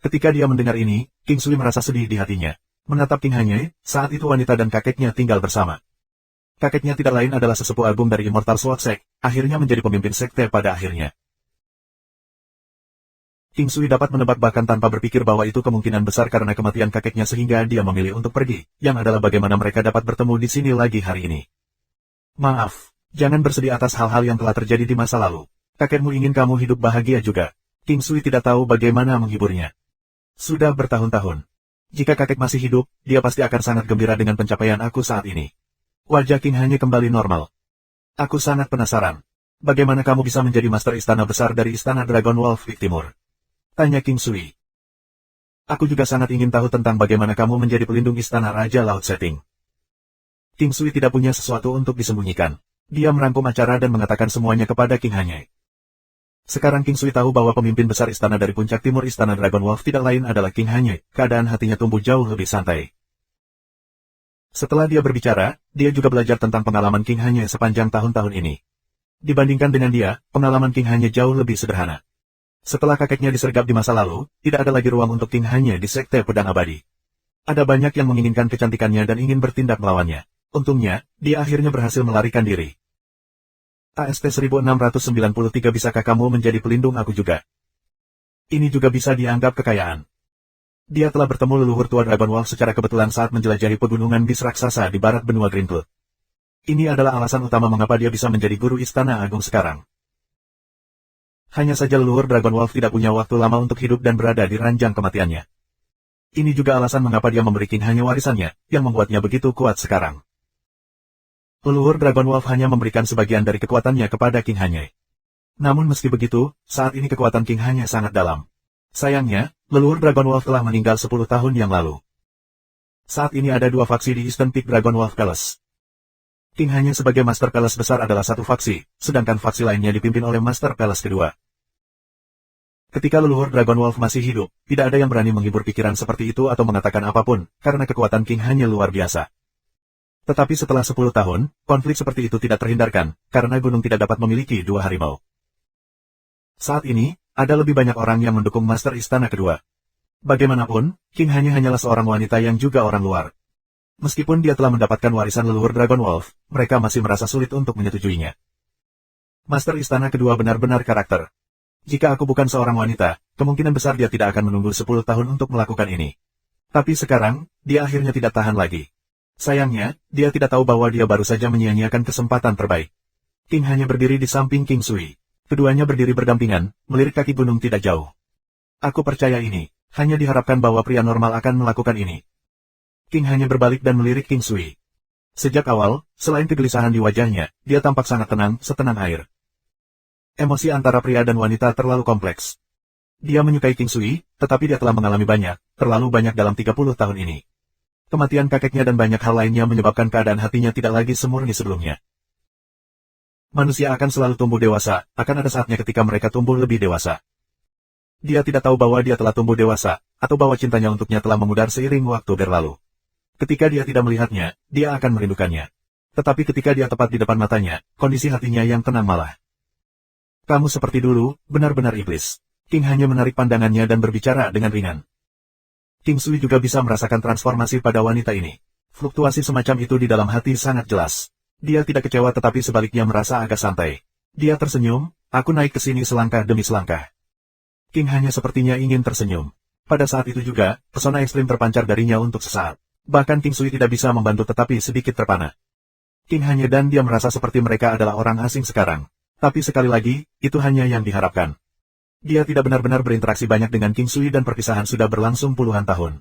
Ketika dia mendengar ini, King Sui merasa sedih di hatinya. Menatap King Hanye, saat itu wanita dan kakeknya tinggal bersama. Kakeknya tidak lain adalah sesepuh agung dari Immortal Sword Sect, akhirnya menjadi pemimpin sekte pada akhirnya. King Sui dapat menebak bahkan tanpa berpikir bahwa itu kemungkinan besar karena kematian kakeknya sehingga dia memilih untuk pergi, yang adalah bagaimana mereka dapat bertemu di sini lagi hari ini. "Maaf, jangan bersedih atas hal-hal yang telah terjadi di masa lalu. Kakekmu ingin kamu hidup bahagia juga." King Sui tidak tahu bagaimana menghiburnya. "Sudah bertahun-tahun. Jika kakek masih hidup, dia pasti akan sangat gembira dengan pencapaian aku saat ini." Wajah King hanya kembali normal. "Aku sangat penasaran. Bagaimana kamu bisa menjadi master istana besar dari istana Dragon Wolf Timur?" tanya King Sui. "Aku juga sangat ingin tahu tentang bagaimana kamu menjadi pelindung istana Raja Laut Setting." King Sui tidak punya sesuatu untuk disembunyikan. Dia merangkum acara dan mengatakan semuanya kepada King Hanye. Sekarang King Sui tahu bahwa pemimpin besar istana dari puncak timur istana Dragon Wolf tidak lain adalah King Hanye. Keadaan hatinya tumbuh jauh lebih santai. Setelah dia berbicara, dia juga belajar tentang pengalaman King Hanye sepanjang tahun-tahun ini. Dibandingkan dengan dia, pengalaman King Hanye jauh lebih sederhana. Setelah kakeknya disergap di masa lalu, tidak ada lagi ruang untuk King Hanye di Sekte Pedang Abadi. Ada banyak yang menginginkan kecantikannya dan ingin bertindak melawannya. Untungnya, dia akhirnya berhasil melarikan diri. "AST 1693 bisakah kamu menjadi pelindung aku juga?" Ini juga bisa dianggap kekayaan. Dia telah bertemu leluhur tua Dragon Wolf secara kebetulan saat menjelajahi pegunungan bis raksasa di barat benua Greencloud. Ini adalah alasan utama mengapa dia bisa menjadi guru Istana Agung sekarang. Hanya saja leluhur Dragon Wolf tidak punya waktu lama untuk hidup dan berada di ranjang kematiannya. Ini juga alasan mengapa dia memberi King Hanye warisannya, yang membuatnya begitu kuat sekarang. Leluhur Dragon Wolf hanya memberikan sebagian dari kekuatannya kepada King Hanye. Namun meski begitu, saat ini kekuatan King Hanye sangat dalam. Sayangnya, leluhur Dragon Wolf telah meninggal 10 tahun yang lalu. Saat ini ada 2 faksi di Eastern Peak Dragon Wolf Palace. King Hanye sebagai Master Palace besar adalah satu faksi, sedangkan faksi lainnya dipimpin oleh Master Palace kedua. Ketika leluhur Dragon Wolf masih hidup, tidak ada yang berani menghibur pikiran seperti itu atau mengatakan apapun, karena kekuatan King Hanye luar biasa. Tetapi setelah 10 tahun, konflik seperti itu tidak terhindarkan, karena gunung tidak dapat memiliki 2 harimau. Saat ini, ada lebih banyak orang yang mendukung Master Istana kedua. Bagaimanapun, King Hanye hanyalah seorang wanita yang juga orang luar. Meskipun dia telah mendapatkan warisan leluhur Dragon Wolf, mereka masih merasa sulit untuk menyetujuinya. Master Istana kedua benar-benar karakter. Jika aku bukan seorang wanita, kemungkinan besar dia tidak akan menunggu 10 tahun untuk melakukan ini. Tapi sekarang, dia akhirnya tidak tahan lagi. Sayangnya, dia tidak tahu bahwa dia baru saja menyia-nyiakan kesempatan terbaik. King hanya berdiri di samping King Sui. Keduanya berdiri berdampingan, melirik kaki gunung tidak jauh. Aku percaya ini, hanya diharapkan bahwa pria normal akan melakukan ini. King hanya berbalik dan melirik King Sui. Sejak awal, selain kegelisahan di wajahnya, dia tampak sangat tenang, setenang air. Emosi antara pria dan wanita terlalu kompleks. Dia menyukai King Sui, tetapi dia telah mengalami banyak, terlalu banyak dalam 30 tahun ini. Kematian kakeknya dan banyak hal lainnya menyebabkan keadaan hatinya tidak lagi semurni sebelumnya. Manusia akan selalu tumbuh dewasa, akan ada saatnya ketika mereka tumbuh lebih dewasa. Dia tidak tahu bahwa dia telah tumbuh dewasa, atau bahwa cintanya untuknya telah memudar seiring waktu berlalu. Ketika dia tidak melihatnya, dia akan merindukannya. Tetapi ketika dia tepat di depan matanya, kondisi hatinya yang tenang malah. Kamu seperti dulu, benar-benar iblis. King hanya menarik pandangannya dan berbicara dengan ringan. King Sui juga bisa merasakan transformasi pada wanita ini. Fluktuasi semacam itu di dalam hati sangat jelas. Dia tidak kecewa tetapi sebaliknya merasa agak santai. Dia tersenyum, aku naik ke sini selangkah demi selangkah. King hanya sepertinya ingin tersenyum. Pada saat itu juga, pesona ekstrim terpancar darinya untuk sesaat. Bahkan King Sui tidak bisa membantu tetapi sedikit terpana. King hanya dan dia merasa seperti mereka adalah orang asing sekarang. Tapi sekali lagi, itu hanya yang diharapkan. Dia tidak benar-benar berinteraksi banyak dengan King Sui dan perpisahan sudah berlangsung puluhan tahun.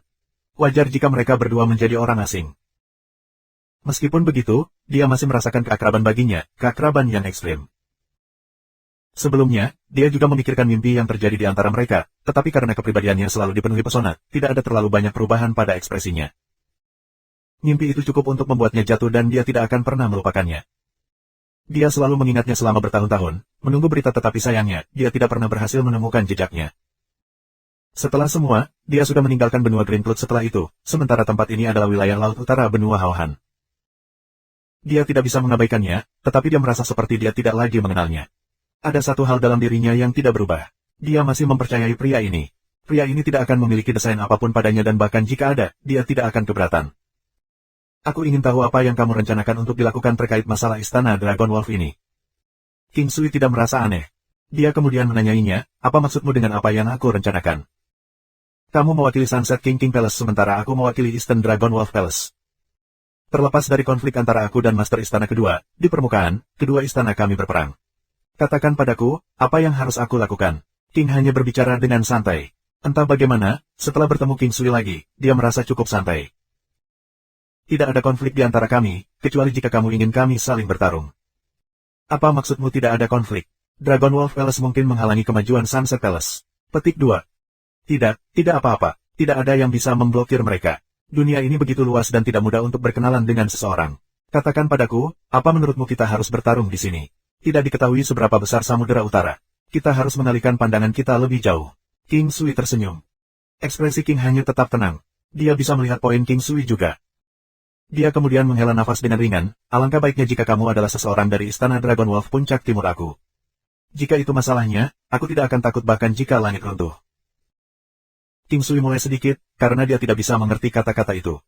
Wajar jika mereka berdua menjadi orang asing. Meskipun begitu, dia masih merasakan keakraban baginya, keakraban yang ekstrim. Sebelumnya, dia juga memikirkan mimpi yang terjadi di antara mereka, tetapi karena kepribadiannya selalu dipenuhi pesona, tidak ada terlalu banyak perubahan pada ekspresinya. Mimpi itu cukup untuk membuatnya jatuh dan dia tidak akan pernah melupakannya. Dia selalu mengingatnya selama bertahun-tahun, menunggu berita tetapi sayangnya, dia tidak pernah berhasil menemukan jejaknya. Setelah semua, dia sudah meninggalkan benua Green Cloud setelah itu, sementara tempat ini adalah wilayah laut utara benua Haohan. Dia tidak bisa mengabaikannya, tetapi dia merasa seperti dia tidak lagi mengenalnya. Ada satu hal dalam dirinya yang tidak berubah. Dia masih mempercayai pria ini. Pria ini tidak akan memiliki desain apapun padanya dan bahkan jika ada, dia tidak akan keberatan. Aku ingin tahu apa yang kamu rencanakan untuk dilakukan terkait masalah istana Dragon Wolf ini. King Sui tidak merasa aneh. Dia kemudian menanyainya, apa maksudmu dengan apa yang aku rencanakan? Kamu mewakili Sunset King Palace sementara aku mewakili Eastern Dragon Wolf Palace. Terlepas dari konflik antara aku dan Master Istana kedua, di permukaan, kedua istana kami berperang. Katakan padaku, apa yang harus aku lakukan? King hanya berbicara dengan santai. Entah bagaimana, setelah bertemu King Sui lagi, dia merasa cukup santai. Tidak ada konflik di antara kami, kecuali jika kamu ingin kami saling bertarung. Apa maksudmu tidak ada konflik? Dragon Wolf Palace mungkin menghalangi kemajuan Sunset Palace. Petik 2. Tidak apa-apa. Tidak ada yang bisa memblokir mereka. Dunia ini begitu luas dan tidak mudah untuk berkenalan dengan seseorang. Katakan padaku, apa menurutmu kita harus bertarung di sini? Tidak diketahui seberapa besar Samudera Utara. Kita harus mengalihkan pandangan kita lebih jauh. King Sui tersenyum. Ekspresi King hanya tetap tenang. Dia bisa melihat poin King Sui juga. Dia kemudian menghela nafas dengan ringan, alangkah baiknya jika kamu adalah seseorang dari Istana Dragon Wolf Puncak Timur aku. Jika itu masalahnya, aku tidak akan takut bahkan jika langit runtuh. King Sui mulai sedikit, karena dia tidak bisa mengerti kata-kata itu.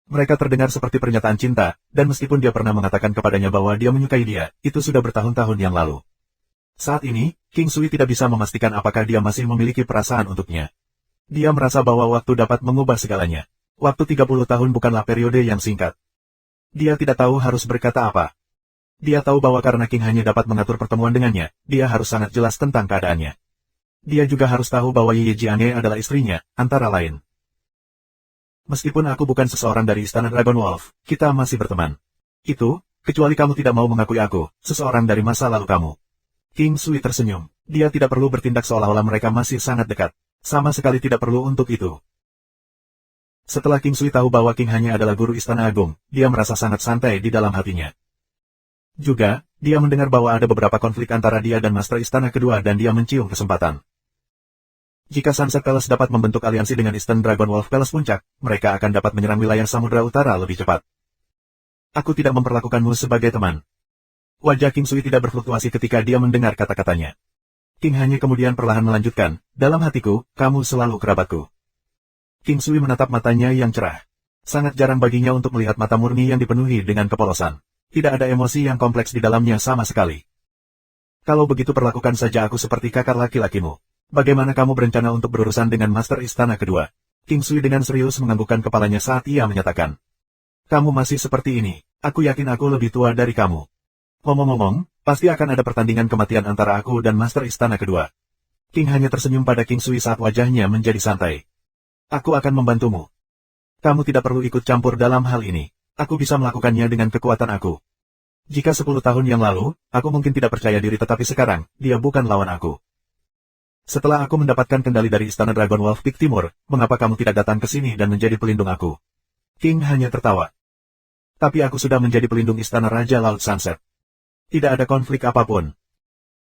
Mereka terdengar seperti pernyataan cinta, dan meskipun dia pernah mengatakan kepadanya bahwa dia menyukai dia, itu sudah bertahun-tahun yang lalu. Saat ini, King Sui tidak bisa memastikan apakah dia masih memiliki perasaan untuknya. Dia merasa bahwa waktu dapat mengubah segalanya. Waktu 30 tahun bukanlah periode yang singkat. Dia tidak tahu harus berkata apa. Dia tahu bahwa karena King hanya dapat mengatur pertemuan dengannya, dia harus sangat jelas tentang keadaannya. Dia juga harus tahu bahwa Ye Jianhe adalah istrinya, antara lain. Meskipun aku bukan seseorang dari Istana Dragon Wolf, kita masih berteman. Itu, kecuali kamu tidak mau mengakui aku, seseorang dari masa lalu kamu. King Sui tersenyum. Dia tidak perlu bertindak seolah-olah mereka masih sangat dekat. Sama sekali tidak perlu untuk itu. Setelah King Sui tahu bahwa King hanya adalah guru Istana Agung, dia merasa sangat santai di dalam hatinya. Juga, dia mendengar bahwa ada beberapa konflik antara dia dan Master Istana kedua dan dia mencium kesempatan. Jika Sunset Palace dapat membentuk aliansi dengan Eastern Dragon Wolf Palace Puncak, mereka akan dapat menyerang wilayah Samudra Utara lebih cepat. Aku tidak memperlakukanmu sebagai teman. Wajah King Sui tidak berfluktuasi ketika dia mendengar kata-katanya. King hanya kemudian perlahan melanjutkan, dalam hatiku, kamu selalu kerabatku. King Sui menatap matanya yang cerah. Sangat jarang baginya untuk melihat mata murni yang dipenuhi dengan kepolosan. Tidak ada emosi yang kompleks di dalamnya sama sekali. Kalau begitu perlakukan saja aku seperti kakak laki-lakimu. Bagaimana kamu berencana untuk berurusan dengan Master Istana kedua? King Sui dengan serius menganggukkan kepalanya saat ia menyatakan. Kamu masih seperti ini. Aku yakin aku lebih tua dari kamu. Ngomong-ngomong, pasti akan ada pertandingan kematian antara aku dan Master Istana kedua. King hanya tersenyum pada King Sui saat wajahnya menjadi santai. Aku akan membantumu. Kamu tidak perlu ikut campur dalam hal ini. Aku bisa melakukannya dengan kekuatan aku. Jika 10 tahun yang lalu, aku mungkin tidak percaya diri tetapi sekarang, dia bukan lawan aku. Setelah aku mendapatkan kendali dari Istana Dragon Wolf Peak Timur, mengapa kamu tidak datang ke sini dan menjadi pelindung aku? King hanya tertawa. Tapi aku sudah menjadi pelindung Istana Raja Laut Sunset. Tidak ada konflik apapun.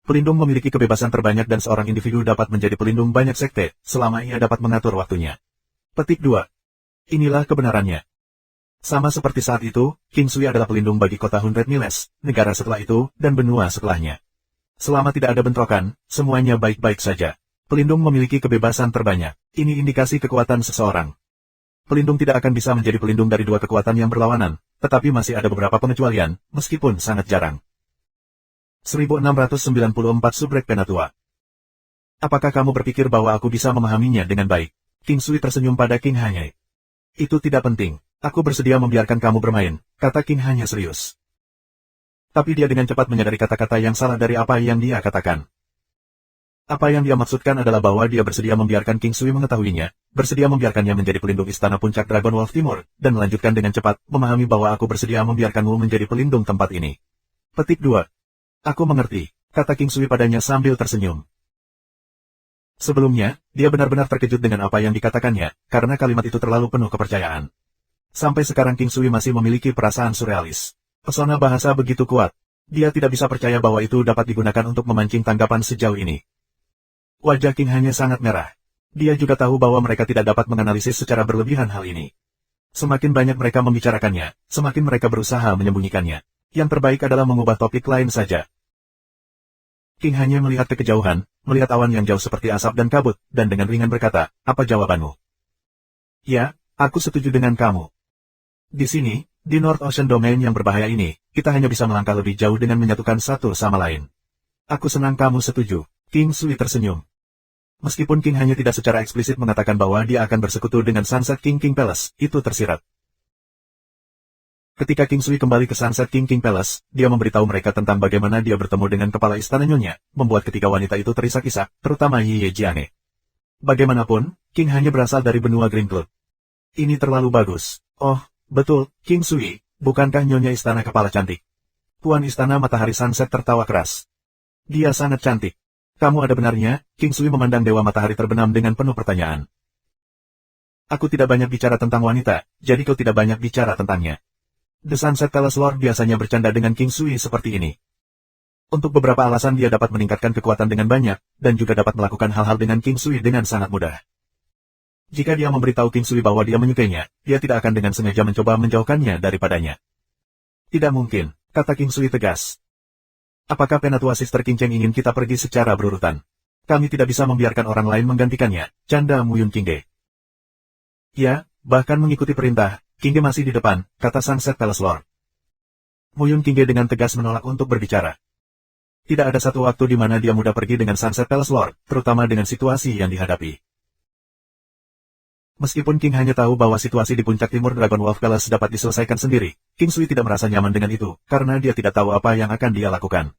Pelindung memiliki kebebasan terbanyak dan seorang individu dapat menjadi pelindung banyak sekte, selama ia dapat mengatur waktunya. Petik 2. Inilah kebenarannya. Sama seperti saat itu, King Sui adalah pelindung bagi kota Hundred Miles, negara setelah itu, dan benua setelahnya. Selama tidak ada bentrokan, semuanya baik-baik saja. Pelindung memiliki kebebasan terbanyak. Ini indikasi kekuatan seseorang. Pelindung tidak akan bisa menjadi pelindung dari dua kekuatan yang berlawanan, tetapi masih ada beberapa pengecualian, meskipun sangat jarang. 1694 Subrek Penatua. Apakah kamu berpikir bahwa aku bisa memahaminya dengan baik? King Sui tersenyum pada King Hanyai. Itu tidak penting. Aku bersedia membiarkan kamu bermain, kata King hanya serius. Tapi dia dengan cepat menyadari kata-kata yang salah dari apa yang dia katakan. Apa yang dia maksudkan adalah bahwa dia bersedia membiarkan King Sui mengetahuinya, bersedia membiarkannya menjadi pelindung Istana Puncak Dragon Wolf Timur, dan melanjutkan dengan cepat, memahami bahwa aku bersedia membiarkanmu menjadi pelindung tempat ini. Petik 2. Aku mengerti, kata King Sui padanya sambil tersenyum. Sebelumnya, dia benar-benar terkejut dengan apa yang dikatakannya, karena kalimat itu terlalu penuh kepercayaan. Sampai sekarang King Sui masih memiliki perasaan surrealis. Pesona bahasa begitu kuat. Dia tidak bisa percaya bahwa itu dapat digunakan untuk memancing tanggapan sejauh ini. Wajah King hanya sangat merah. Dia juga tahu bahwa mereka tidak dapat menganalisis secara berlebihan hal ini. Semakin banyak mereka membicarakannya, semakin mereka berusaha menyembunyikannya. Yang terbaik adalah mengubah topik lain saja. King hanya melihat ke kejauhan, melihat awan yang jauh seperti asap dan kabut, dan dengan ringan berkata, apa jawabanmu? Ya, aku setuju dengan kamu. Di sini, di North Ocean Domain yang berbahaya ini, kita hanya bisa melangkah lebih jauh dengan menyatukan satu sama lain. Aku senang kamu setuju. King Sui tersenyum. Meskipun King hanya tidak secara eksplisit mengatakan bahwa dia akan bersekutu dengan Sunset King Palace, itu tersirat. Ketika King Sui kembali ke Sunset King Palace, dia memberitahu mereka tentang bagaimana dia bertemu dengan kepala istana nyonya, membuat ketiga wanita itu terisak-isak, terutama Yi Jiane. Bagaimanapun, King hanya berasal dari benua Green Cloud. Ini terlalu bagus. Oh, betul, King Sui, bukankah nyonya istana kepala cantik? Tuan istana Matahari Sunset tertawa keras. Dia sangat cantik. Kamu ada benarnya, King Sui memandang Dewa Matahari terbenam dengan penuh pertanyaan. Aku tidak banyak bicara tentang wanita, jadi kau tidak banyak bicara tentangnya. The Sunset Palace Lord biasanya bercanda dengan King Sui seperti ini. Untuk beberapa alasan dia dapat meningkatkan kekuatan dengan banyak, dan juga dapat melakukan hal-hal dengan King Sui dengan sangat mudah. Jika dia memberitahu King Sui bahwa dia menyukainya, dia tidak akan dengan sengaja mencoba menjauhkannya daripadanya. Tidak mungkin, kata King Sui tegas. Apakah Penatua Sister King Cheng ingin kita pergi secara berurutan? Kami tidak bisa membiarkan orang lain menggantikannya, canda Muyun Kingge. Ya, bahkan mengikuti perintah. Kingge masih di depan, kata Sunset Palace Lord. Muyun Kingge dengan tegas menolak untuk berbicara. Tidak ada satu waktu di mana dia mudah pergi dengan Sunset Palace Lord, terutama dengan situasi yang dihadapi. Meskipun King hanya tahu bahwa situasi di puncak timur Dragon Wolf Palace dapat diselesaikan sendiri, King Sui tidak merasa nyaman dengan itu, karena dia tidak tahu apa yang akan dia lakukan.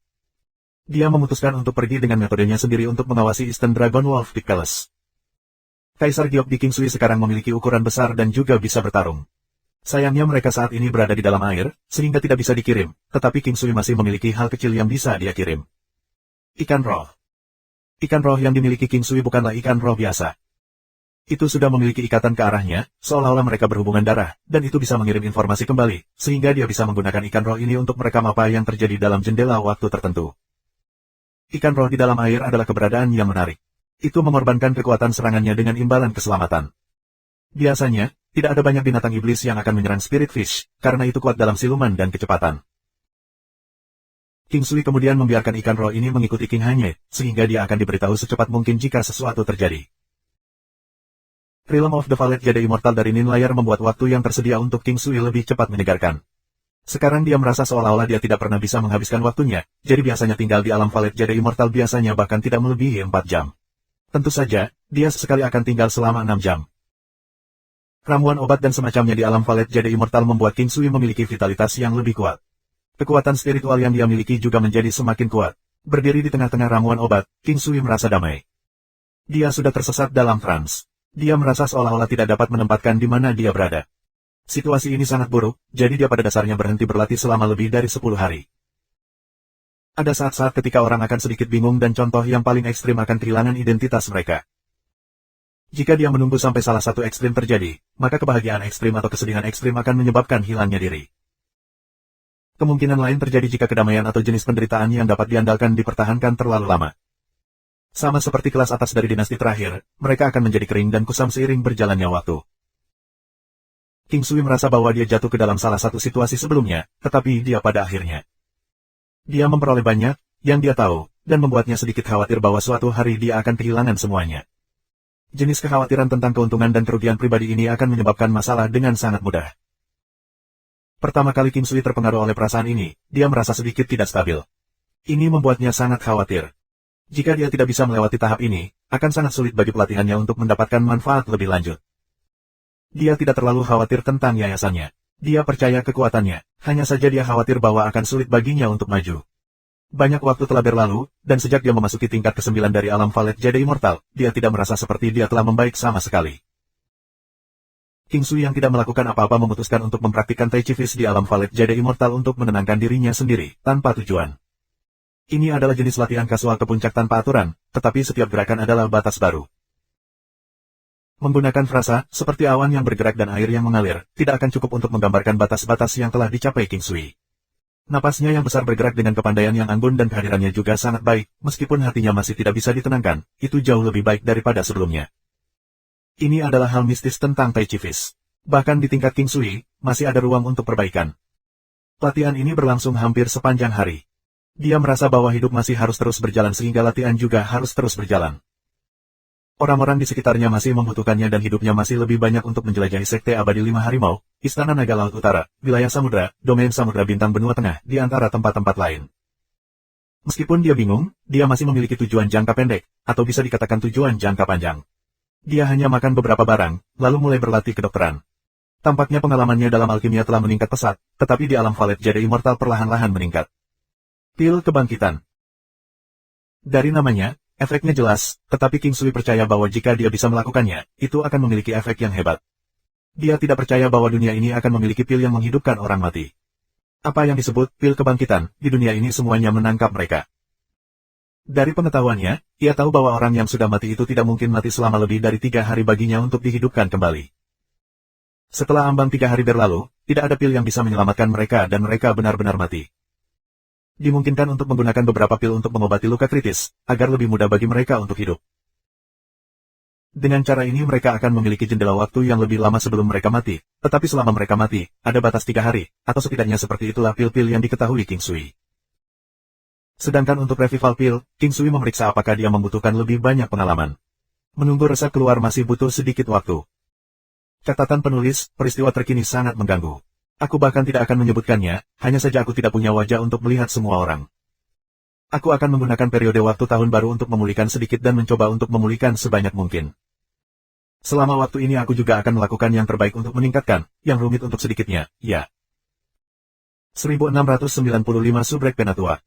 Dia memutuskan untuk pergi dengan metodenya sendiri untuk mengawasi Eastern Dragon Wolf Palace. Kaisar Giok di King Sui sekarang memiliki ukuran besar dan juga bisa bertarung. Sayangnya mereka saat ini berada di dalam air, sehingga tidak bisa dikirim, tetapi King Sui masih memiliki hal kecil yang bisa dia kirim. Ikan roh. Ikan roh yang dimiliki King Sui bukanlah ikan roh biasa. Itu sudah memiliki ikatan ke arahnya, seolah-olah mereka berhubungan darah, dan itu bisa mengirim informasi kembali, sehingga dia bisa menggunakan ikan roh ini untuk merekam apa yang terjadi dalam jendela waktu tertentu. Ikan roh di dalam air adalah keberadaan yang menarik. Itu mengorbankan kekuatan serangannya dengan imbalan keselamatan. Biasanya, tidak ada banyak binatang iblis yang akan menyerang Spirit Fish, karena itu kuat dalam siluman dan kecepatan. King Sui kemudian membiarkan ikan roh ini mengikuti King Hanye, sehingga dia akan diberitahu secepat mungkin jika sesuatu terjadi. Realm of the Valet Jade Immortal dari Nin Layar membuat waktu yang tersedia untuk King Sui lebih cepat menyegarkan. Sekarang dia merasa seolah-olah dia tidak pernah bisa menghabiskan waktunya, jadi biasanya tinggal di alam Valet Jade Immortal biasanya bahkan tidak melebihi 4 jam. Tentu saja, dia sesekali akan tinggal selama 6 jam. Ramuan obat dan semacamnya di alam Valet Jade Immortal membuat King Sui memiliki vitalitas yang lebih kuat. Kekuatan spiritual yang dia miliki juga menjadi semakin kuat. Berdiri di tengah-tengah ramuan obat, King Sui merasa damai. Dia sudah tersesat dalam trans. Dia merasa seolah-olah tidak dapat menempatkan di mana dia berada. Situasi ini sangat buruk, jadi dia pada dasarnya berhenti berlatih selama lebih dari 10 hari. Ada saat-saat ketika orang akan sedikit bingung dan contoh yang paling ekstrim akan kehilangan identitas mereka. Jika dia menunggu sampai salah satu ekstrim terjadi, maka kebahagiaan ekstrim atau kesedihan ekstrim akan menyebabkan hilangnya diri. Kemungkinan lain terjadi jika kedamaian atau jenis penderitaan yang dapat diandalkan dipertahankan terlalu lama. Sama seperti kelas atas dari dinasti terakhir, mereka akan menjadi kering dan kusam seiring berjalannya waktu. King Sui merasa bahwa dia jatuh ke dalam salah satu situasi sebelumnya, tetapi dia pada akhirnya. Dia memperoleh banyak, yang dia tahu, dan membuatnya sedikit khawatir bahwa suatu hari dia akan kehilangan semuanya. Jenis kekhawatiran tentang keuntungan dan kerugian pribadi ini akan menyebabkan masalah dengan sangat mudah. Pertama kali King Sui terpengaruh oleh perasaan ini, dia merasa sedikit tidak stabil. Ini membuatnya sangat khawatir. Jika dia tidak bisa melewati tahap ini, akan sangat sulit bagi pelatihannya untuk mendapatkan manfaat lebih lanjut. Dia tidak terlalu khawatir tentang yayasannya. Dia percaya kekuatannya, hanya saja dia khawatir bahwa akan sulit baginya untuk maju. Banyak waktu telah berlalu, dan sejak dia memasuki tingkat ke-9 dari alam Valet Jade Immortal, dia tidak merasa seperti dia telah membaik sama sekali. King Sui yang tidak melakukan apa-apa memutuskan untuk mempraktikkan Tai Chi Fist di alam Valet Jade Immortal untuk menenangkan dirinya sendiri, tanpa tujuan. Ini adalah jenis latihan kasual ke puncak tanpa aturan, tetapi setiap gerakan adalah batas baru. Menggunakan frasa, seperti awan yang bergerak dan air yang mengalir, tidak akan cukup untuk menggambarkan batas-batas yang telah dicapai King Sui. Napasnya yang besar bergerak dengan kepandaian yang anggun dan kehadirannya juga sangat baik, meskipun hatinya masih tidak bisa ditenangkan, itu jauh lebih baik daripada sebelumnya. Ini adalah hal mistis tentang Tai Chi Fist. Bahkan di tingkat King Sui, masih ada ruang untuk perbaikan. Latihan ini berlangsung hampir sepanjang hari. Dia merasa bahwa hidup masih harus terus berjalan sehingga latihan juga harus terus berjalan. Orang-orang di sekitarnya masih membutuhkannya dan hidupnya masih lebih banyak untuk menjelajahi Sekte Abadi 5 Harimau, Istana Naga Laut Utara, wilayah Samudra, Domain Samudra Bintang Benua Tengah, di antara tempat-tempat lain. Meskipun dia bingung, dia masih memiliki tujuan jangka pendek, atau bisa dikatakan tujuan jangka panjang. Dia hanya makan beberapa barang, lalu mulai berlatih kedokteran. Tampaknya pengalamannya dalam alkimia telah meningkat pesat, tetapi di alam Valet Jade Immortal perlahan-lahan meningkat. Pil kebangkitan. Dari namanya, efeknya jelas, tetapi King Sui percaya bahwa jika dia bisa melakukannya, itu akan memiliki efek yang hebat. Dia tidak percaya bahwa dunia ini akan memiliki pil yang menghidupkan orang mati. Apa yang disebut pil kebangkitan, di dunia ini semuanya menangkap mereka. Dari pengetahuannya, ia tahu bahwa orang yang sudah mati itu tidak mungkin mati selama lebih dari 3 hari baginya untuk dihidupkan kembali. Setelah ambang 3 hari berlalu, tidak ada pil yang bisa menyelamatkan mereka dan mereka benar-benar mati. Dimungkinkan untuk menggunakan beberapa pil untuk mengobati luka kritis, agar lebih mudah bagi mereka untuk hidup. Dengan cara ini mereka akan memiliki jendela waktu yang lebih lama sebelum mereka mati, tetapi selama mereka mati, ada batas 3 hari, atau setidaknya seperti itulah pil-pil yang diketahui King Sui. Sedangkan untuk revival pil, King Sui memeriksa apakah dia membutuhkan lebih banyak pengalaman. Menunggu resep keluar masih butuh sedikit waktu. Catatan penulis, peristiwa terkini sangat mengganggu. Aku bahkan tidak akan menyebutkannya, hanya saja aku tidak punya wajah untuk melihat semua orang. Aku akan menggunakan periode waktu tahun baru untuk memulihkan sedikit dan mencoba untuk memulihkan sebanyak mungkin. Selama waktu ini aku juga akan melakukan yang terbaik untuk meningkatkan, yang rumit untuk sedikitnya, ya. 1695 Subrek Penatua.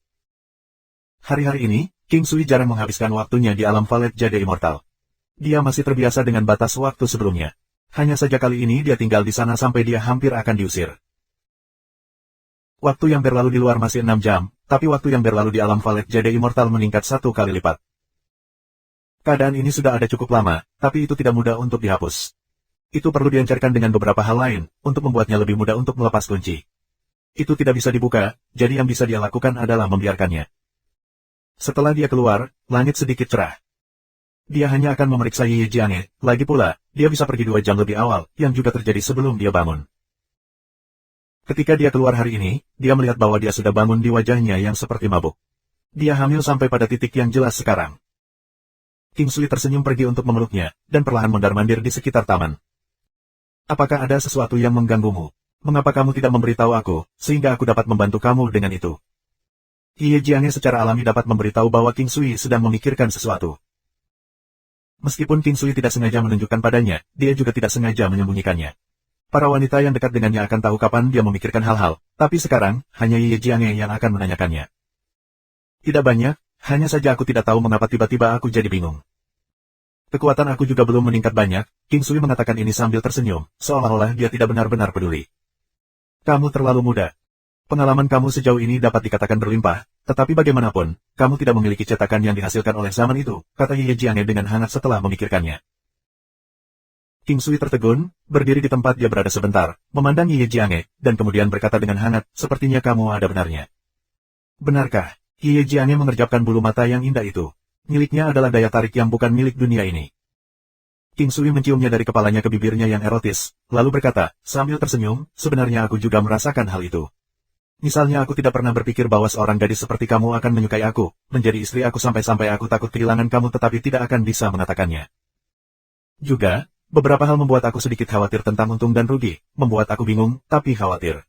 Hari-hari ini, King Sui jarang menghabiskan waktunya di alam Valet Jade Immortal. Dia masih terbiasa dengan batas waktu sebelumnya. Hanya saja kali ini dia tinggal di sana sampai dia hampir akan diusir. Waktu yang berlalu di luar masih 6 jam, tapi waktu yang berlalu di alam Valet Jade Immortal meningkat 1 kali lipat. Keadaan ini sudah ada cukup lama, tapi itu tidak mudah untuk dihapus. Itu perlu diencerkan dengan beberapa hal lain, untuk membuatnya lebih mudah untuk melepas kunci. Itu tidak bisa dibuka, jadi yang bisa dia lakukan adalah membiarkannya. Setelah dia keluar, langit sedikit cerah. Dia hanya akan memeriksa Ye Jiange, lagi pula, dia bisa pergi 2 jam lebih awal, yang juga terjadi sebelum dia bangun. Ketika dia keluar hari ini, dia melihat bahwa dia sudah bangun di wajahnya yang seperti mabuk. Dia hamil sampai pada titik yang jelas sekarang. King Sui tersenyum pergi untuk memeluknya, dan perlahan mondar-mandir di sekitar taman. Apakah ada sesuatu yang mengganggumu? Mengapa kamu tidak memberitahu aku, sehingga aku dapat membantu kamu dengan itu? Ye Jiange secara alami dapat memberitahu bahwa King Sui sedang memikirkan sesuatu. Meskipun King Sui tidak sengaja menunjukkan padanya, dia juga tidak sengaja menyembunyikannya. Para wanita yang dekat dengannya akan tahu kapan dia memikirkan hal-hal, tapi sekarang, hanya Ye Jiange yang akan menanyakannya. Tidak banyak, hanya saja aku tidak tahu mengapa tiba-tiba aku jadi bingung. Kekuatan aku juga belum meningkat banyak, King Sui mengatakan ini sambil tersenyum, seolah-olah dia tidak benar-benar peduli. Kamu terlalu muda. Pengalaman kamu sejauh ini dapat dikatakan berlimpah, tetapi bagaimanapun, kamu tidak memiliki cetakan yang dihasilkan oleh zaman itu, kata Ye Jiange dengan hangat setelah memikirkannya. King Sui tertegun, berdiri di tempat dia berada sebentar, memandang Ye Jiange, dan kemudian berkata dengan hangat, sepertinya kamu ada benarnya. Benarkah? Ye Jiange mengerjapkan bulu mata yang indah itu. Miliknya adalah daya tarik yang bukan milik dunia ini. King Sui menciumnya dari kepalanya ke bibirnya yang erotis, lalu berkata, sambil tersenyum, sebenarnya aku juga merasakan hal itu. Misalnya aku tidak pernah berpikir bahwa seorang gadis seperti kamu akan menyukai aku, menjadi istri aku sampai-sampai aku takut kehilangan kamu tetapi tidak akan bisa mengatakannya. Juga, beberapa hal membuat aku sedikit khawatir tentang untung dan rugi, membuat aku bingung, tapi khawatir.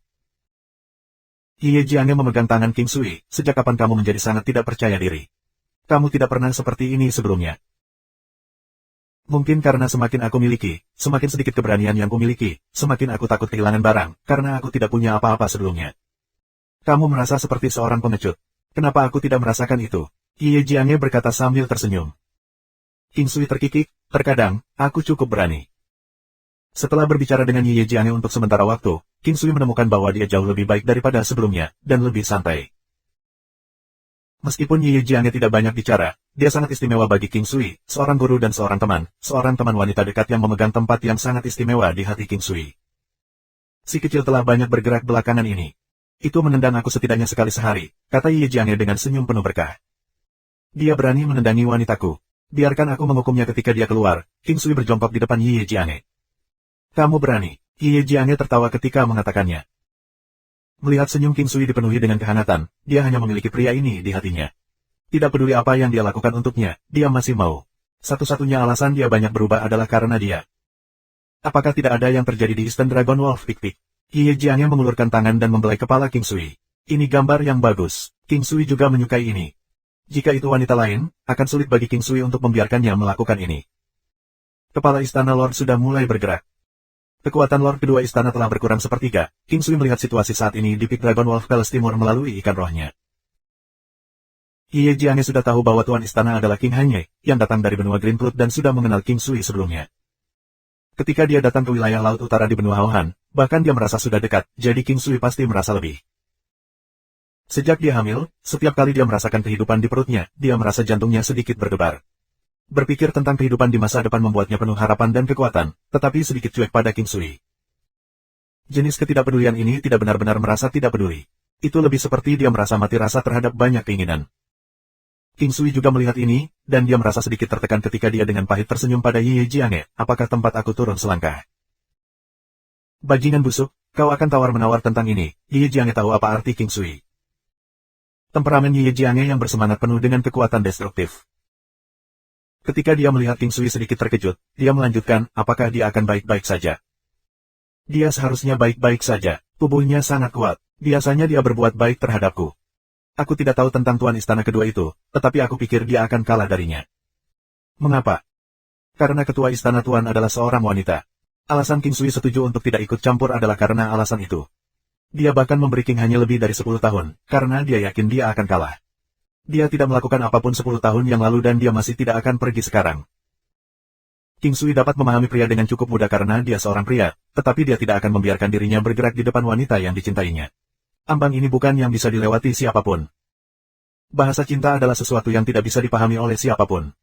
Ye Jiange memegang tangan King Sui, sejak kapan kamu menjadi sangat tidak percaya diri? Kamu tidak pernah seperti ini sebelumnya. Mungkin karena semakin aku miliki, semakin sedikit keberanian yang kumiliki, semakin aku takut kehilangan barang, karena aku tidak punya apa-apa sebelumnya. Kamu merasa seperti seorang pengecut. Kenapa aku tidak merasakan itu? Ye Jiange berkata sambil tersenyum. King Sui terkikik, terkadang, aku cukup berani. Setelah berbicara dengan Ye Jiange untuk sementara waktu, King Sui menemukan bahwa dia jauh lebih baik daripada sebelumnya, dan lebih santai. Meskipun Ye Jiange tidak banyak bicara, dia sangat istimewa bagi King Sui, seorang guru dan seorang teman wanita dekat yang memegang tempat yang sangat istimewa di hati King Sui. Si kecil telah banyak bergerak belakangan ini. Itu menendang aku setidaknya sekali sehari, kata Ye Jiange dengan senyum penuh berkah. Dia berani menendangi wanitaku. Biarkan aku menghukumnya ketika dia keluar. King Sui berjongkok di depan Ye Jiange. Kamu berani. Ye Jiange tertawa ketika mengatakannya. Melihat senyum King Sui dipenuhi dengan kehangatan, dia hanya memiliki pria ini di hatinya. Tidak peduli apa yang dia lakukan untuknya, dia masih mau. Satu-satunya alasan dia banyak berubah adalah karena dia. Apakah tidak ada yang terjadi di Eastern Dragon Wolf Pik-Pik? Ye Jiange mengulurkan tangan dan membelai kepala King Sui. Ini gambar yang bagus. King Sui juga menyukai ini. Jika itu wanita lain, akan sulit bagi King Sui untuk membiarkannya melakukan ini. Kepala istana Lord sudah mulai bergerak. Kekuatan Lord kedua istana telah berkurang sepertiga. King Sui melihat situasi saat ini di Pik Dragon Wolf Palace Timur melalui ikan rohnya. Ye Jiange sudah tahu bahwa tuan istana adalah King Hanye, yang datang dari benua Greenflood dan sudah mengenal King Sui sebelumnya. Ketika dia datang ke wilayah laut utara di benua Haohan, bahkan dia merasa sudah dekat, jadi King Sui pasti merasa lebih. Sejak dia hamil, setiap kali dia merasakan kehidupan di perutnya, dia merasa jantungnya sedikit berdebar. Berpikir tentang kehidupan di masa depan membuatnya penuh harapan dan kekuatan, tetapi sedikit cuek pada King Sui. Jenis ketidakpedulian ini tidak benar-benar merasa tidak peduli. Itu lebih seperti dia merasa mati rasa terhadap banyak keinginan. King Sui juga melihat ini, dan dia merasa sedikit tertekan ketika dia dengan pahit tersenyum pada Ye Jiange, apakah tempat aku turun selangkah? Bajingan busuk, kau akan tawar-menawar tentang ini. Ye Jiange tahu apa arti King Sui. Temperamen Ye Jiange yang bersemangat penuh dengan kekuatan destruktif. Ketika dia melihat King Sui sedikit terkejut, dia melanjutkan, apakah dia akan baik-baik saja? Dia seharusnya baik-baik saja, tubuhnya sangat kuat, biasanya dia berbuat baik terhadapku. Aku tidak tahu tentang tuan istana kedua itu, tetapi aku pikir dia akan kalah darinya. Mengapa? Karena ketua istana tuan adalah seorang wanita. Alasan King Sui setuju untuk tidak ikut campur adalah karena alasan itu. Dia bahkan memberi King hanya lebih dari 10 tahun, karena dia yakin dia akan kalah. Dia tidak melakukan apapun 10 tahun yang lalu dan dia masih tidak akan pergi sekarang. King Sui dapat memahami pria dengan cukup mudah karena dia seorang pria, tetapi dia tidak akan membiarkan dirinya bergerak di depan wanita yang dicintainya. Ambang ini bukan yang bisa dilewati siapapun. Bahasa cinta adalah sesuatu yang tidak bisa dipahami oleh siapapun.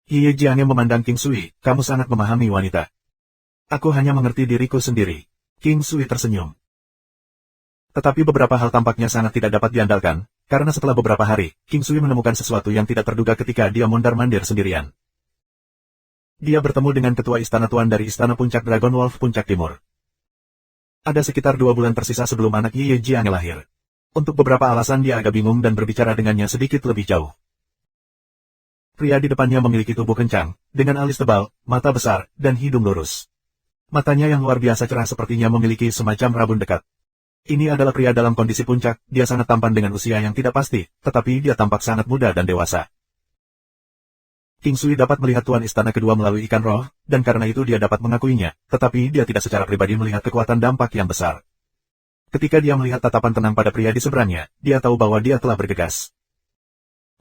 Ye Jiange memandang King Sui, kamu sangat memahami wanita. Aku hanya mengerti diriku sendiri. King Sui tersenyum. Tetapi beberapa hal tampaknya sangat tidak dapat diandalkan, karena setelah beberapa hari, King Sui menemukan sesuatu yang tidak terduga ketika dia mondar-mandir sendirian. Dia bertemu dengan ketua istana tuan dari istana puncak Dragon Wolf Puncak Timur. Ada sekitar 2 bulan tersisa sebelum anak Ye Jiange lahir. Untuk beberapa alasan dia agak bingung dan berbicara dengannya sedikit lebih jauh. Pria di depannya memiliki tubuh kencang, dengan alis tebal, mata besar, dan hidung lurus. Matanya yang luar biasa cerah sepertinya memiliki semacam rabun dekat. Ini adalah pria dalam kondisi puncak, dia sangat tampan dengan usia yang tidak pasti, tetapi dia tampak sangat muda dan dewasa. King Sui dapat melihat Tuan Istana kedua melalui ikan roh, dan karena itu dia dapat mengakuinya, tetapi dia tidak secara pribadi melihat kekuatan dampak yang besar. Ketika dia melihat tatapan tenang pada pria di seberangnya, dia tahu bahwa dia telah bergegas.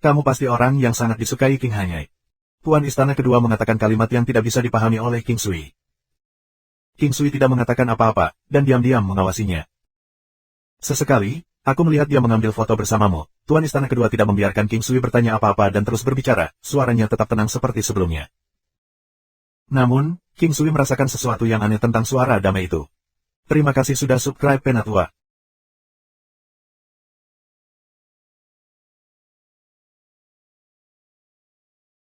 Kamu pasti orang yang sangat disukai King Hanyai. Tuan Istana kedua mengatakan kalimat yang tidak bisa dipahami oleh King Sui. King Sui tidak mengatakan apa-apa, dan diam-diam mengawasinya. Sesekali, aku melihat dia mengambil foto bersamamu. Tuan Istana kedua tidak membiarkan King Sui bertanya apa-apa dan terus berbicara, suaranya tetap tenang seperti sebelumnya. Namun, King Sui merasakan sesuatu yang aneh tentang suara damai itu. Terima kasih sudah subscribe Penatua.